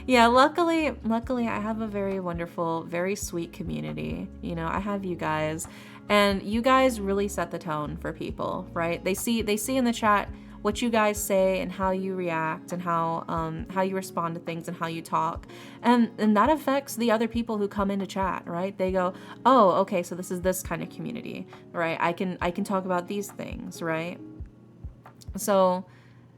Yeah, luckily I have a very wonderful, very sweet community. You know, I have you guys, and you guys really set the tone for people, right? They see in the chat what you guys say and how you react and how you respond to things and how you talk, and that affects the other people who come into chat, right? They go, oh, okay, so this is this kind of community, right? I can talk about these things, right? So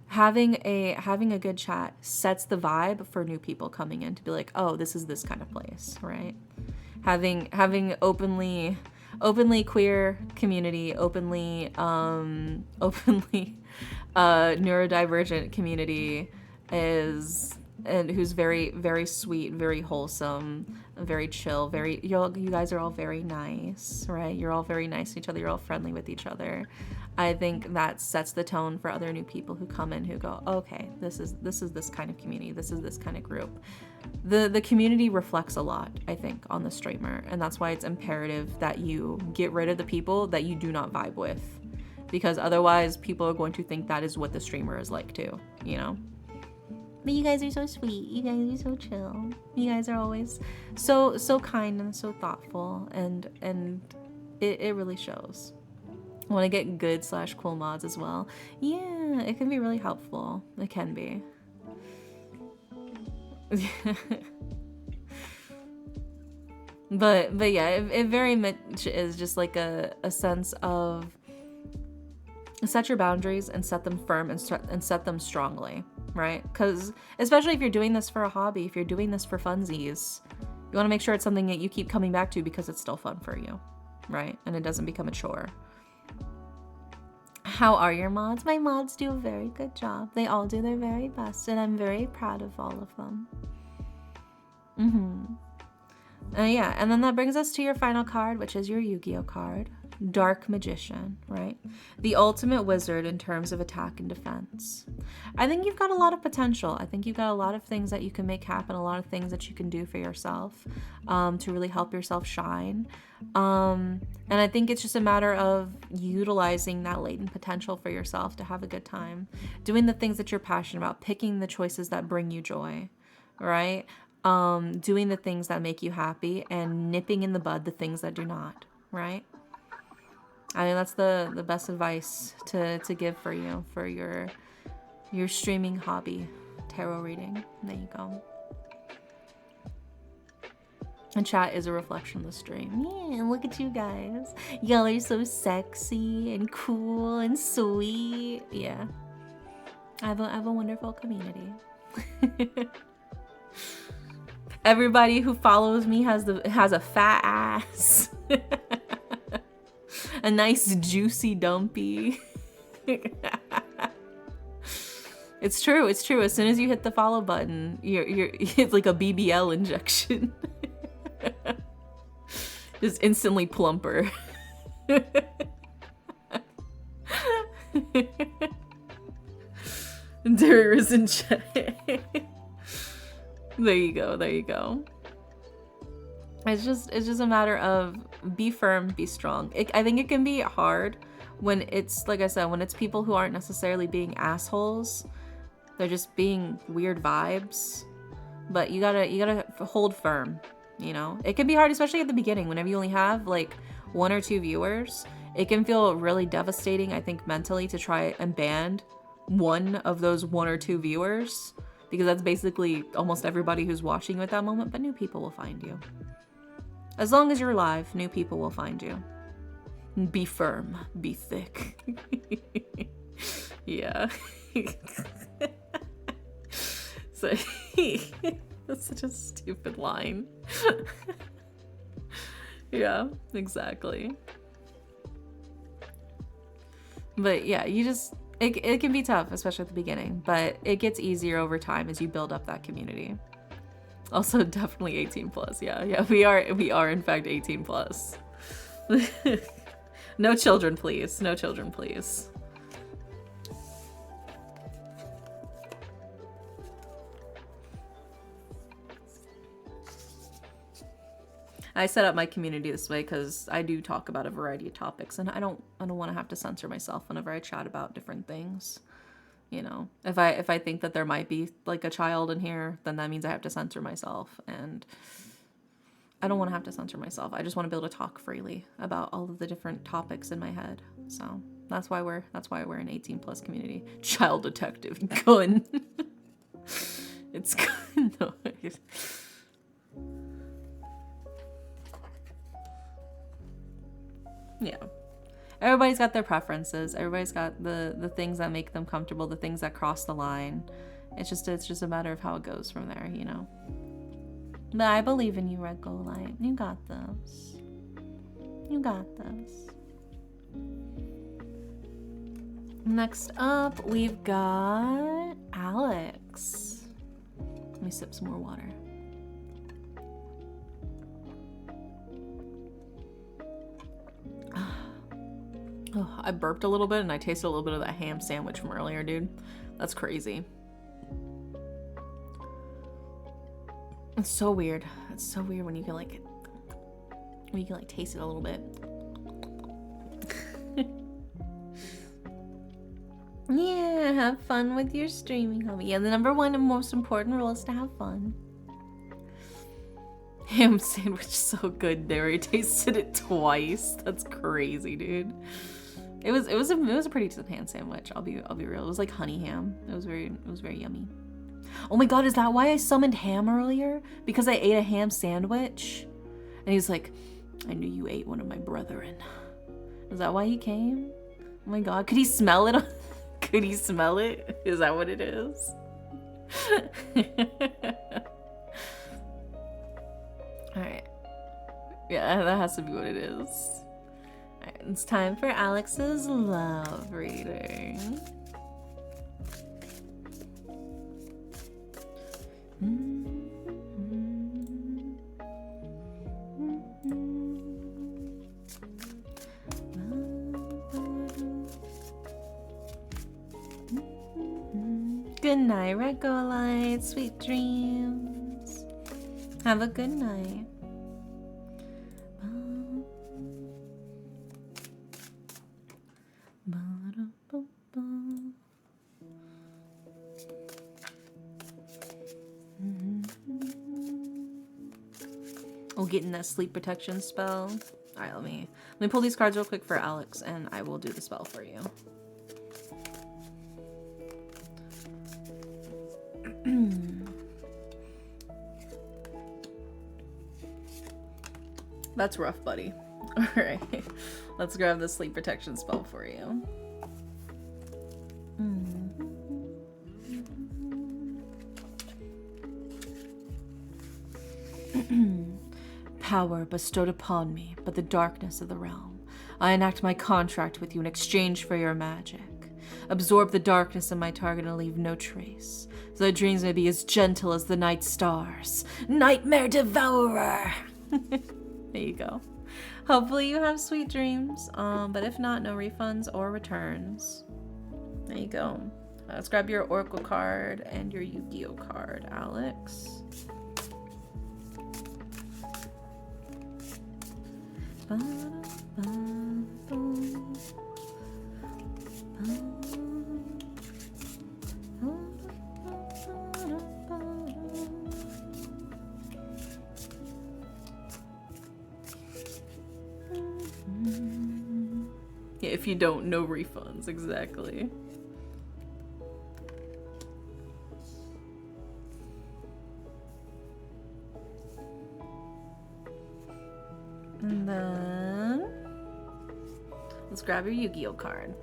having a good chat sets the vibe for new people coming in to be like, oh, this is this kind of place, right? Having openly queer community, openly neurodivergent community and who's very, very sweet, very wholesome, very chill, you guys are all very nice, right? You're all very nice to each other, you're all friendly with each other. I think that sets the tone for other new people who come in who go, okay, this is this kind of community, this is this kind of group. The community reflects a lot, I think, on the streamer, and that's why it's imperative that you get rid of the people that you do not vibe with, because otherwise people are going to think that is what the streamer is like too, you know? But you guys are so sweet, you guys are so chill, you guys are always so kind and so thoughtful, and it really shows. I want to get good / cool mods as well. Yeah, it can be really helpful. It can be. but yeah, it very much is just like a sense of set your boundaries and set them firm and set them strongly, right? Because especially if you're doing this for a hobby, if you're doing this for funsies, you want to make sure it's something that you keep coming back to because it's still fun for you, right? And it doesn't become a chore. How are your mods? My mods do a very good job. They all do their very best, and I'm very proud of all of them. Yeah, and then that brings us to your final card, which is your Yu-Gi-Oh card. dark magician, right? The ultimate wizard in terms of attack and defense. I think you've got a lot of potential. I think you've got a lot of things that you can make happen, a lot of things that you can do for yourself to really help yourself shine. And I think it's just a matter of utilizing that latent potential for yourself to have a good time, doing the things that you're passionate about, picking the choices that bring you joy, right? Doing the things that make you happy and nipping in the bud the things that do not, right? I think that's the best advice to give for you, for your streaming hobby, tarot reading. There you go. And chat is a reflection of the stream. Yeah, look at you guys. Y'all are so sexy and cool and sweet. Yeah. I have a wonderful community. Everybody who follows me has a fat ass. A nice juicy dumpy. It's true, it's true. As soon as you hit the follow button, it's like a BBL injection. Just instantly plumper. There is in chat. There you go, there you go. It's just a matter of be firm, be strong. I think it can be hard when it's, like I said, when it's people who aren't necessarily being assholes. They're just being weird vibes. But you gotta hold firm, you know? It can be hard, especially at the beginning, whenever you only have like 1 or 2 viewers. It can feel really devastating, I think, mentally to try and ban one of those 1 or 2 viewers, because that's basically almost everybody who's watching you at that moment, but new people will find you. As long as you're live, new people will find you. Be firm, be thick. Yeah. So, that's such a stupid line. Yeah, exactly. But yeah, it can be tough, especially at the beginning, but it gets easier over time as you build up that community. Also, definitely 18 plus. Yeah, we are in fact 18 plus. No children, please. No children, please. I set up my community this way because I do talk about a variety of topics, and I don't want to have to censor myself whenever I chat about different things. You know, if I think that there might be like a child in here, then that means I have to censor myself, and I don't want to have to censor myself. I just want to be able to talk freely about all of the different topics in my head. So that's why we're an 18 plus community. Child detective gun. It's good. No. Yeah. Everybody's got their preferences. Everybody's got the things that make them comfortable, the things that cross the line. It's just a matter of how it goes from there, you know. But I believe in you, Red Gold Light. You got this. You got this. Next up, we've got Alex. Let me sip some more water. Oh, I burped a little bit and I tasted a little bit of that ham sandwich from earlier, dude. That's crazy. It's so weird. It's so weird when you can like taste it a little bit. Yeah, have fun with your streaming hobby. Yeah, the number one and most important rule is to have fun. Ham sandwich so good. There, I tasted it twice. That's crazy, dude. It was a pretty decent ham sandwich. I'll be real. It was like honey ham. It was very yummy. Oh my god, is that why I summoned Ham earlier? Because I ate a ham sandwich? And he's like, I knew you ate one of my brethren. Is that why he came? Oh my god, could he smell it? Could he smell it? Is that what it is? Alright. Yeah, that has to be what it is. Alright, it's time for Alex's love reading. night, Regolite. Sweet dreams. Have a good night. Oh, getting that sleep protection spell. All right, let me pull these cards real quick for Alex, and I will do the spell for you. That's rough, buddy. All right, let's grab the sleep protection spell for you. Power bestowed upon me, but the darkness of the realm. I enact my contract with you in exchange for your magic. Absorb the darkness of my target and leave no trace, so that dreams may be as gentle as the night stars. Nightmare Devourer! There you go. Hopefully you have sweet dreams, but if not, no refunds or returns. There you go. Let's grab your Oracle card and your Yu-Gi-Oh card, Alex. Yeah, if you don't, no refunds, exactly. And then let's grab your Yu-Gi-Oh card.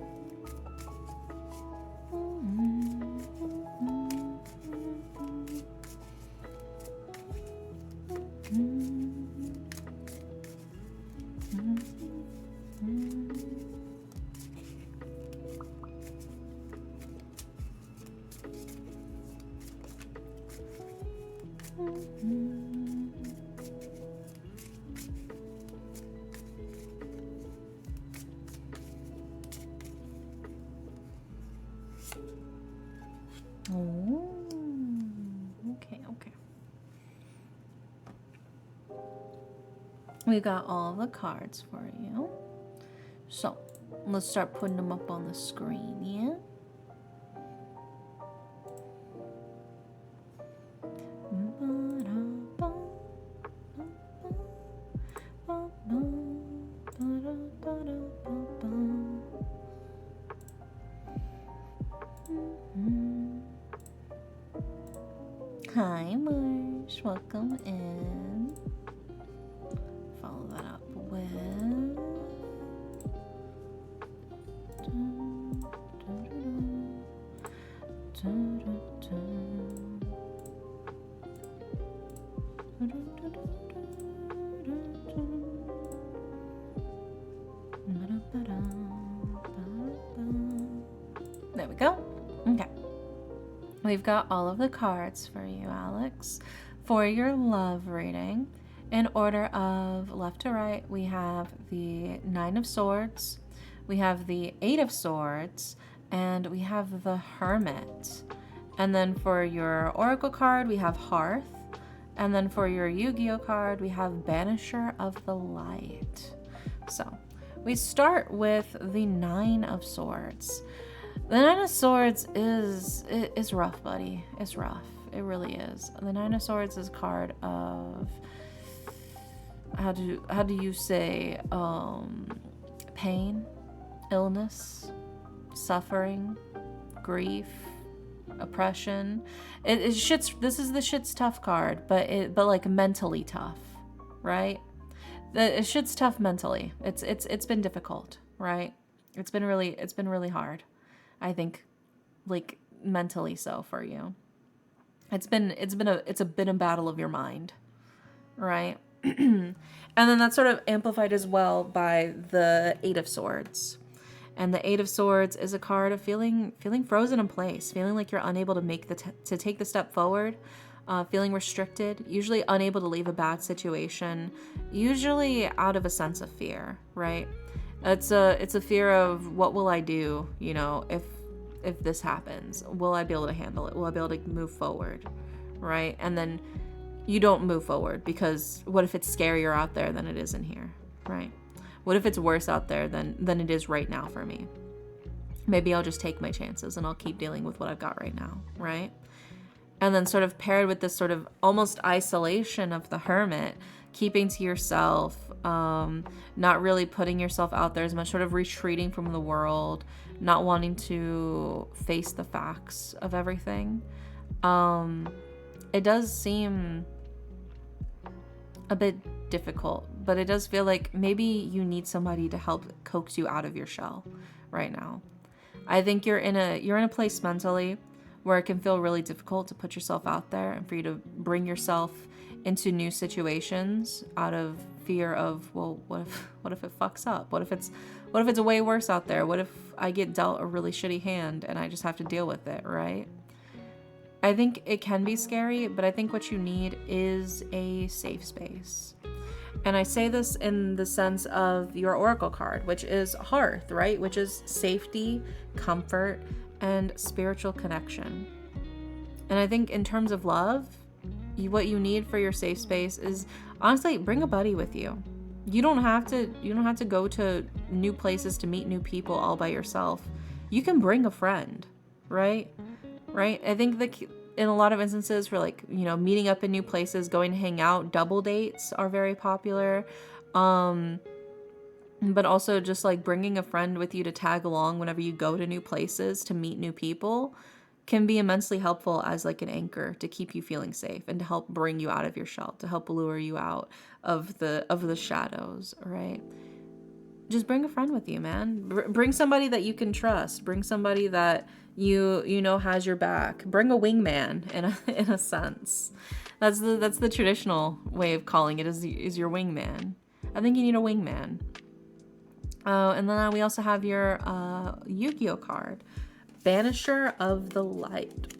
Okay. We got all the cards for you. So, let's start putting them up on the screen, yeah? Hi, Marsh. Welcome in. Follow that up with... There we go. Okay. We've got all of the cards for you, Alex, for your love reading. In order of left to right, we have the Nine of Swords, we have the Eight of Swords, and we have the Hermit. And then for your Oracle card, we have Hearth. And then for your Yu-Gi-Oh card, we have Banisher of the Light. So we start with the Nine of Swords. The Nine of Swords is rough, buddy. It's rough. It really is. The Nine of Swords is a card of, how do you say, pain, illness, suffering, grief, oppression. This is the shit's tough card, but like mentally tough, right? Shit's tough mentally. It's been difficult, right? It's been really hard. I think, like, mentally so for you. It's been a battle of your mind, right? And then that's sort of amplified as well by the Eight of Swords. And the Eight of Swords is a card of feeling frozen in place, feeling like you're unable to to take the step forward, feeling restricted, usually unable to leave a bad situation, usually out of a sense of fear, right? It's a fear of, what will I do, you know, if this happens? Will I be able to handle it? Will I be able to move forward? Right? And then you don't move forward because what if it's scarier out there than it is in here? Right? What if it's worse out there than it is right now for me? Maybe I'll just take my chances and I'll keep dealing with what I've got right now, right? And then sort of paired with this sort of almost isolation of the hermit, keeping to yourself, not really putting yourself out there as much, sort of retreating from the world, not wanting to face the facts of everything. It does seem a bit difficult, but it does feel like maybe you need somebody to help coax you out of your shell right now. I think you're in a place mentally where it can feel really difficult to put yourself out there and for you to bring yourself into new situations out of fear of, well, what if it fucks up? What if it's way worse out there? What if I get dealt a really shitty hand and I just have to deal with it, right? I think it can be scary, but I think what you need is a safe space. And I say this in the sense of your oracle card, which is hearth, right? Which is safety, comfort, and spiritual connection. And I think in terms of love, what you need for your safe space is honestly bring a buddy with you. You don't have to go to new places to meet new people all by yourself. You can bring a friend, right? Right? I think that in a lot of instances for like, meeting up in new places, going to hang out, double dates are very popular. But also just like bringing a friend with you to tag along whenever you go to new places to meet new people can be immensely helpful as like an anchor to keep you feeling safe and to help bring you out of your shell, to help lure you out of the shadows, right? Just bring a friend with you, man. Bring somebody that you can trust. Bring somebody that you know has your back. Bring a wingman in a sense. That's the traditional way of calling it is your wingman. I think you need a wingman. And then we also have your Yu-Gi-Oh card, Banisher of the Light.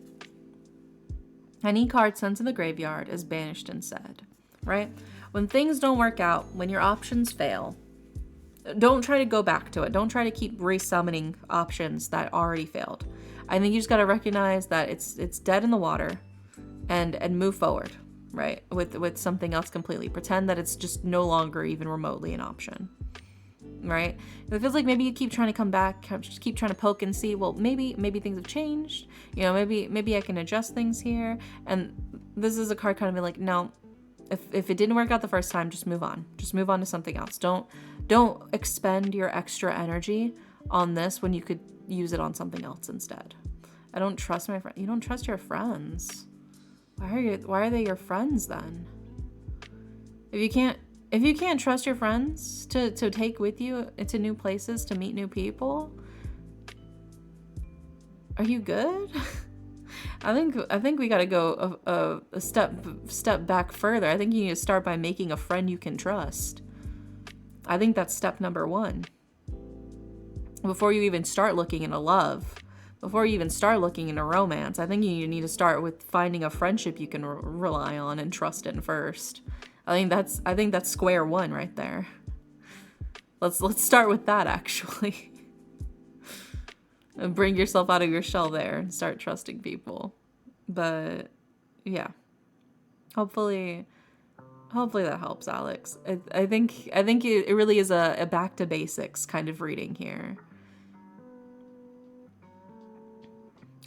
Any card sent to the graveyard is banished instead, right? When things don't work out, when your options fail, don't try to go back to it. Don't try to keep resummoning options that already failed. I think you just got to recognize that it's dead in the water and move forward, right? With something else completely. Pretend that it's just no longer even remotely an option, right? It feels like maybe you keep trying to come back, just keep trying to poke and see, well, maybe things have changed. Maybe I can adjust things here. And this is a card kind of like, no, if it didn't work out the first time, just move on. Just move on to something else. Don't expend your extra energy on this when you could use it on something else instead. I don't trust my friend. You don't trust your friends. Why are they your friends then? If you can't trust your friends to take with you into new places to meet new people, are you good? I think we got to go a step back further. I think you need to start by making a friend you can trust. I think that's step number 1. Before you even start looking into love, before you even start looking into romance, I think you need to start with finding a friendship you can rely on and trust in first. I think that's square one right there. Let's start with that actually. And bring yourself out of your shell there and start trusting people. But yeah, hopefully that helps, Alex. I think it really is a back to basics kind of reading here.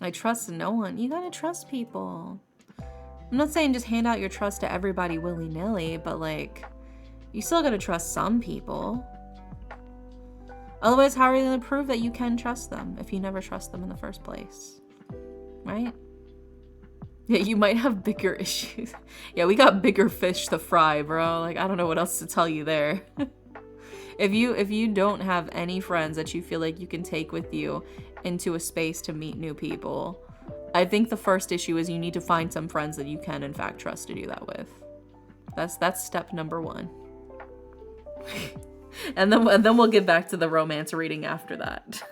I trust no one. You gotta trust people. I'm not saying just hand out your trust to everybody willy-nilly, but like, you still gotta trust some people. Otherwise, how are you gonna prove that you can trust them if you never trust them in the first place? Right? Yeah, you might have bigger issues. Yeah, we got bigger fish to fry, bro. Like, I don't know what else to tell you there. If you don't have any friends that you feel like you can take with you into a space to meet new people, I think the first issue is you need to find some friends that you can in fact trust to do that with. That's step number 1. And then we'll get back to the romance reading after that.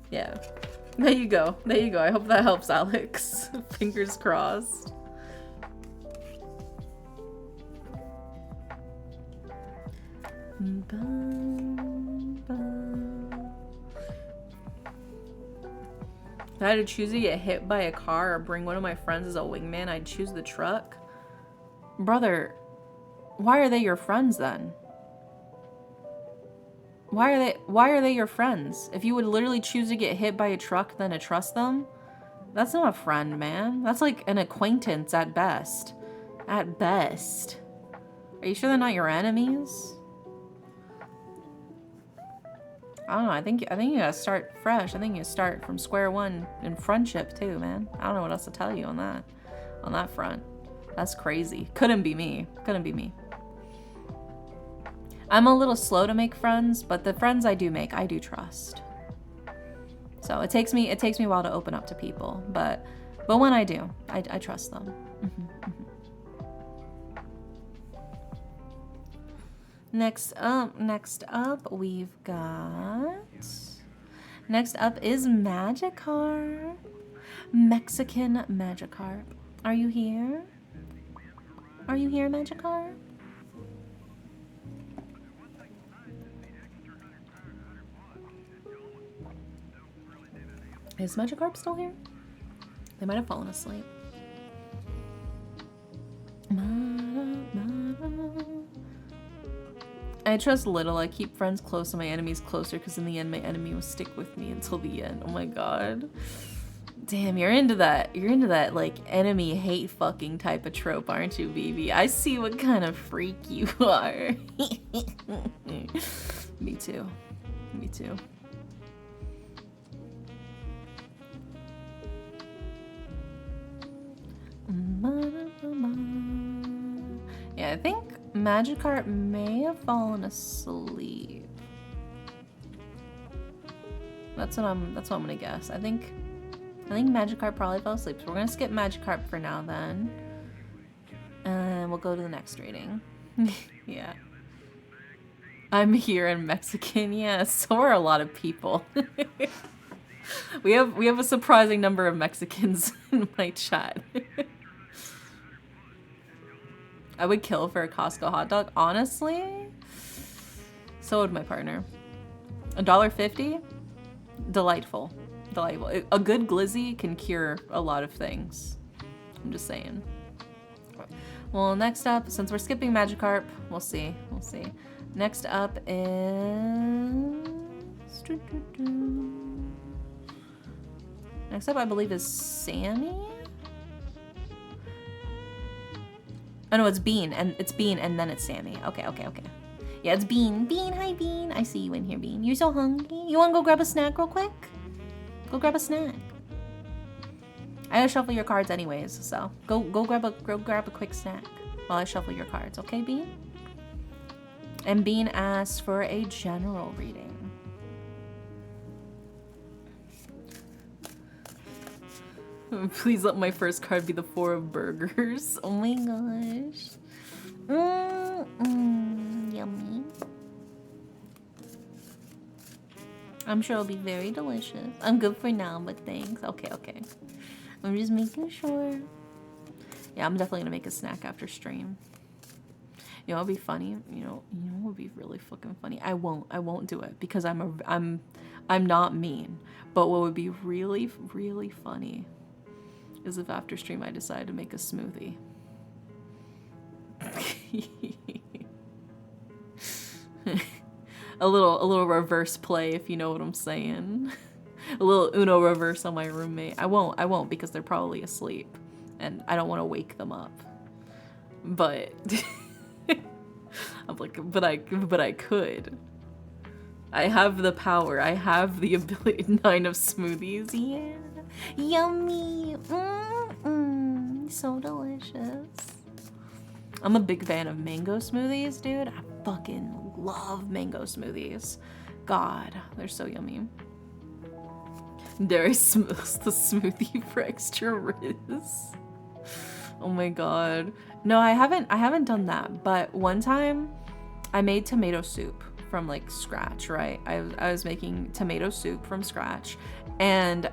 Yeah. There you go. I hope that helps, Alex. Fingers crossed. If I had to choose to get hit by a car or bring one of my friends as a wingman, I'd choose the truck. Brother, why are they your friends then? Why are they your friends? If you would literally choose to get hit by a truck than to trust them, that's not a friend, man. That's like an acquaintance at best. At best. Are you sure they're not your enemies? I don't know. I think you gotta start fresh. I think you start from square one in friendship too, man. I don't know what else to tell you on that front. That's crazy. Couldn't be me. Couldn't be me. I'm a little slow to make friends, but the friends I do make, I do trust. So it takes me a while to open up to people, but when I do, I trust them. Next up, we've got. Next up is Magikarp. Mexican Magikarp. Are you here? Are you here, Magikarp? Is Magikarp still here? They might have fallen asleep. I trust little. I keep friends close and my enemies closer because in the end my enemy will stick with me until the end. Oh my god. Damn, you're into that. You're into that like enemy hate fucking type of trope, aren't you, baby? I see what kind of freak you are. Me too. Me too. Yeah, I think Magikarp may have fallen asleep. That's what I'm gonna guess. I think Magikarp probably fell asleep. So we're gonna skip Magikarp for now then. And we'll go to the next reading. Yeah. I'm here in Mexican, yeah, so are a lot of people. We have a surprising number of Mexicans in my chat. I would kill for a Costco hot dog. Honestly, so would my partner. $1.50? Delightful. Delightful. A good glizzy can cure a lot of things. I'm just saying. Well, next up, since we're skipping Magikarp, we'll see. We'll see. Next up is... Next up, I believe, is Sammy? Oh no, it's Bean, and then it's Sammy. Okay. Yeah, it's Bean. Bean, hi Bean. I see you in here, Bean. You're so hungry. You wanna go grab a snack real quick? Go grab a snack. I gotta shuffle your cards anyways, so go grab a quick snack while I shuffle your cards, okay, Bean? And Bean asks for a general reading. Please let my first card be the 4 of burgers. Oh my gosh. Yummy. I'm sure it'll be very delicious. I'm good for now, but thanks. Okay. I'm just making sure. Yeah, I'm definitely gonna make a snack after stream. You know, it'll be funny. You know what would be really fucking funny? I won't do it because I'm not mean. But what would be really, really funny is if after stream I decide to make a smoothie. a little reverse play, if you know what I'm saying. A little Uno reverse on my roommate. I won't because they're probably asleep and I don't want to wake them up. But I'm like, but I could. I have the power. I have the ability. 9 of smoothies. Yeah. Yummy. So delicious. I'm a big fan of mango smoothies, dude. I fucking love mango smoothies. God, they're so yummy. Dairy smooths the smoothie for extra riz. Oh my god. No, I haven't done that, but one time I made tomato soup from like scratch, right? I was making tomato soup from scratch, and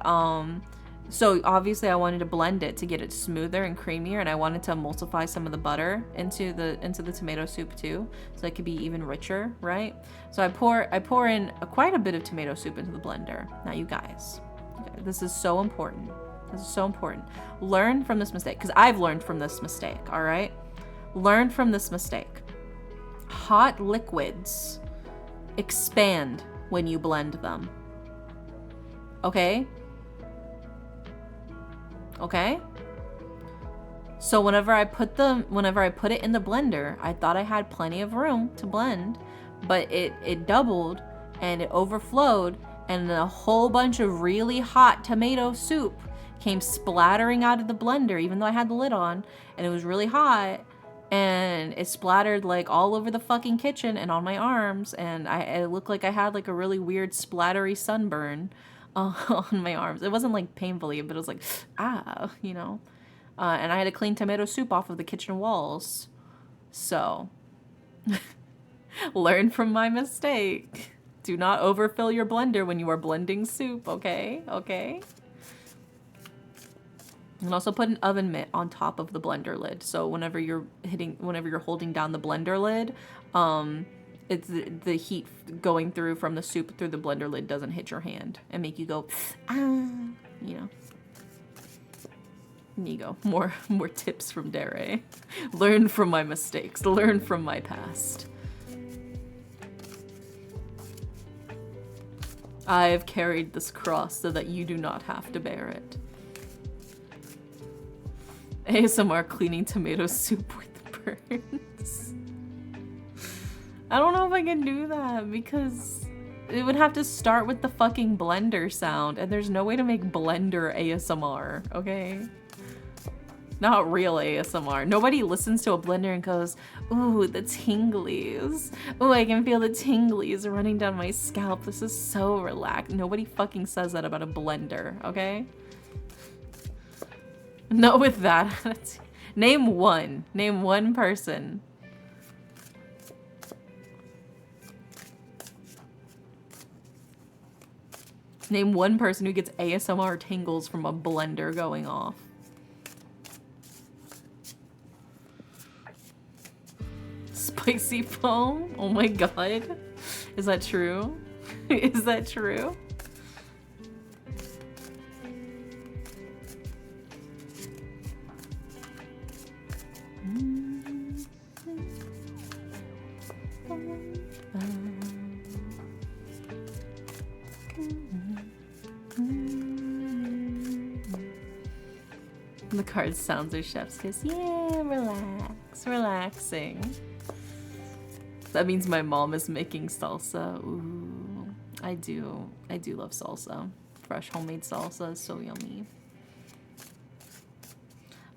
so obviously I wanted to blend it to get it smoother and creamier, and I wanted to emulsify some of the butter into the tomato soup too, so it could be even richer, right? So I pour in quite a bit of tomato soup into the blender. Now you guys This is so important. This is so important. Learn from this mistake, because I've learned from this mistake, all right? Learn from this mistake. Hot liquids expand when you blend them. Okay? Okay? So whenever I put it in the blender, I thought I had plenty of room to blend, but it doubled and it overflowed, and a whole bunch of really hot tomato soup came splattering out of the blender, even though I had the lid on, and it was really hot, and it splattered like all over the fucking kitchen and on my arms, and it looked like I had like a really weird splattery sunburn on my arms. It wasn't like painfully, but it was like, ah, you know. And I had to clean tomato soup off of the kitchen walls. So, learn from my mistake. Do not overfill your blender when you are blending soup, okay? Okay? And also put an oven mitt on top of the blender lid. So whenever you're holding down the blender lid, it's the heat going through from the soup through the blender lid doesn't hit your hand and make you go, ah, you know. There you go. More tips from Dere. Learn from my mistakes. Learn from my past. I have carried this cross so that you do not have to bear it. ASMR cleaning tomato soup with burns. I don't know if I can do that because it would have to start with the fucking blender sound, and there's no way to make blender ASMR, okay? Not real ASMR. Nobody listens to a blender and goes, ooh, the tinglies. Ooh, I can feel the tinglies running down my scalp. This is so relaxed. Nobody fucking says that about a blender, okay? Not with that. Name one. Name one person. Name one person who gets ASMR tingles from a blender going off. Spicy foam? Oh my god. Is that true? Is that true? The card sounds are chef's kiss. Yeah, relax, relaxing. That means my mom is making salsa. Ooh, I do love salsa. Fresh homemade salsa is so yummy.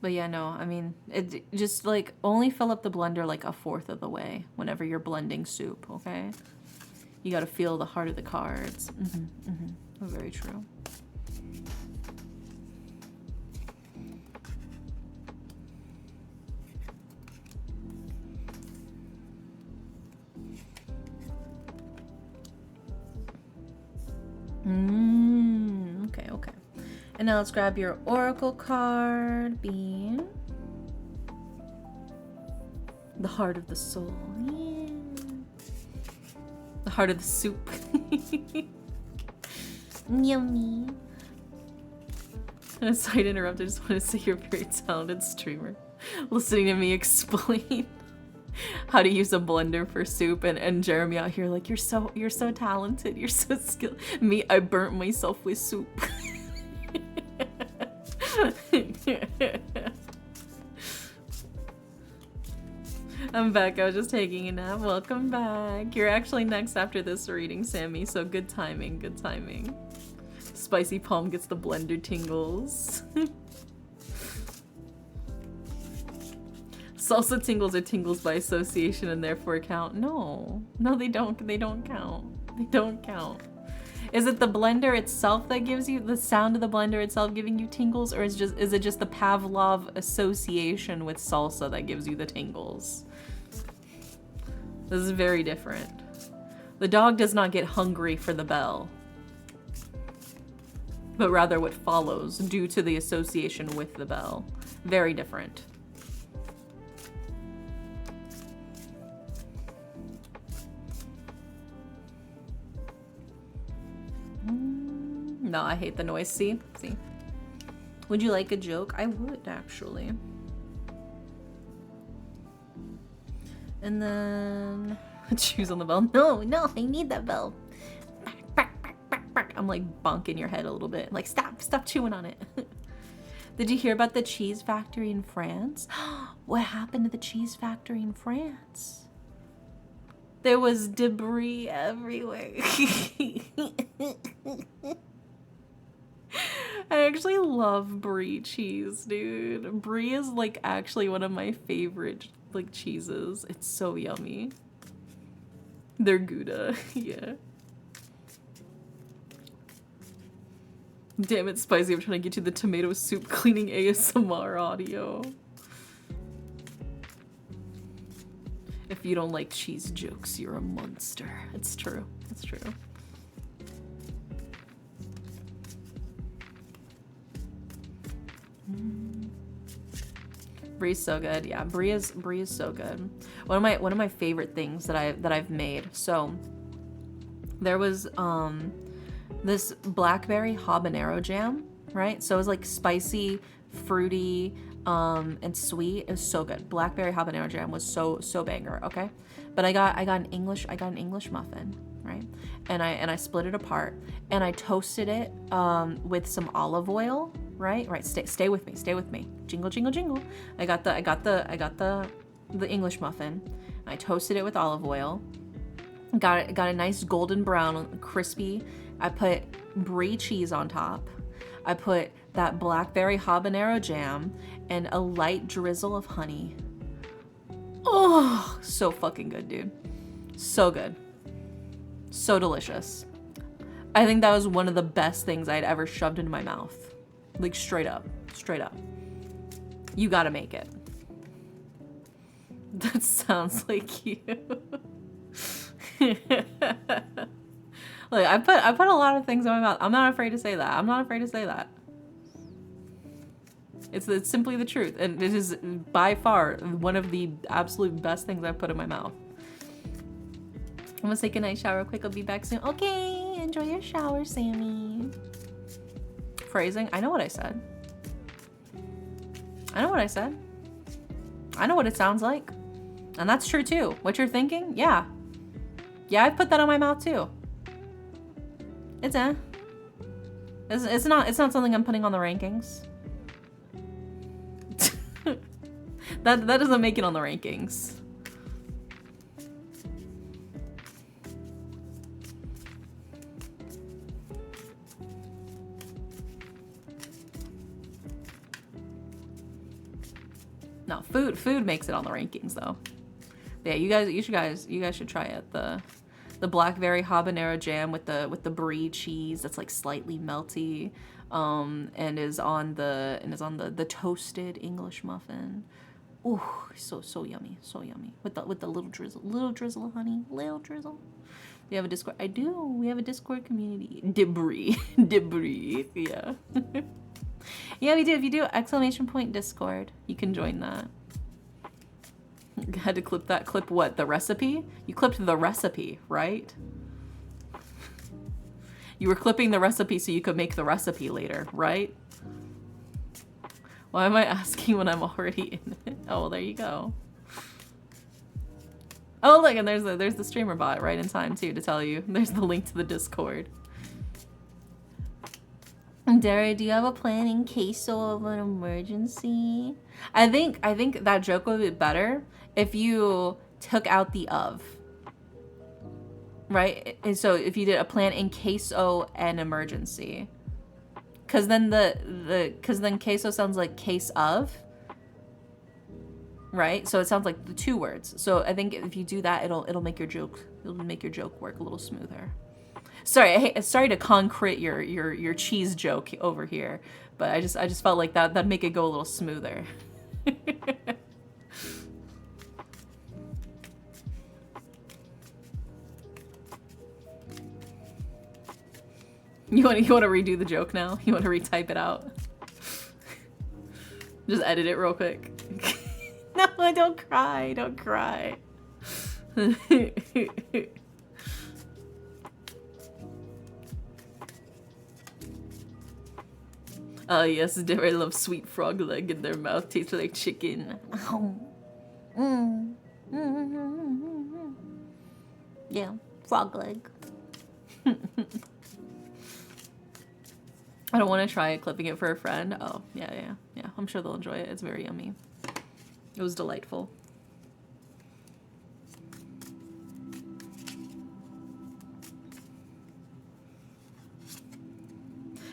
But yeah, no, I mean, it just like only fill up the blender like a fourth of the way whenever you're blending soup, okay? You gotta feel the heart of the cards. Very true. Okay, okay. And now let's grab your oracle card, Bean. The heart of the soul. Yeah. The heart of the soup. Yummy. Sorry to interrupt, I just want to say you're a very talented streamer. Listening to me explain how to use a blender for soup, and Jeremy out here like, you're so talented, you're so skilled. Me, I burnt myself with soup. I'm back, I was just taking a nap. Welcome back. You're actually next after this reading, Sammy, so good timing, good timing. Spicy palm gets the blender tingles. Salsa tingles are tingles by association and therefore count. No, they don't count. They don't count. Is it the blender itself that gives you the sound of the blender itself giving you tingles, or is it just the Pavlov association with salsa that gives you the tingles? This is very different. The dog does not get hungry for the bell, but rather what follows due to the association with the bell. Very different. No, I hate the noise. See? Would you like a joke? I would, actually. And then... choose on the bell. No, I need that bell. I'm like bonking your head a little bit. Like, stop chewing on it. Did you hear about the cheese factory in France? What happened to the cheese factory in France? There was debris everywhere. I actually love brie cheese, dude. Brie is like actually one of my favorite like cheeses. It's so yummy. They're Gouda, yeah. Damn it, Spicy, I'm trying to get you the tomato soup cleaning ASMR audio. If you don't like cheese jokes, you're a monster. It's true. It's true. Brie's so good. Yeah, brie is so good. One of my favorite things that I've made. So there was this blackberry habanero jam, right? So it was like spicy, fruity, and sweet. It was so good. Blackberry habanero jam was so banger. Okay, but I got an English muffin, right? And I split it apart and I toasted it with some olive oil. Right. Stay with me. Jingle, jingle, jingle. I got the English muffin. I toasted it with olive oil. Got a nice golden brown, crispy. I put brie cheese on top. I put that blackberry habanero jam and a light drizzle of honey. Oh, so fucking good, dude. So good. So delicious. I think that was one of the best things I'd ever shoved into my mouth. Like straight up. You gotta make it. That sounds like you. Look, I put a lot of things in my mouth. I'm not afraid to say that. It's simply the truth, and it is by far one of the absolute best things I've put in my mouth. I'm gonna take a night shower real quick. I'll be back soon. Okay, enjoy your shower, Sammy. Phrasing. I know what I said. I know what it sounds like. And that's true too. What you're thinking? Yeah. Yeah, I put that on my mouth too. It's not something I'm putting on the rankings. that doesn't make it on the rankings. No, food makes it on the rankings though. But yeah, you guys should try it. The blackberry habanero jam with the brie cheese that's like slightly melty, and is on the toasted English muffin. Ooh, so yummy, with the little drizzle of honey, little drizzle. We have a Discord. I do. We have a Discord community. Debris, yeah. Yeah, we do. If you do ! Discord, you can join that. Had to clip that. Clip what? The recipe? You clipped the recipe, right? You were clipping the recipe so you could make the recipe later, right? Why am I asking when I'm already in it? Oh, well, there you go. Oh, look, and there's the streamer bot right in time too to tell you. There's the link to the Discord. Dara, do you have a plan in case of an emergency? I think that joke would be better if you took out the of. Right? And so if you did a plan in case of an emergency. Cause then then queso sounds like case of. Right? So it sounds like the two words. So I think if you do that, it'll make your joke work a little smoother. Sorry to concrete your cheese joke over here, but I just felt like that'd make it go a little smoother. You want to redo the joke now? You want to retype it out? Just edit it real quick. No, don't cry. Don't cry. Yes, they love sweet frog leg in their mouth. Tastes like chicken. Ow. Yeah, frog leg. I don't want to try it, clipping it for a friend. Oh, yeah. I'm sure they'll enjoy it. It's very yummy. It was delightful.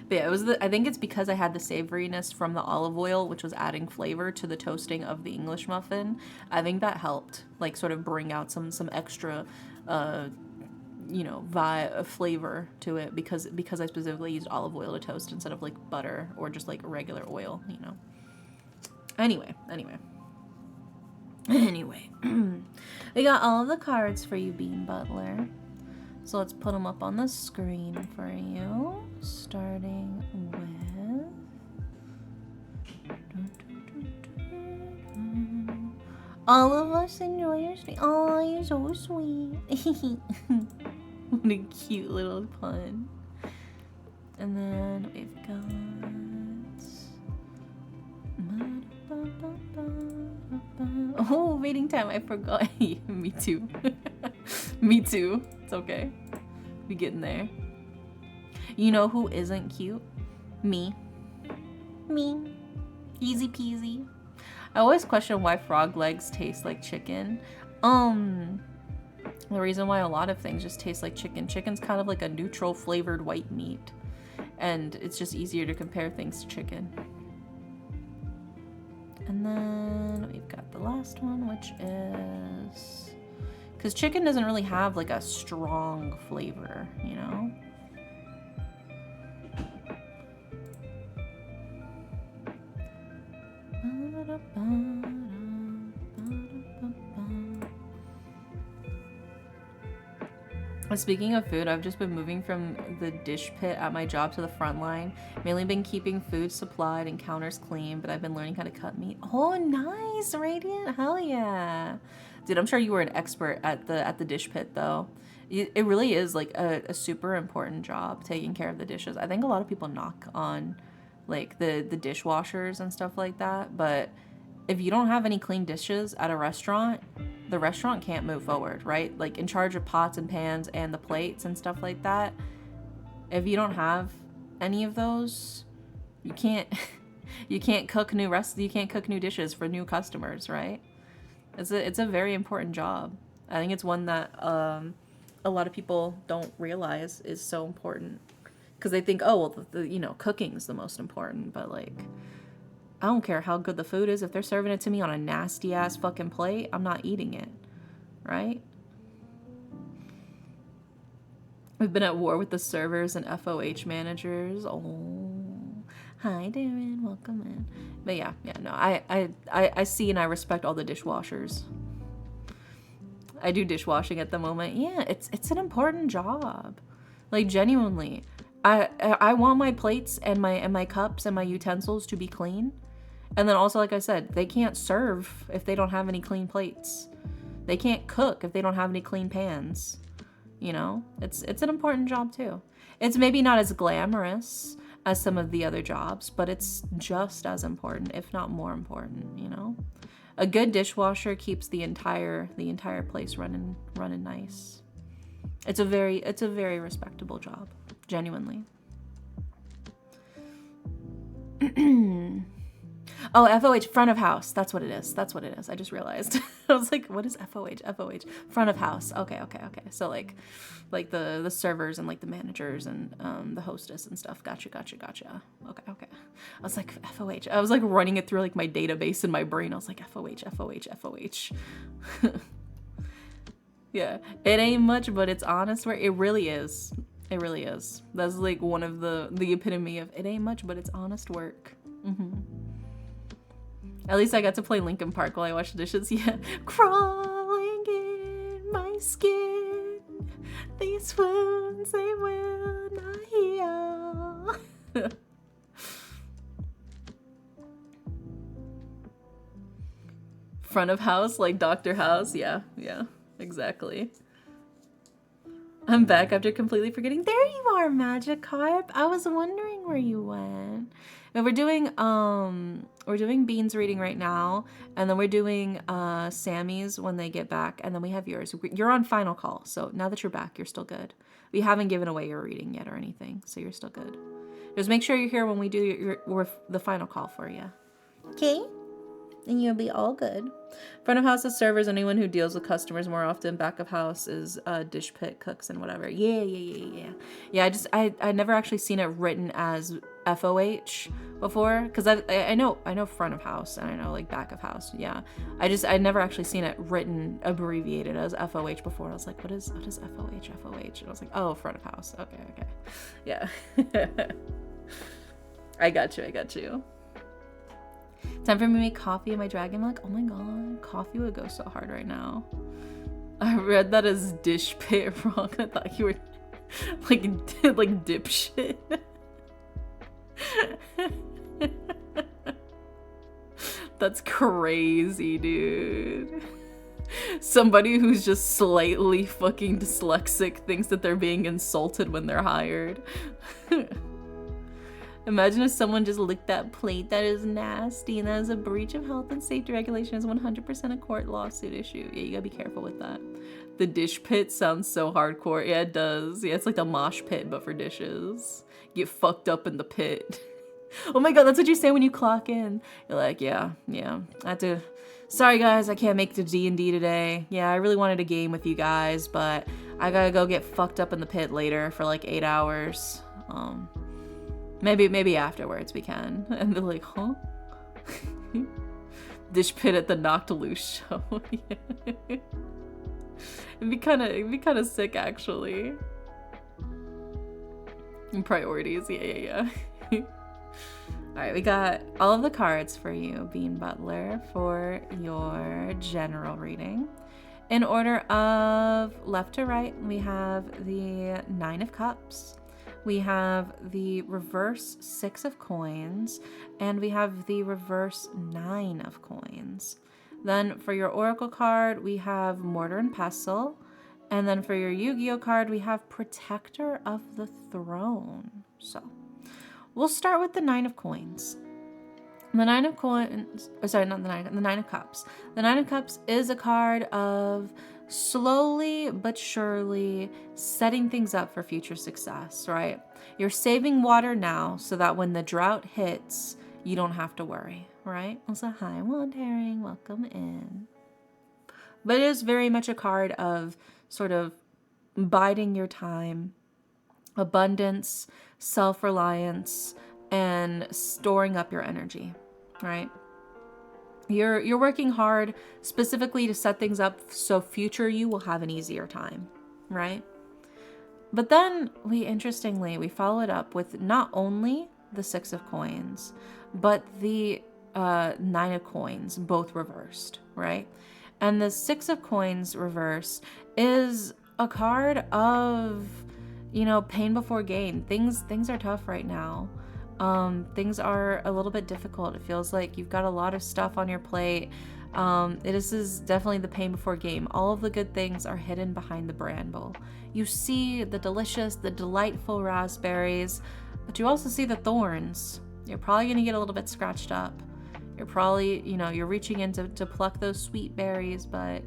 But yeah, I think it's because I had the savoriness from the olive oil, which was adding flavor to the toasting of the English muffin. I think that helped, like, sort of bring out some extra, you know, flavor to it because I specifically used olive oil to toast instead of like butter or just like regular oil, you know. Anyway. We got all of the cards for you, Bean Butler. So let's put them up on the screen for you, starting with... All of us enjoy your sleep. Oh, you're so sweet. What a cute little pun. And then we've got... Oh, waiting time. I forgot. Me too. Me too. It's okay. We getting there. You know who isn't cute? Me. Easy peasy. I always question why frog legs taste like chicken. The reason why a lot of things just taste like chicken. Chicken's kind of like a neutral flavored white meat. And it's just easier to compare things to chicken. And then we've got the last one, which is... Because chicken doesn't really have like a strong flavor, you know? Speaking of food, I've just been moving from the dish pit at my job to the front line. Mainly been keeping food supplied and counters clean, but I've been learning how to cut meat. Oh, nice, Radiant. Hell yeah. Dude, I'm sure you were an expert at the dish pit, though. It really is like a super important job, taking care of the dishes. I think a lot of people knock on like the dishwashers and stuff like that, but if you don't have any clean dishes at a restaurant, the restaurant can't move forward, right? Like in charge of pots and pans and the plates and stuff like that. If you don't have any of those, you can't cook new dishes for new customers, right? It's a very important job. I think it's one that a lot of people don't realize is so important because they think, oh well, you know, cooking's the most important, but like, I don't care how good the food is. If they're serving it to me on a nasty ass fucking plate, I'm not eating it, right? We've been at war with the servers and FOH managers. Oh, hi Darren, welcome in. But yeah, no, I see and I respect all the dishwashers. I do dishwashing at the moment. Yeah, it's an important job. Like genuinely, I want my plates and my cups and my utensils to be clean. And then also, like I said, they can't serve if they don't have any clean plates. They can't cook if they don't have any clean pans. You know, it's an important job too. It's maybe not as glamorous as some of the other jobs, but it's just as important, if not more important, you know? A good dishwasher keeps the entire place running nice. It's a very respectable job, genuinely. Oh, FOH, front of house. That's what it is. I just realized. I was like, what is FOH? FOH, front of house. Okay. So like the servers and like the managers and the hostess and stuff. Gotcha. Okay. I was like, FOH. I was like running it through like my database in my brain. I was like, FOH. Yeah, it ain't much, but it's honest work. It really is. That's like one of the epitome of it ain't much, but it's honest work. At least I got to play Linkin Park while I washed the dishes. Yeah. Crawling in my skin, these wounds, they will not heal. Front of house, like Dr. House. Yeah, exactly. I'm back after completely forgetting. There you are, Magikarp. I was wondering where you went. And we're doing Bean's reading right now, and then we're doing Sammy's when they get back, and then we have yours. You're on final call, so now that you're back, you're still good. We haven't given away your reading yet or anything, so you're still good. Just make sure you're here when we do the final call for you. Okay? And you'll be all good. Front of house is servers, anyone who deals with customers more often. Back of house is dish pit, cooks, and whatever. Yeah. I never actually seen it written as FOH before, because I know front of house and I know like back of house. Yeah, I never actually seen it written abbreviated as FOH before. I was like, what is FOH? And I was like, oh, front of house. Okay. Yeah. I got you. Time for me to make coffee in my dragon. I'm like, oh my god, coffee would go so hard right now. I read that as dish pit wrong. I thought you were like dipshit. That's crazy, dude. Somebody who's just slightly fucking dyslexic thinks that they're being insulted when they're hired. Imagine if someone just licked that plate. That is nasty, and that is a breach of health and safety regulations. 100% a court lawsuit issue. Yeah, you gotta be careful with that. The dish pit sounds so hardcore. Yeah, it does. Yeah, it's like the mosh pit, but for dishes. Get fucked up in the pit. Oh my god, that's what you say when you clock in. You're like, yeah. I have to... Sorry guys, I can't make the D&D today. Yeah, I really wanted a game with you guys, but I gotta go get fucked up in the pit later for like 8 hours. Maybe afterwards we can. And they're like, huh? Dish pit at the Knocked Loose show. It'd be kind of sick actually. And priorities, yeah. Alright, we got all of the cards for you, Bean Butler, for your general reading. In order of left to right, we have the 9 of Cups. We have the reverse 6 of Coins, and we have the reverse 9 of Coins. Then for your Oracle card, we have Mortar and Pestle. And then for your Yu-Gi-Oh card, we have Protector of the Throne. So we'll start with the 9 of Coins. The 9 of Coins, the 9 of Cups. The 9 of Cups is a card of slowly but surely setting things up for future success, right? You're saving water now so that when the drought hits, you don't have to worry, right? Also, hi, Wandering, welcome in. But it is very much a card of sort of biding your time, abundance, self-reliance, and storing up your energy, right? You're working hard specifically to set things up so future you will have an easier time, right? But then interestingly, we follow it up with not only the 6 of Coins, but the 9 of Coins, both reversed, right? And the 6 of Coins reverse is a card of, pain before gain. Things are tough right now. Things are a little bit difficult. It feels like you've got a lot of stuff on your plate. This is definitely the pain before game. All of the good things are hidden behind the bramble. You see the delicious, the delightful raspberries, but you also see the thorns. You're probably going to get a little bit scratched up. You're probably, you're reaching in to pluck those sweet berries, but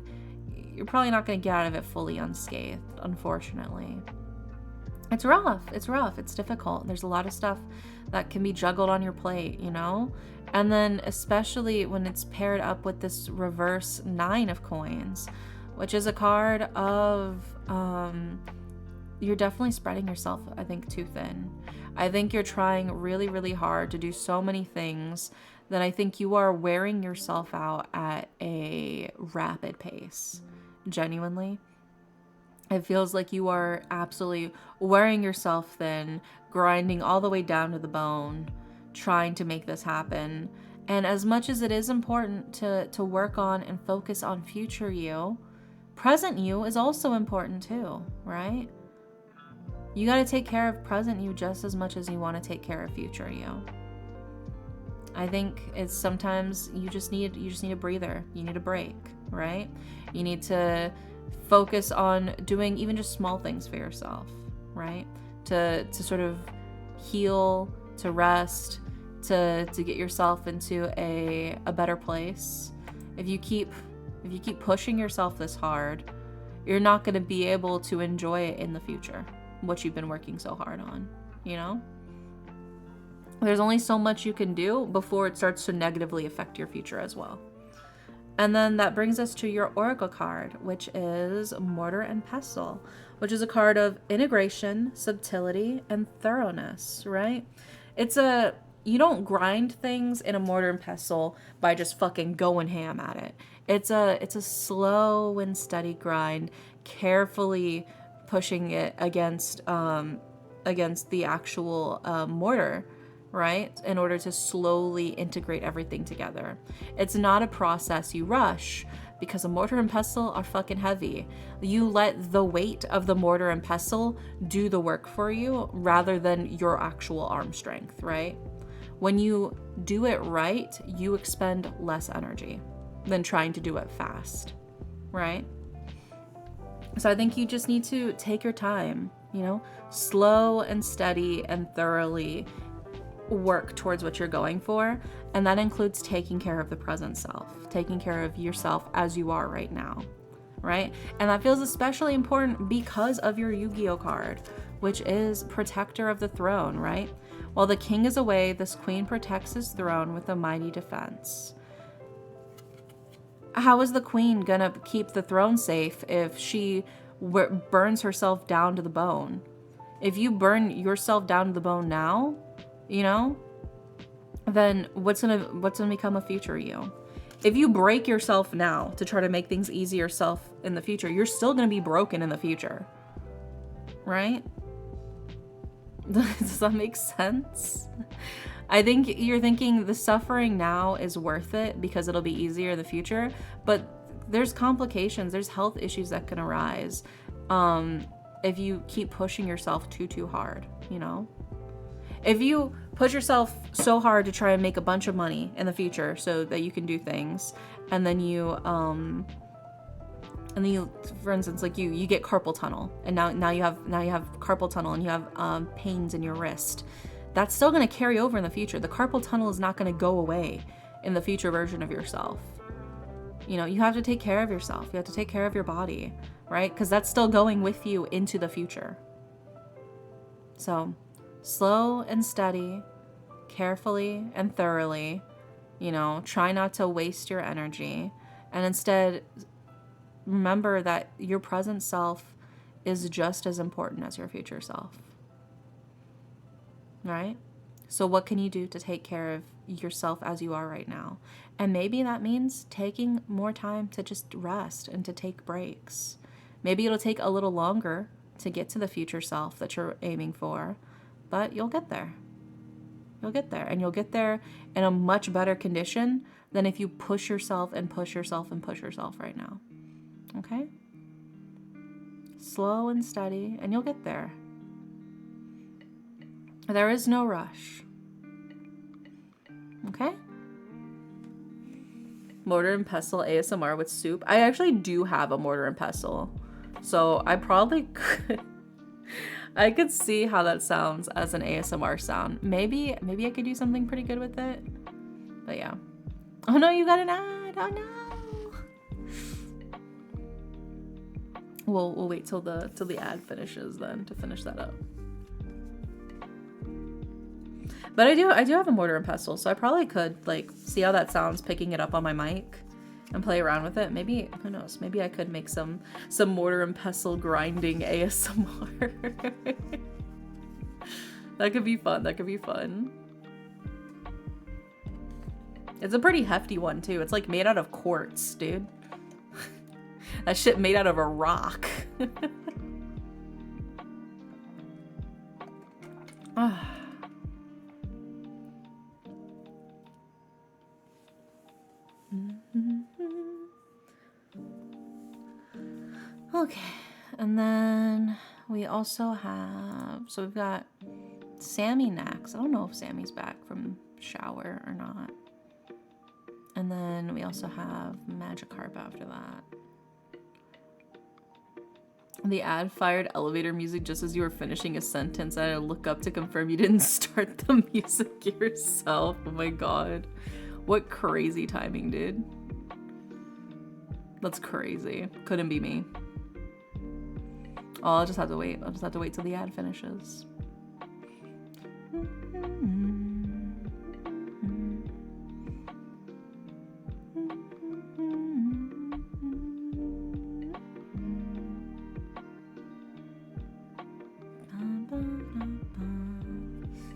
you're probably not going to get out of it fully unscathed, unfortunately. It's rough. It's difficult. There's a lot of stuff that can be juggled on your plate, And then especially when it's paired up with this reverse 9 of Coins, which is a card of, you're definitely spreading yourself, I think, too thin. I think you're trying really, really hard to do so many things that I think you are wearing yourself out at a rapid pace, genuinely. It feels like you are absolutely wearing yourself thin, grinding all the way down to the bone, trying to make this happen. And as much as it is important to work on and focus on future you, present you is also important too, right? You got to take care of present you just as much as you want to take care of future you. I think it's sometimes you just need a breather. You need a break, right? You need to focus on doing even just small things for yourself, right? To sort of heal, to rest, to get yourself into a better place. If you keep pushing yourself this hard, you're not going to be able to enjoy it in the future, what you've been working so hard on, you know? There's only so much you can do before it starts to negatively affect your future as well. And then that brings us to your Oracle card, which is Mortar and Pestle, which is a card of integration, subtlety, and thoroughness, right? You don't grind things in a Mortar and Pestle by just fucking going ham at it. It's a slow and steady grind, carefully pushing it against the actual mortar, right? In order to slowly integrate everything together. It's not a process you rush, because a mortar and pestle are fucking heavy. You let the weight of the mortar and pestle do the work for you rather than your actual arm strength, right? When you do it right, you expend less energy than trying to do it fast, right? So I think you just need to take your time, you know, slow and steady and thoroughly work towards what you're going for. And that includes taking care of the present self, taking care of yourself as you are right now, right? And that feels especially important because of your Yu-Gi-Oh card, which is Protector of the Throne, right? While the king is away, this queen protects his throne with a mighty defense. How is the queen gonna keep the throne safe if she burns herself down to the bone? If you burn yourself down to the bone now, you know, then what's gonna become of future you? If you break yourself now to try to make things easy yourself in the future, you're still gonna be broken in the future, right? Does that make sense? I think you're thinking the suffering now is worth it because it'll be easier in the future, but there's complications, there's health issues that can arise if you keep pushing yourself too hard, you know? If you push yourself so hard to try and make a bunch of money in the future so that you can do things, and then you for instance, like you get carpal tunnel, and now you have carpal tunnel, and you have pains in your wrist. That's still going to carry over in the future. The carpal tunnel is not going to go away in the future version of yourself. You know, you have to take care of yourself. You have to take care of your body, right? Because that's still going with you into the future. So, slow and steady, carefully and thoroughly, you know, try not to waste your energy, and instead remember that your present self is just as important as your future self. Right? So what can you do to take care of yourself as you are right now? And maybe that means taking more time to just rest and to take breaks. Maybe it'll take a little longer to get to the future self that you're aiming for, but you'll get there. You'll get there, and you'll get there in a much better condition than if you push yourself and push yourself and push yourself right now. Okay? Slow and steady, and you'll get there. There is no rush. Okay? Mortar and pestle ASMR with soup. I actually do have a mortar and pestle, so I probably could. I could see how that sounds as an ASMR sound. Maybe I could do something pretty good with it. But yeah. Oh no, you got an ad. Oh no. We'll wait till the ad finishes then to finish that up. But I do have a mortar and pestle, so I probably could like see how that sounds picking it up on my mic and play around with it. Maybe, who knows, maybe I could make some mortar and pestle grinding ASMR. That could be fun. It's a pretty hefty one too. It's like made out of quartz, dude. That shit made out of a rock. Okay, and then we also have, so we've got Sammy next. I don't know if Sammy's back from shower or not. And then we also have Magikarp after that. The ad fired elevator music just as you were finishing a sentence. I had to look up to confirm you didn't start the music yourself. Oh my god. What crazy timing, dude. That's crazy. Couldn't be me. Oh, I'll just have to wait. I'll just have to wait till the ad finishes.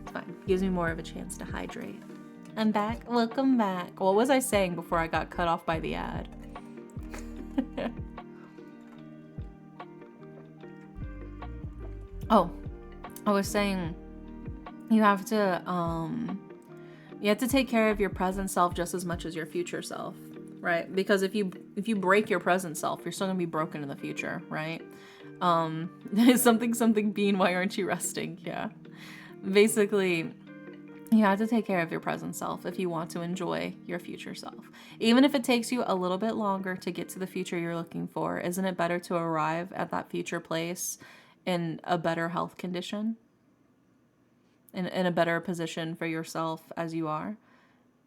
It's fine. Gives me more of a chance to hydrate. I'm back. Welcome back. What was I saying before I got cut off by the ad? Oh, I was saying you have to take care of your present self just as much as your future self, right? Because if you break your present self, you're still gonna be broken in the future, right? Something bean, why aren't you resting? Yeah. Basically, you have to take care of your present self if you want to enjoy your future self. Even if it takes you a little bit longer to get to the future you're looking for, isn't it better to arrive at that future place in a better health condition? In a better position for yourself as you are?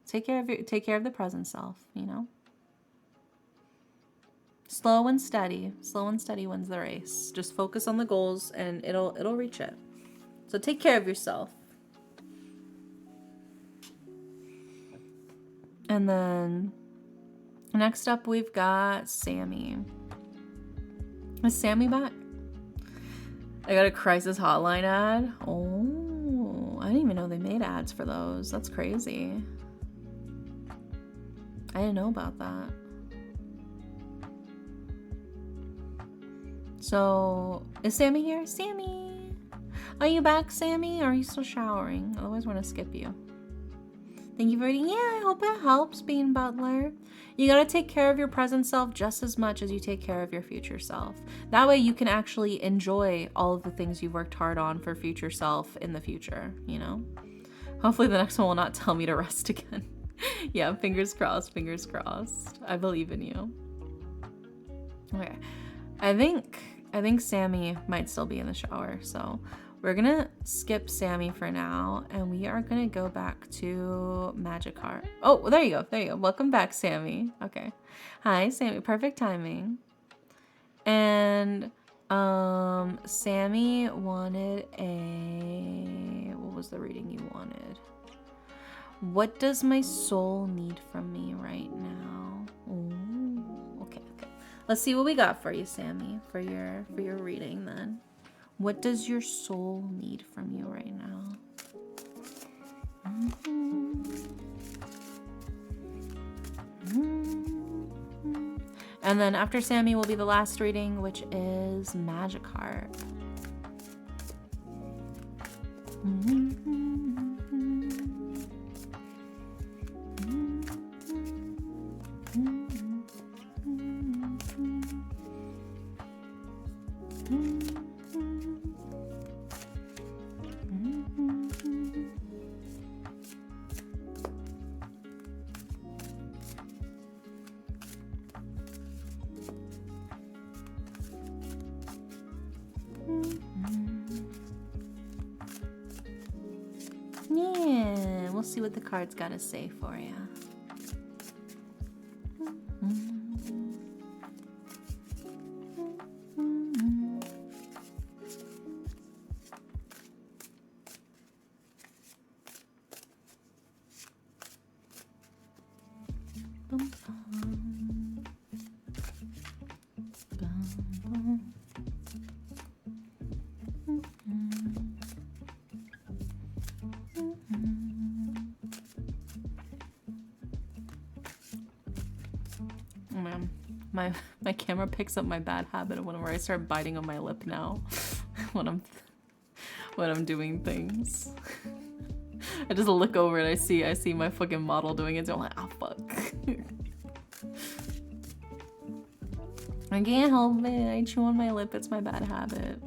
Take care of the present self, you know? Slow and steady wins the race. Just focus on the goals and it'll reach it. So take care of yourself. And then next up we've got Sammy. Is Sammy back? I got a crisis hotline ad. Oh, I didn't even know they made ads for those. That's crazy. I didn't know about that. So, is Sammy here? Sammy! Are you back, Sammy? Or are you still showering? Otherwise, we're gonna skip you. Thank you for reading. Yeah, I hope it helps, Bean Butler. You gotta take care of your present self just as much as you take care of your future self. That way you can actually enjoy all of the things you've worked hard on for future self in the future, you know? Hopefully the next one will not tell me to rest again. Yeah, fingers crossed, fingers crossed. I believe in you. Okay. I think Sammy might still be in the shower, so we're gonna skip Sammy for now, and we are gonna go back to Magikarp. Oh, there you go, there you go. Welcome back, Sammy. Okay. Hi, Sammy. Perfect timing. And Sammy wanted a... What was the reading you wanted? What does my soul need from me right now? Ooh, okay, okay. Let's see what we got for you, Sammy, for your reading then. What does your soul need from you right now? And then after Sammy will be the last reading, which is Magikarp. Yeah, we'll see what the card's got to say for you. My camera picks up my bad habit of whenever I start biting on my lip now when I'm doing things. I just look over and I see my fucking model doing it, so I'm like, oh fuck. I can't help it. I chew on my lip. It's my bad habit.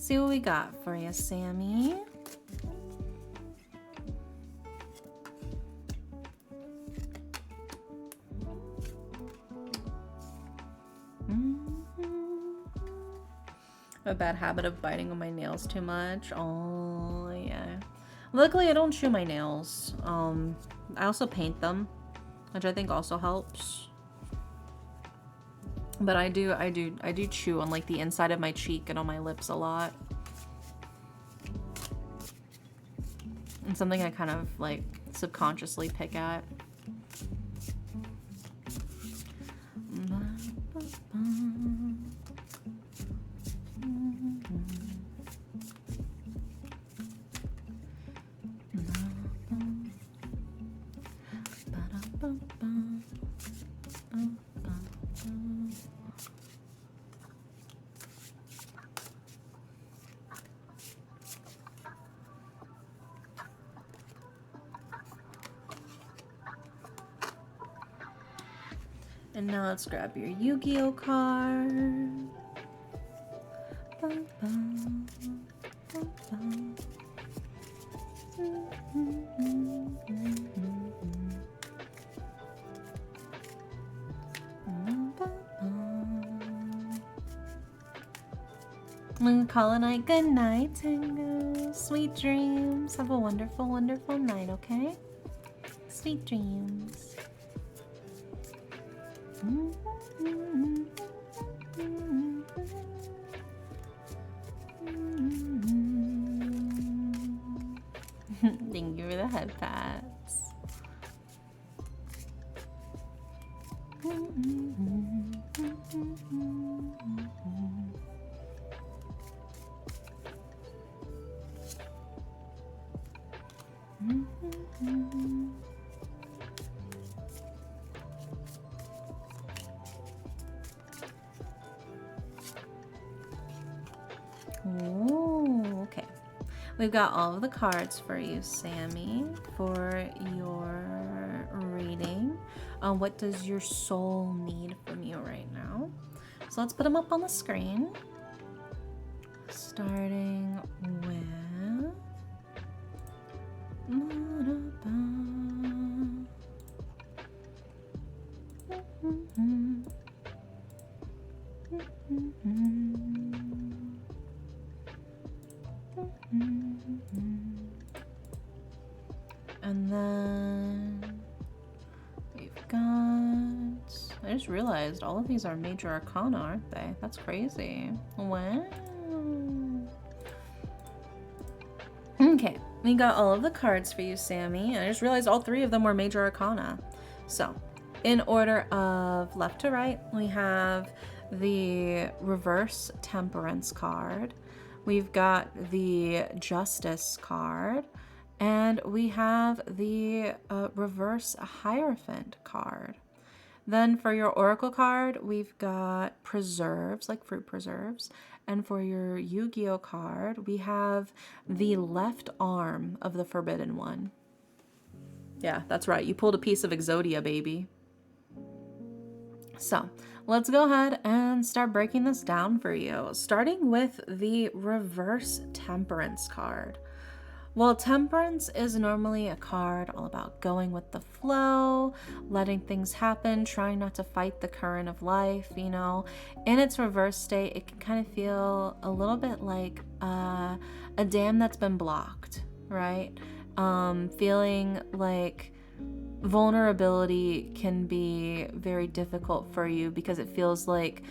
see what we got for you, Sammy. A bad habit of biting on my nails too much. Oh, yeah. Luckily, I don't chew my nails. I also paint them, which I think also helps. But I do chew on like the inside of my cheek and on my lips a lot. And something I kind of like subconsciously pick at. And now let's grab your Yu-Gi-Oh card. I'm gonna call it a night. Good night, Tango. Sweet dreams. Have a wonderful, wonderful night, okay? Sweet dreams. Thank you for the head pats. Oh, okay. We've got all of the cards for you, Sammy, for your reading. What does your soul need from you right now? So let's put them up on the screen. Starting with... And then we've got... I just realized all of these are major arcana, aren't they? That's crazy. Wow. Okay, we got all of the cards for you, Sammy. I just realized all three of them were major arcana. So, in order of left to right, we have the reverse temperance card. We've got the justice card. And we have the reverse Hierophant card. Then for your oracle card, we've got preserves, like fruit preserves. And for your Yu-Gi-Oh card, we have the left arm of the Forbidden One. Yeah, that's right. You pulled a piece of Exodia, baby. So let's go ahead and start breaking this down for you. Starting with the reverse Temperance card. Well, Temperance is normally a card all about going with the flow, letting things happen, trying not to fight the current of life, you know. In its reverse state, it can kind of feel a little bit like a dam that's been blocked, right? Feeling like vulnerability can be very difficult for you because it feels like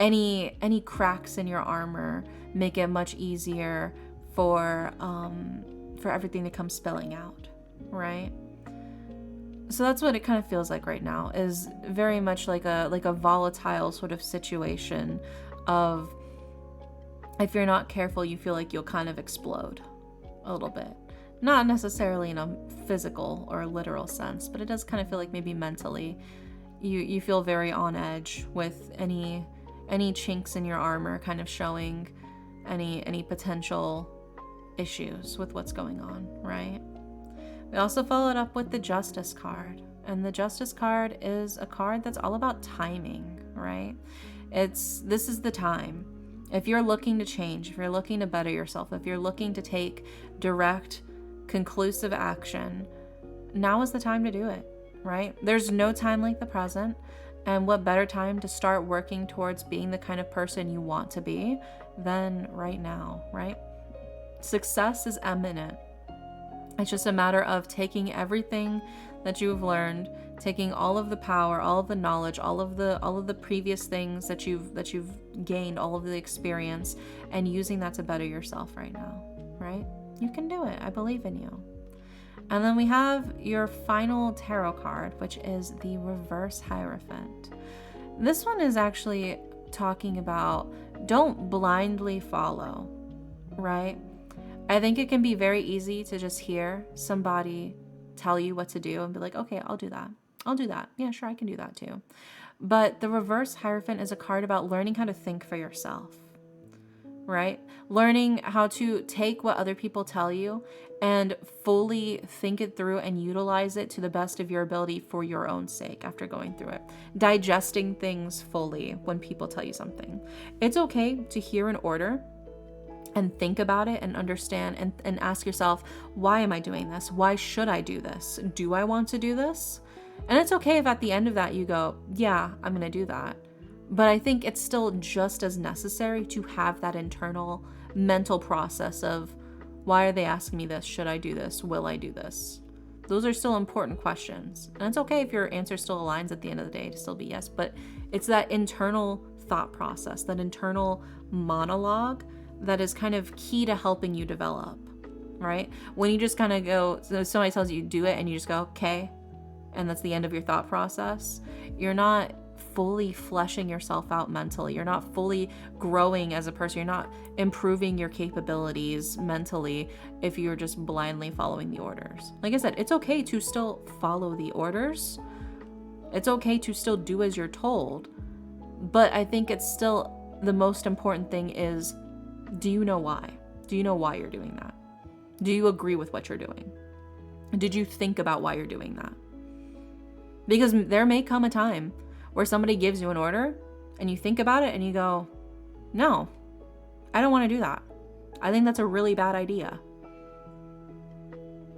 any cracks in your armor make it much easier for everything to come spilling out, right? So that's what it kind of feels like right now, is very much like a volatile sort of situation of, if you're not careful, you feel like you'll kind of explode a little bit. Not necessarily in a physical or literal sense, but it does kind of feel like maybe mentally you feel very on edge with any chinks in your armor kind of showing any potential issues with what's going on, right? We also followed up with the Justice card, and the Justice card is a card that's all about timing, right? This is the time. If you're looking to change, if you're looking to better yourself, if you're looking to take direct, conclusive action, now is the time to do it, right? There's no time like the present. And what better time to start working towards being the kind of person you want to be than right now, right? Success is imminent. It's just a matter of taking everything that you've learned, taking all of the power, all of the knowledge, all of the previous things that you've gained, all of the experience, and using that to better yourself right now, right? You can do it. I believe in you. And then we have your final tarot card, which is the Reverse Hierophant. This one is actually talking about don't blindly follow, right? I think it can be very easy to just hear somebody tell you what to do and be like, okay, I'll do that. I'll do that. Yeah, sure, I can do that too. But the Reverse Hierophant is a card about learning how to think for yourself, right? Learning how to take what other people tell you and fully think it through and utilize it to the best of your ability for your own sake after going through it. Digesting things fully when people tell you something. It's okay to hear an order and think about it and understand and ask yourself, why am I doing this? Why should I do this? Do I want to do this? And it's okay if at the end of that you go, yeah, I'm going to do that. But I think it's still just as necessary to have that internal mental process of, why are they asking me this? Should I do this? Will I do this? Those are still important questions. And it's okay if your answer still aligns at the end of the day to still be yes, but it's that internal thought process, that internal monologue that is kind of key to helping you develop, right? When you just kind of go, so somebody tells you do it and you just go, okay, and that's the end of your thought process, you're not fully fleshing yourself out mentally. You're not fully growing as a person. You're not improving your capabilities mentally if you're just blindly following the orders. Like I said, it's okay to still follow the orders. It's okay to still do as you're told. But I think it's still the most important thing is, do you know why? Do you know why you're doing that? Do you agree with what you're doing? Did you think about why you're doing that? Because there may come a time where somebody gives you an order and you think about it and you go, no, I don't want to do that. I think that's a really bad idea.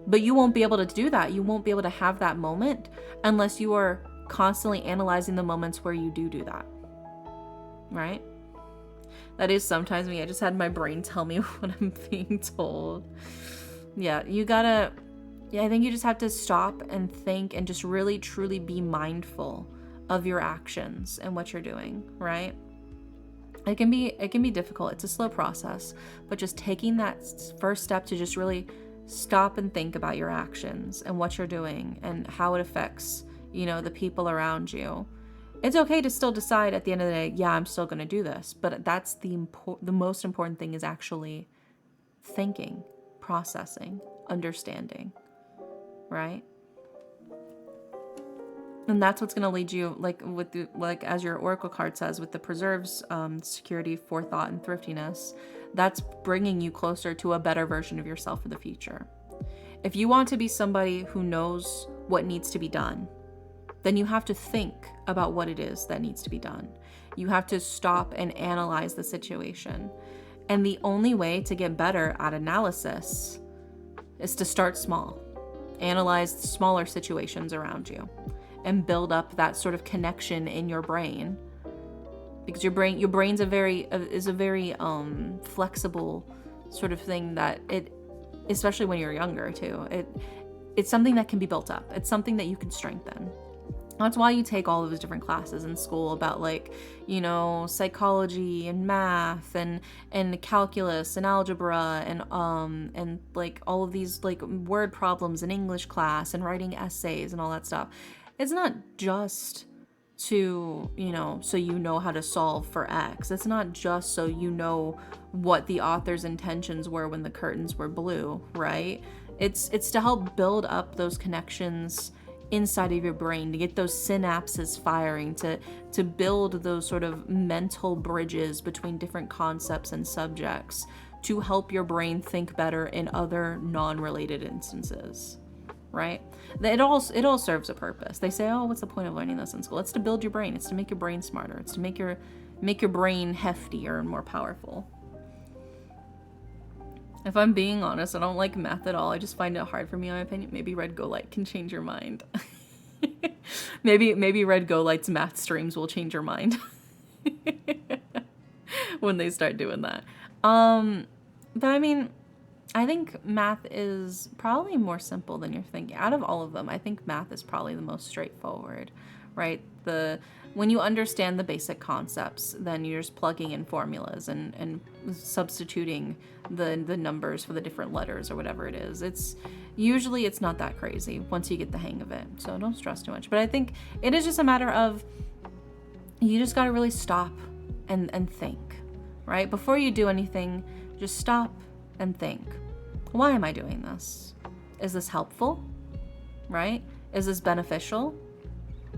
But you won't be able to do that. You won't be able to have that moment unless you are constantly analyzing the moments where you do that. Right? That is sometimes me. I just had my brain tell me what I'm being told. Yeah, I think you just have to stop and think and just really truly be mindful of your actions and what you're doing, right? It can be difficult. It's a slow process, but just taking that first step to just really stop and think about your actions and what you're doing and how it affects, the people around you. It's okay to still decide at the end of the day, yeah, I'm still going to do this, but that's the most important thing is actually thinking, processing, understanding, right? And that's what's going to lead you, as your oracle card says, with the preserves, security, forethought, and thriftiness. That's bringing you closer to a better version of yourself for the future. If you want to be somebody who knows what needs to be done, then you have to think about what it is that needs to be done. You have to stop and analyze the situation. And the only way to get better at analysis is to start small. Analyze smaller situations around you and build up that sort of connection in your brain, because your brain's a very flexible sort of thing that especially when you're younger too, it's something that can be built up. It's something that you can strengthen. That's why you take all of those different classes in school about psychology and math and calculus and algebra and all of these word problems in English class and writing essays and all that stuff. It's not just to, so you know how to solve for X. It's not just so you know what the author's intentions were when the curtains were blue, right? It's to help build up those connections inside of your brain, to get those synapses firing, to build those sort of mental bridges between different concepts and subjects, to help your brain think better in other non-related instances, right? It all serves a purpose. They say, oh, what's the point of learning this in school? It's to build your brain. It's to make your brain smarter. It's to make your make your brain heftier and more powerful. If I'm being honest, I don't like math at all. I just find it hard for me, in my opinion. Maybe Red Go Light can change your mind. maybe Red Go Light's math streams will change your mind when they start doing that. But I mean, I think math is probably more simple than you're thinking. Out of all of them, I think math is probably the most straightforward, right? When you understand the basic concepts, then you're just plugging in formulas and substituting the numbers for the different letters or whatever it is. It's not that crazy once you get the hang of it. So don't stress too much. But I think it is just a matter of, you just got to really stop and think, right? Before you do anything, just stop and think. Why am I doing this? Is this helpful? Right? Is this beneficial?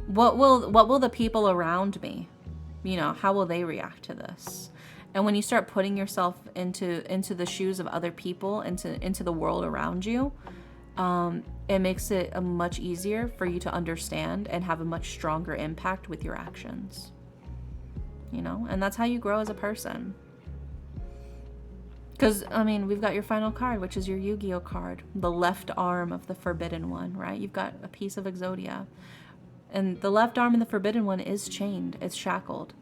What will the people around me, how will they react to this? And when you start putting yourself into the shoes of other people, into the world around you, it makes it much easier for you to understand and have a much stronger impact with your actions. And that's how you grow as a person. Because, I mean, we've got your final card, which is your Yu-Gi-Oh card, the left arm of the Forbidden One, right? You've got a piece of Exodia. And the left arm in the Forbidden One is chained. It's shackled.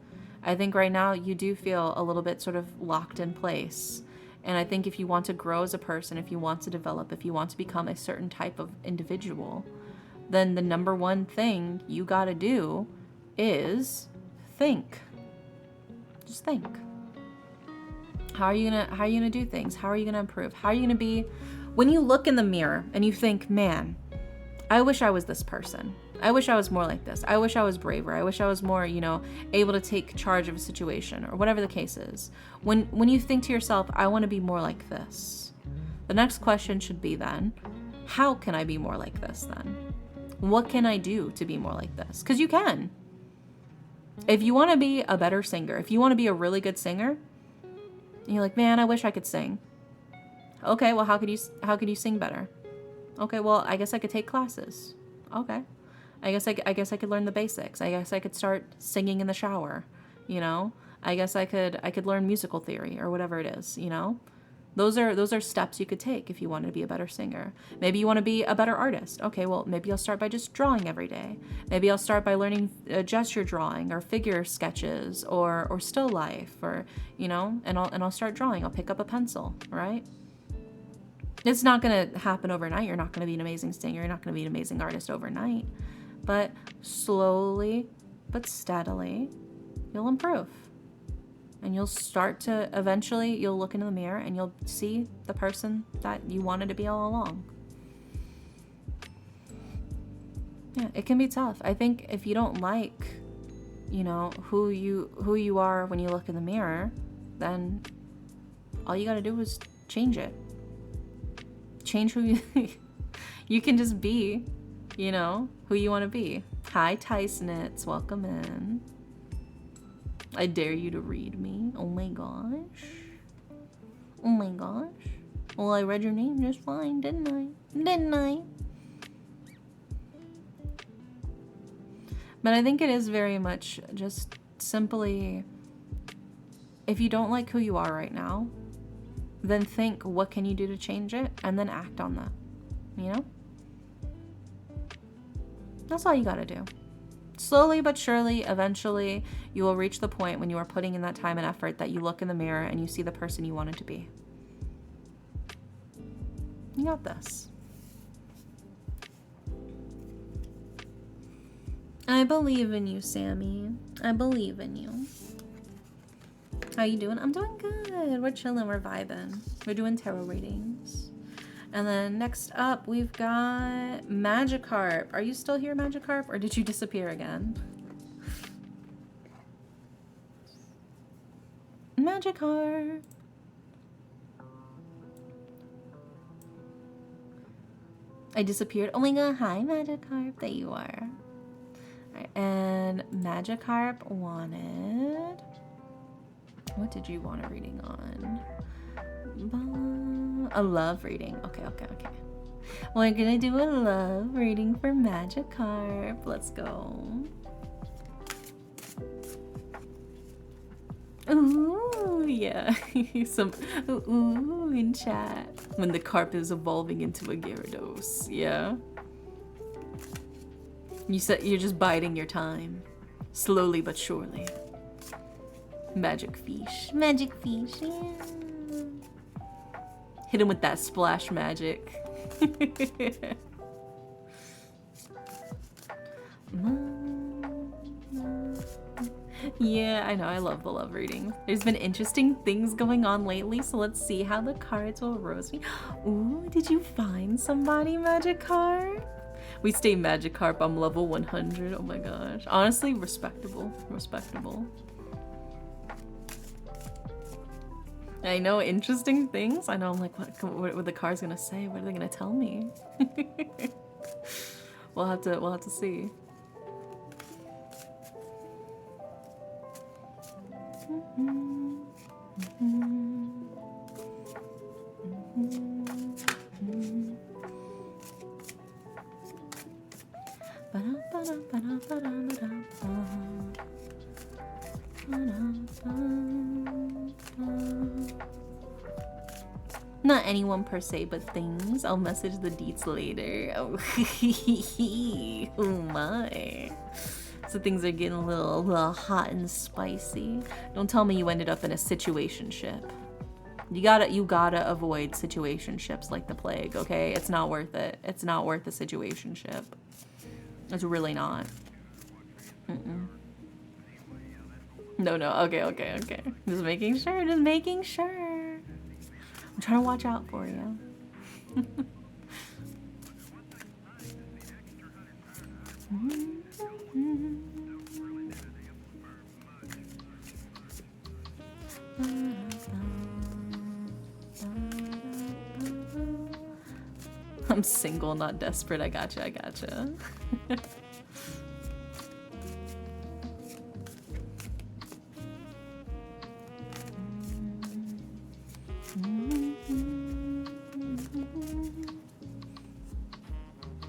I think right now you do feel a little bit sort of locked in place. And I think if you want to grow as a person, if you want to develop, if you want to become a certain type of individual, then the number one thing you got to do is think. Just think. How are you gonna do things? How are you gonna improve? How are you gonna be when you look in the mirror and you think, man, I wish I was this person. I wish I was more like this. I wish I was braver. I wish I was more, able to take charge of a situation or whatever the case is. When you think to yourself, I want to be more like this, the next question should be then, how can I be more like this then? What can I do to be more like this? Because you can. If you want to be a better singer, if you want to be a really good singer, and you're like, man, I wish I could sing. Okay, well, how could you sing better? Okay, well, I guess I could take classes. Okay. I guess I could learn the basics. I guess I could start singing in the shower, I guess I could learn musical theory or whatever it is, Those are steps you could take if you wanted to be a better singer. Maybe you want to be a better artist. Okay, well, maybe I'll start by just drawing every day. Maybe I'll start by learning gesture drawing or figure sketches or still life or, and I'll start drawing. I'll pick up a pencil, right? It's not going to happen overnight. You're not going to be an amazing singer. You're not going to be an amazing artist overnight. But slowly but steadily, you'll improve. And you'll start to, eventually, you'll look into the mirror and you'll see the person that you wanted to be all along. Yeah, it can be tough. I think if you don't like, who you are when you look in the mirror, then all you got to do is change it. Change who you can just be, who you want to be. Hi, Tysonets. Welcome in. I dare you to read me. Oh my gosh. Oh my gosh. Well, I read your name just fine, didn't I? But I think it is very much just simply, if you don't like who you are right now, then think, what can you do to change it? And then act on that, That's all you gotta do. Slowly but surely, eventually, you will reach the point when you are putting in that time and effort that you look in the mirror and you see the person you wanted to be. You got this. I believe in you, Sammy. I believe in you. How you doing? I'm doing good. We're chilling. We're vibing. We're doing tarot readings. And then next up, we've got Magikarp. Are you still here, Magikarp? Or did you disappear again? Magikarp. I disappeared. Oh my god. Hi, Magikarp. There you are. Alright, and Magikarp wanted... What did you want a reading on? A love reading. Okay. We're gonna do a love reading for Magikarp. Let's go. Ooh, yeah. Some ooh in chat. When the carp is evolving into a Gyarados, yeah. You said you're just biding your time. Slowly but surely. Magic fish. Magic fish, yeah. Hit him with that splash magic. Yeah, I know, I love the love reading. There's been interesting things going on lately, so let's see how the cards will roast me. Ooh, did you find somebody, Magikarp? We stay Magikarp, I'm level 100, oh my gosh. Honestly, respectable, respectable. I know, interesting things. I know, I'm like, what are the cards gonna say? What are they gonna tell me? We'll have to see. Not anyone per se, but things. I'll message the deets later. Oh, oh my. So things are getting a little hot and spicy. Don't tell me you ended up in a situationship. You gotta avoid situationships like the plague, okay? It's not worth it. It's not worth a situationship. It's really not. No, okay. Just making sure, just making sure. I'm trying to watch out for you. I'm single, not desperate. I gotcha.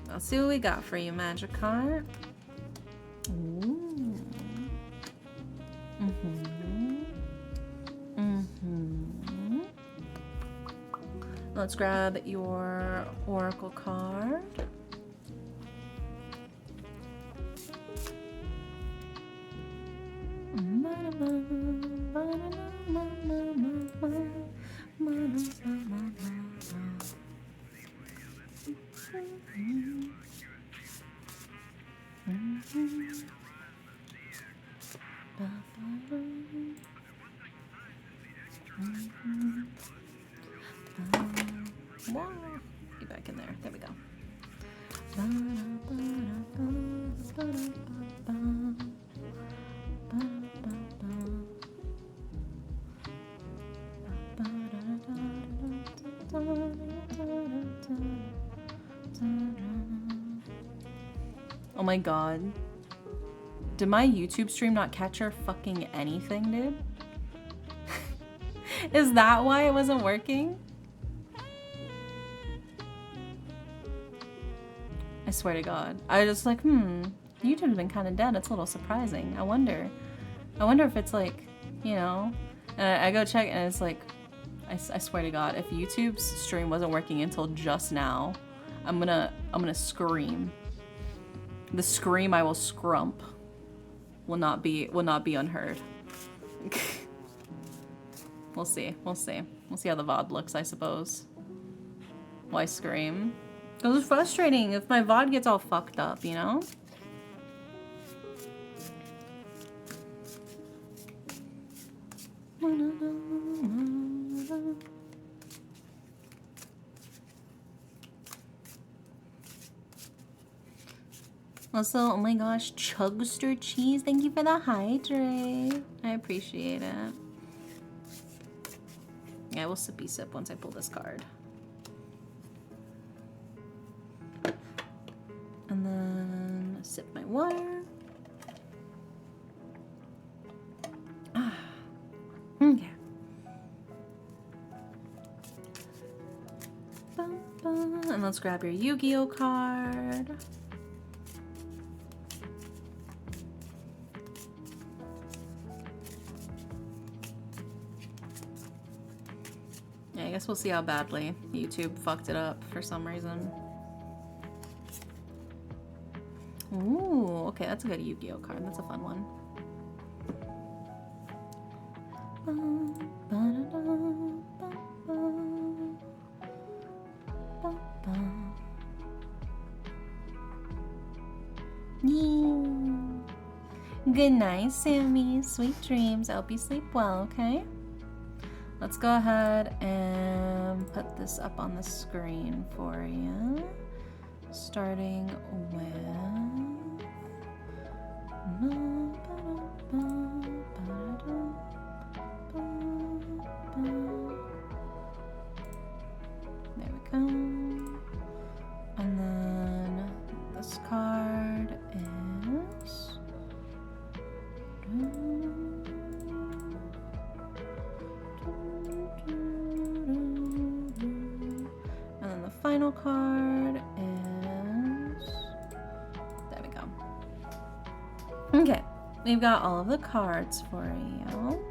Let's see what we got for you, Magikarp. Ooh. Let's grab your Oracle card. Get back in there. There we go. Oh my god. Did my YouTube stream not capture fucking anything, dude? Is that why it wasn't working? I swear to God. I was just like, YouTube's been kind of dead. It's a little surprising. I wonder if it's like, you know, and I go check and it's like, I swear to God, if YouTube's stream wasn't working until just now, I'm gonna scream. The scream I will scrump will not be unheard. We'll see how the VOD looks, I suppose. Why scream? Because it's frustrating if my VOD gets all fucked up, you know? Also, oh my gosh, Chugster Cheese, thank you for the hydrate. I appreciate it. Yeah, I will sippy sip once I pull this card. And then sip my water. Okay. And let's grab your Yu-Gi-Oh card. guess we'll see how badly YouTube fucked it up for some reason. Ooh, okay, that's a good Yu-Gi-Oh card. That's a fun one. Good night, Sammy. Sweet dreams. I hope you sleep well, okay? Let's go ahead and put this up on the screen for you. Starting with... There we go. And then this card is... And then the final card is... There we go. Okay, we've got all of the cards for you.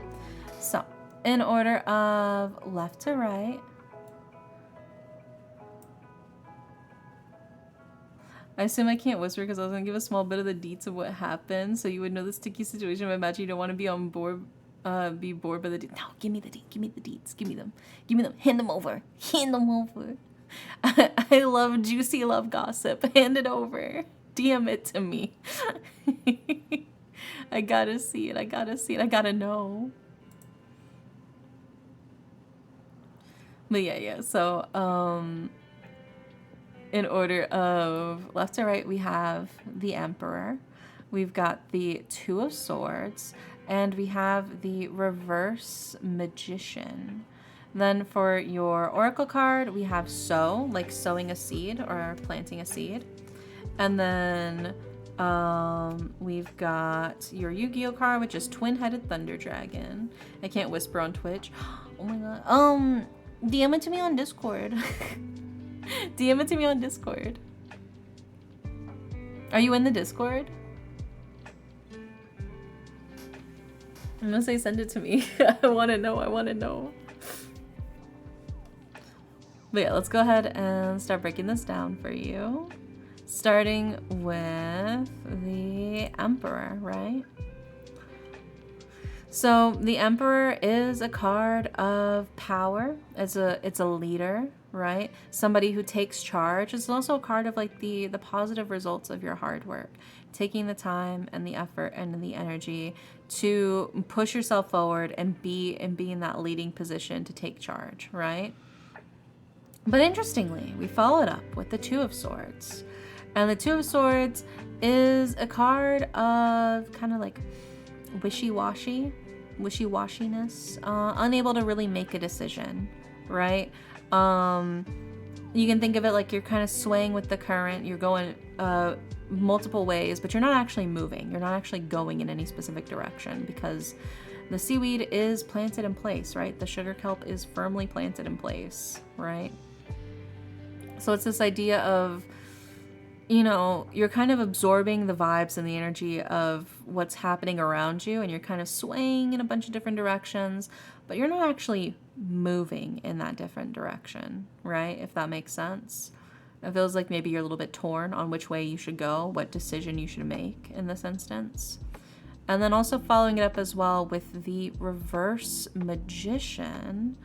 So, in order of left to right, I assume I can't whisper because I was gonna give a small bit of the deets of what happened, so you would know the sticky situation. But imagine you don't want to be on board, be bored by the deets. No, give me the deets. Give me the deets. Give me them. Give me them. Hand them over. Hand them over. I love juicy love gossip. Hand it over. DM it to me. I gotta see it. I gotta see it. I gotta know. But yeah. So, in order of left to right, we have the Emperor, we've got the Two of Swords, and we have the Reverse Magician. Then for your Oracle card, we have sow, like sowing a seed or planting a seed. And then we've got your Yu-Gi-Oh card, which is Twin-Headed Thunder Dragon. I can't whisper on Twitch. Oh my god. DM it to me on Discord. DM it to me on Discord. Are you in the Discord? I'm gonna say send it to me. I wanna know, I wanna know. But yeah, let's go ahead and start breaking this down for you. Starting with the Emperor, right? So the Emperor is a card of power. It's a leader, right? Somebody who takes charge. It's also a card of like the positive results of your hard work, taking the time and the effort and the energy to push yourself forward and be in that leading position to take charge, right? But interestingly, we followed up with the Two of Swords. And the Two of Swords is a card of kind of like wishy-washiness, unable to really make a decision, right? You can think of it like you're kind of swaying with the current, you're going multiple ways, but you're not actually moving, you're not actually going in any specific direction because the seaweed is planted in place, right? The sugar kelp is firmly planted in place, right? So it's this idea of, you know, you're kind of absorbing the vibes and the energy of what's happening around you, and you're kind of swaying in a bunch of different directions, but you're not actually moving in that different direction, right? If that makes sense. It feels like maybe you're a little bit torn on which way you should go, what decision you should make in this instance. And then also following it up as well with the Reverse Magician.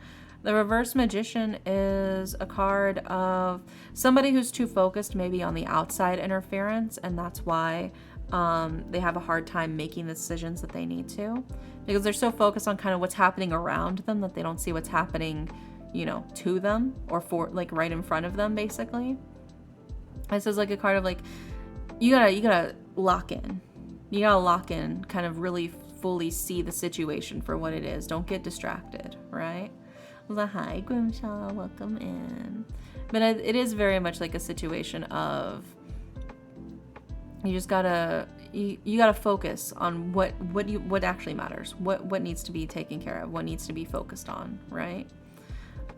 The Reverse Magician is a card of somebody who's too focused maybe on the outside interference, and that's why they have a hard time making the decisions that they need to, because they're so focused on kind of what's happening around them that they don't see what's happening, you know, to them or for like right in front of them, basically. This is like a card of like, you gotta lock in. You gotta lock in, kind of really fully see the situation for what it is. Don't get distracted, right? Well, hi, Grimshaw, welcome in. But it is very much like a situation of you just gotta you gotta focus on what actually matters, what needs to be taken care of, what needs to be focused on, right?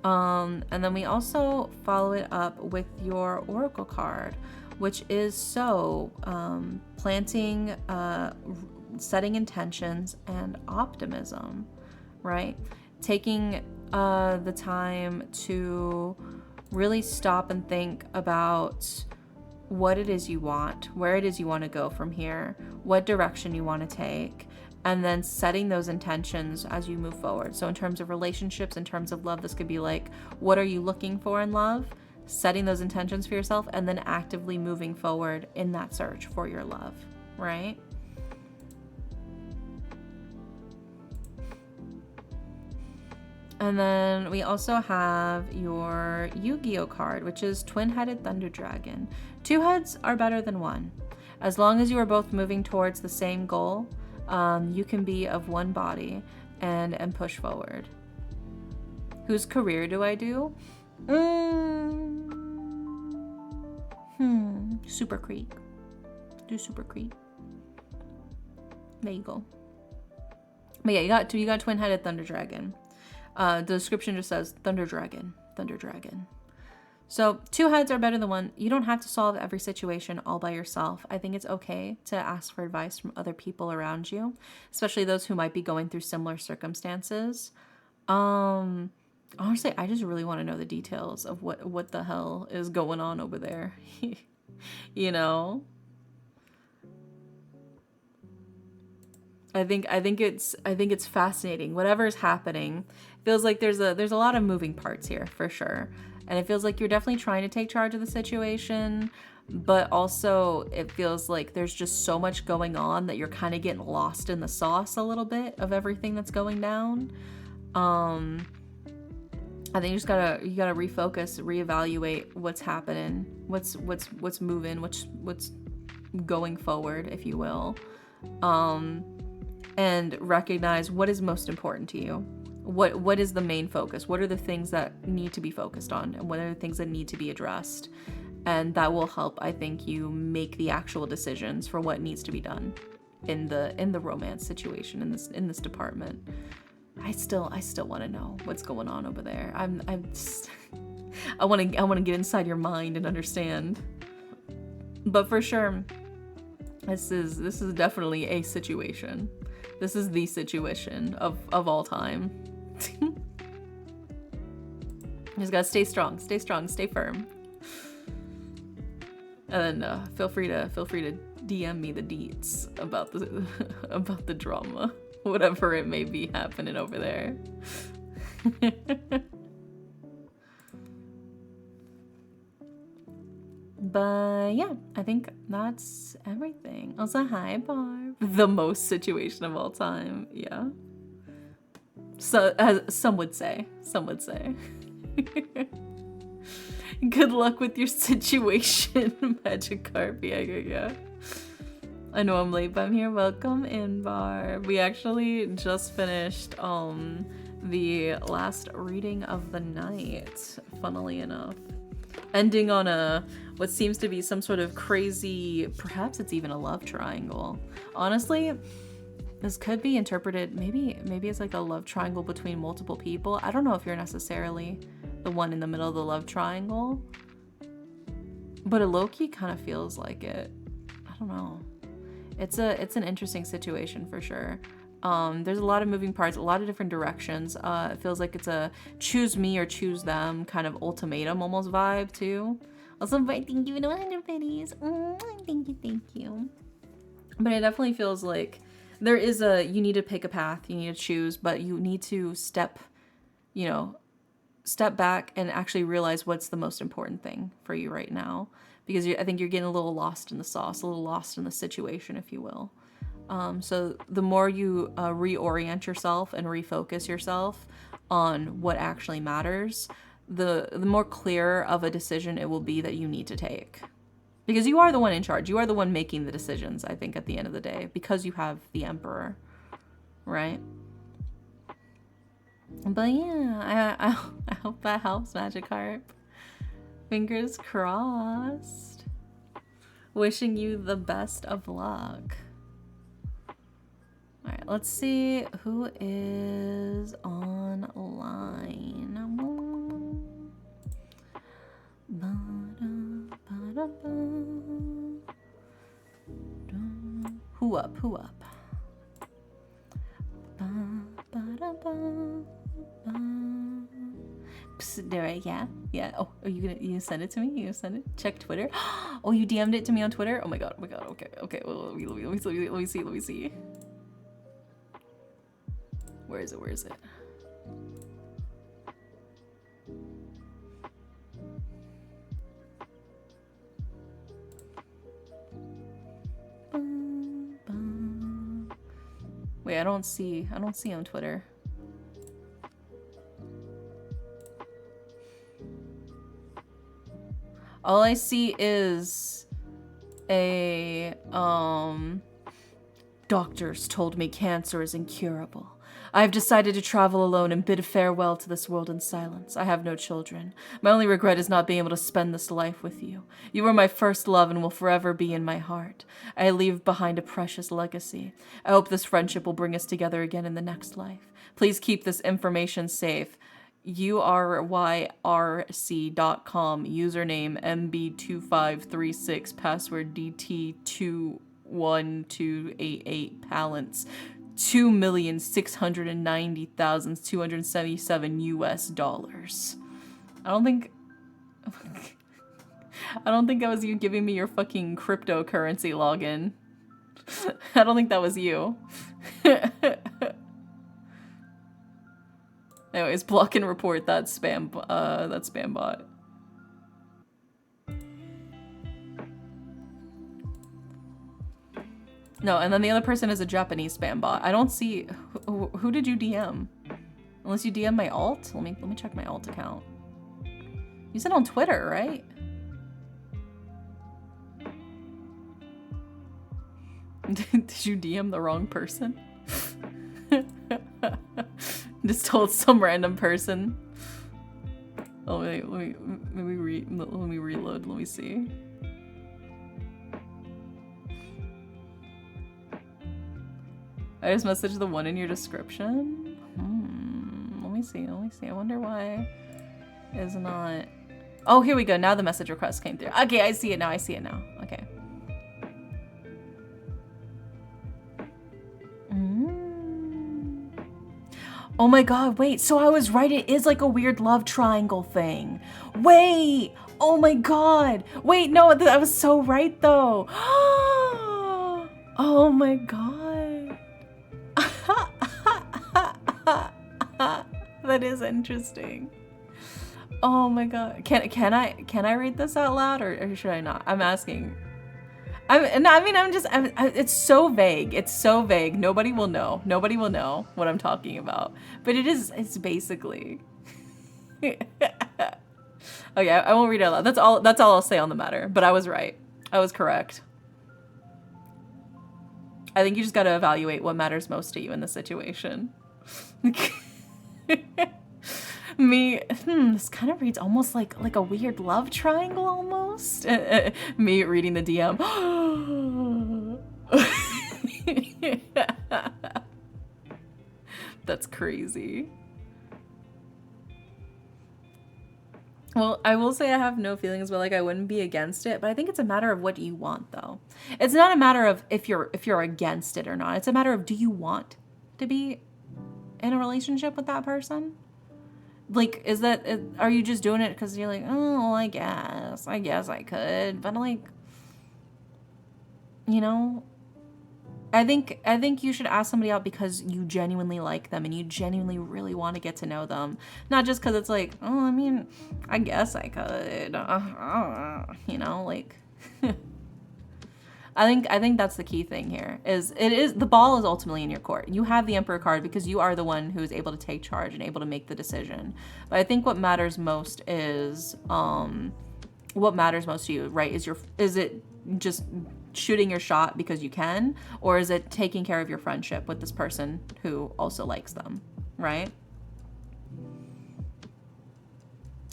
And then we also follow it up with your Oracle card, which is planting, setting intentions and optimism, right? Taking the time to really stop and think about what it is you want, where it is you want to go from here, what direction you want to take, and then setting those intentions as you move forward. So in terms of relationships, in terms of love, this could be like, what are you looking for in love? Setting those intentions for yourself, and then actively moving forward in that search for your love, right? And then we also have your Yu-Gi-Oh card, which is Twin-Headed Thunder Dragon. 2 heads are better than 1. As long as you are both moving towards the same goal, you can be of one body and push forward. Whose career do I do? Super Creek. Do Super Creek. There you go. But yeah, you got Twin-Headed Thunder Dragon. The description just says Thunder Dragon, Thunder Dragon. So 2 heads are better than 1. You don't have to solve every situation all by yourself. I think it's okay to ask for advice from other people around you, especially those who might be going through similar circumstances. Honestly, I just really want to know the details of what the hell is going on over there. You know? I think it's fascinating. Whatever's happening, feels like there's a lot of moving parts here for sure. And it feels like you're definitely trying to take charge of the situation, but also it feels like there's just so much going on that you're kind of getting lost in the sauce a little bit of everything that's going down. I think you gotta refocus, reevaluate what's happening, what's moving, what's going forward, if you will, and recognize what is most important to you. What is the main focus? What are the things that need to be focused on, and what are the things that need to be addressed? And that will help, I think, you make the actual decisions for what needs to be done in the romance situation in this department. I still want to know what's going on over there. I want to get inside your mind and understand. But for sure, this is definitely a situation. This is the situation of all time. You just gotta stay strong, stay firm. And then feel free to DM me the deets about the drama, whatever it may be happening over there. But yeah, I think that's everything. Also, hi, Barb. The most situation of all time. Yeah. So, as some would say. Good luck with your situation, Magikarp. Yeah. I know I'm late, but I'm here. Welcome in, Barb. We actually just finished the last reading of the night, funnily enough. Ending on what seems to be some sort of crazy, perhaps it's even a love triangle. Honestly, this could be interpreted, maybe it's like a love triangle between multiple people. I don't know if you're necessarily the one in the middle of the love triangle, but it low-key kind of feels like it. I don't know. It's an interesting situation for sure. There's a lot of moving parts, a lot of different directions. It feels like it's a choose me or choose them kind of ultimatum almost vibe too. Also, thank you for 100 pennies. Thank you. But it definitely feels like there is you need to pick a path, you need to choose, but you need to step back and actually realize what's the most important thing for you right now. Because I think you're getting a little lost in the sauce, a little lost in the situation, if you will. So the more you reorient yourself and refocus yourself on what actually matters, the more clear of a decision it will be that you need to take. Because you are the one in charge. You are the one making the decisions, I think, at the end of the day. Because you have the Emperor, right? But yeah, I hope that helps, Magikarp. Fingers crossed. Wishing you the best of luck. All right, let's see who is online. Who up? Yeah, yeah. Oh, are you gonna send it to me? You gonna send it? Check Twitter. Oh, you DM'd it to me on Twitter? Oh my god, oh my god. Okay, okay. Well, let me see. Where is it? Where is it? Wait, I don't see on Twitter. All I see is a doctors told me cancer is incurable. I have decided to travel alone and bid farewell to this world in silence. I have no children. My only regret is not being able to spend this life with you. You were my first love and will forever be in my heart. I leave behind a precious legacy. I hope this friendship will bring us together again in the next life. Please keep this information safe. URYRC.com, username MB2536, password DT21288, balance $2,690,277 US. I don't think that was you giving me your fucking cryptocurrency login. I don't think that was you. Anyways, block and report that spam bot. No, and then the other person is a Japanese spam bot. I don't see who did you DM? Unless you DM my alt? Let me check my alt account. You said on Twitter, right? Did you DM the wrong person? Just told some random person. Oh wait, let me reload. Let me see. I just messaged the one in your description. Let me see. I wonder why it's not. Oh, here we go. Now the message request came through. Okay, I see it now. Okay. Oh my god, wait, so I was right, it is like a weird love triangle thing. Wait, oh my god. Wait, no, I was so right though. Oh my god. That is interesting. Oh my god. Can I read this out loud or should I not? I'm asking. It's so vague. It's so vague. Nobody will know. Nobody will know what I'm talking about. But it's basically. Okay, I won't read it out loud. That's all I'll say on the matter. But I was right. I was correct. I think you just gotta evaluate what matters most to you in the situation. This kind of reads almost like a weird love triangle almost. Me reading the DM. That's crazy. Well, I will say I have no feelings, but like I wouldn't be against it. But I think it's a matter of what you want, though. It's not a matter of if you're against it or not. It's a matter of do you want to be in a relationship with that person? Like, are you just doing it because you're like, oh, well, I guess I could, but like, you know, I think you should ask somebody out because you genuinely like them and you genuinely really want to get to know them, not just because it's like, oh, I mean, I guess I could, you know, like. I think that's the key thing here. The ball is ultimately in your court. You have the Emperor card because you are the one who is able to take charge and able to make the decision. But I think what matters most is what matters most to you, right? Is it just shooting your shot because you can, or is it taking care of your friendship with this person who also likes them, right?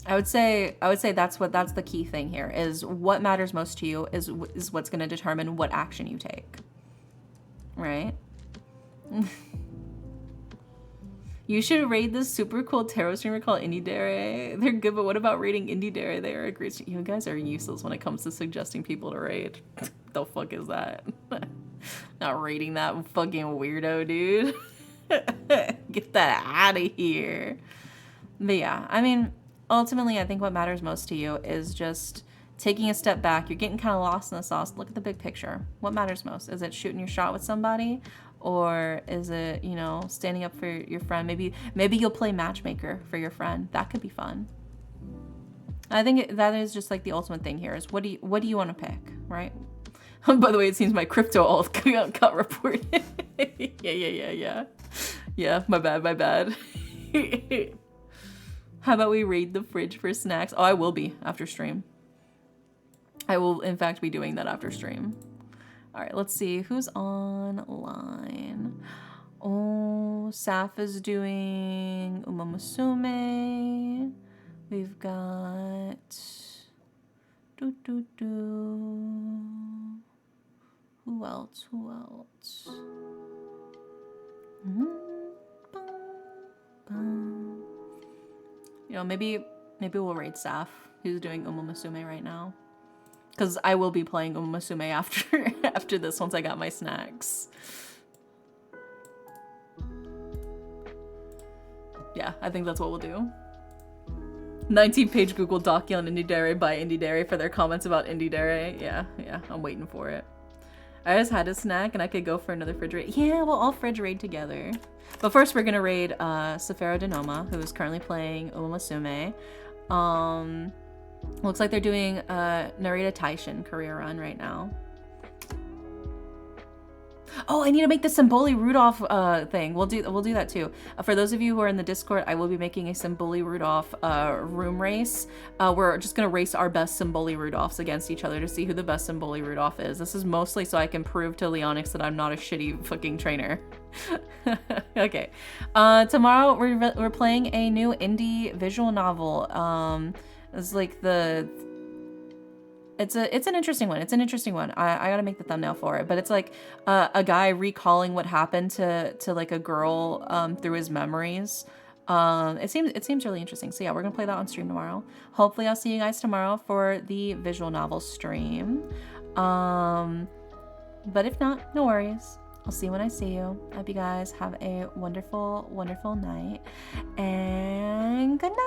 I would say that's the key thing here is what matters most to you is what's going to determine what action you take. Right? You should raid this super cool tarot streamer called Indie Dare. They're good, but what about raiding Indie Dare? They are a great. You guys are useless when it comes to suggesting people to raid. The fuck is that? Not raiding that fucking weirdo, dude. Get that out of here. But yeah, I mean, ultimately, I think what matters most to you is just taking a step back. You're getting kind of lost in the sauce. Look at the big picture. What matters most? Is it shooting your shot with somebody? Or is it, you know, standing up for your friend? Maybe you'll play matchmaker for your friend. That could be fun. I think that is just like the ultimate thing here is what do you want to pick, right? By the way, it seems my crypto alt got reported. Yeah. Yeah, my bad. How about we raid the fridge for snacks? Oh, I will be after stream. I will, in fact, be doing that after stream. All right, let's see who's online. Oh, Saf is doing Uma Musume. We've got Who else? You know, maybe we'll raid Saf, who's doing Uma Musume right now. Because I will be playing Uma Musume after this once I got my snacks. Yeah, I think that's what we'll do. 19-page Google Doc on Indie Dairy by Indie Dairy for their comments about Indie Dairy. Yeah, I'm waiting for it. I just had a snack and I could go for another fridge raid. Yeah, we'll all fridge raid together. But first we're gonna raid Safero Denoma, who is currently playing Uma Musume. Looks like they're doing Narita Taishin career run right now. Oh, I need to make the Symboli Rudolph thing. We'll do that too. For those of you who are in the Discord, I will be making a Symboli Rudolph room race. We're just gonna race our best Symboli Rudolphs against each other to see who the best Symboli Rudolph is. This is mostly so I can prove to Leonix that I'm not a shitty fucking trainer. Okay. Tomorrow we're playing a new indie visual novel. It's like it's an interesting one. It's an interesting one. I gotta make the thumbnail for it, but it's like a guy recalling what happened to like a girl through his memories. It seems really interesting. So yeah, we're gonna play that on stream tomorrow. Hopefully I'll see you guys tomorrow for the visual novel stream. But if not, no worries. I'll see you when I see you. I hope you guys have a wonderful, wonderful night. And good night.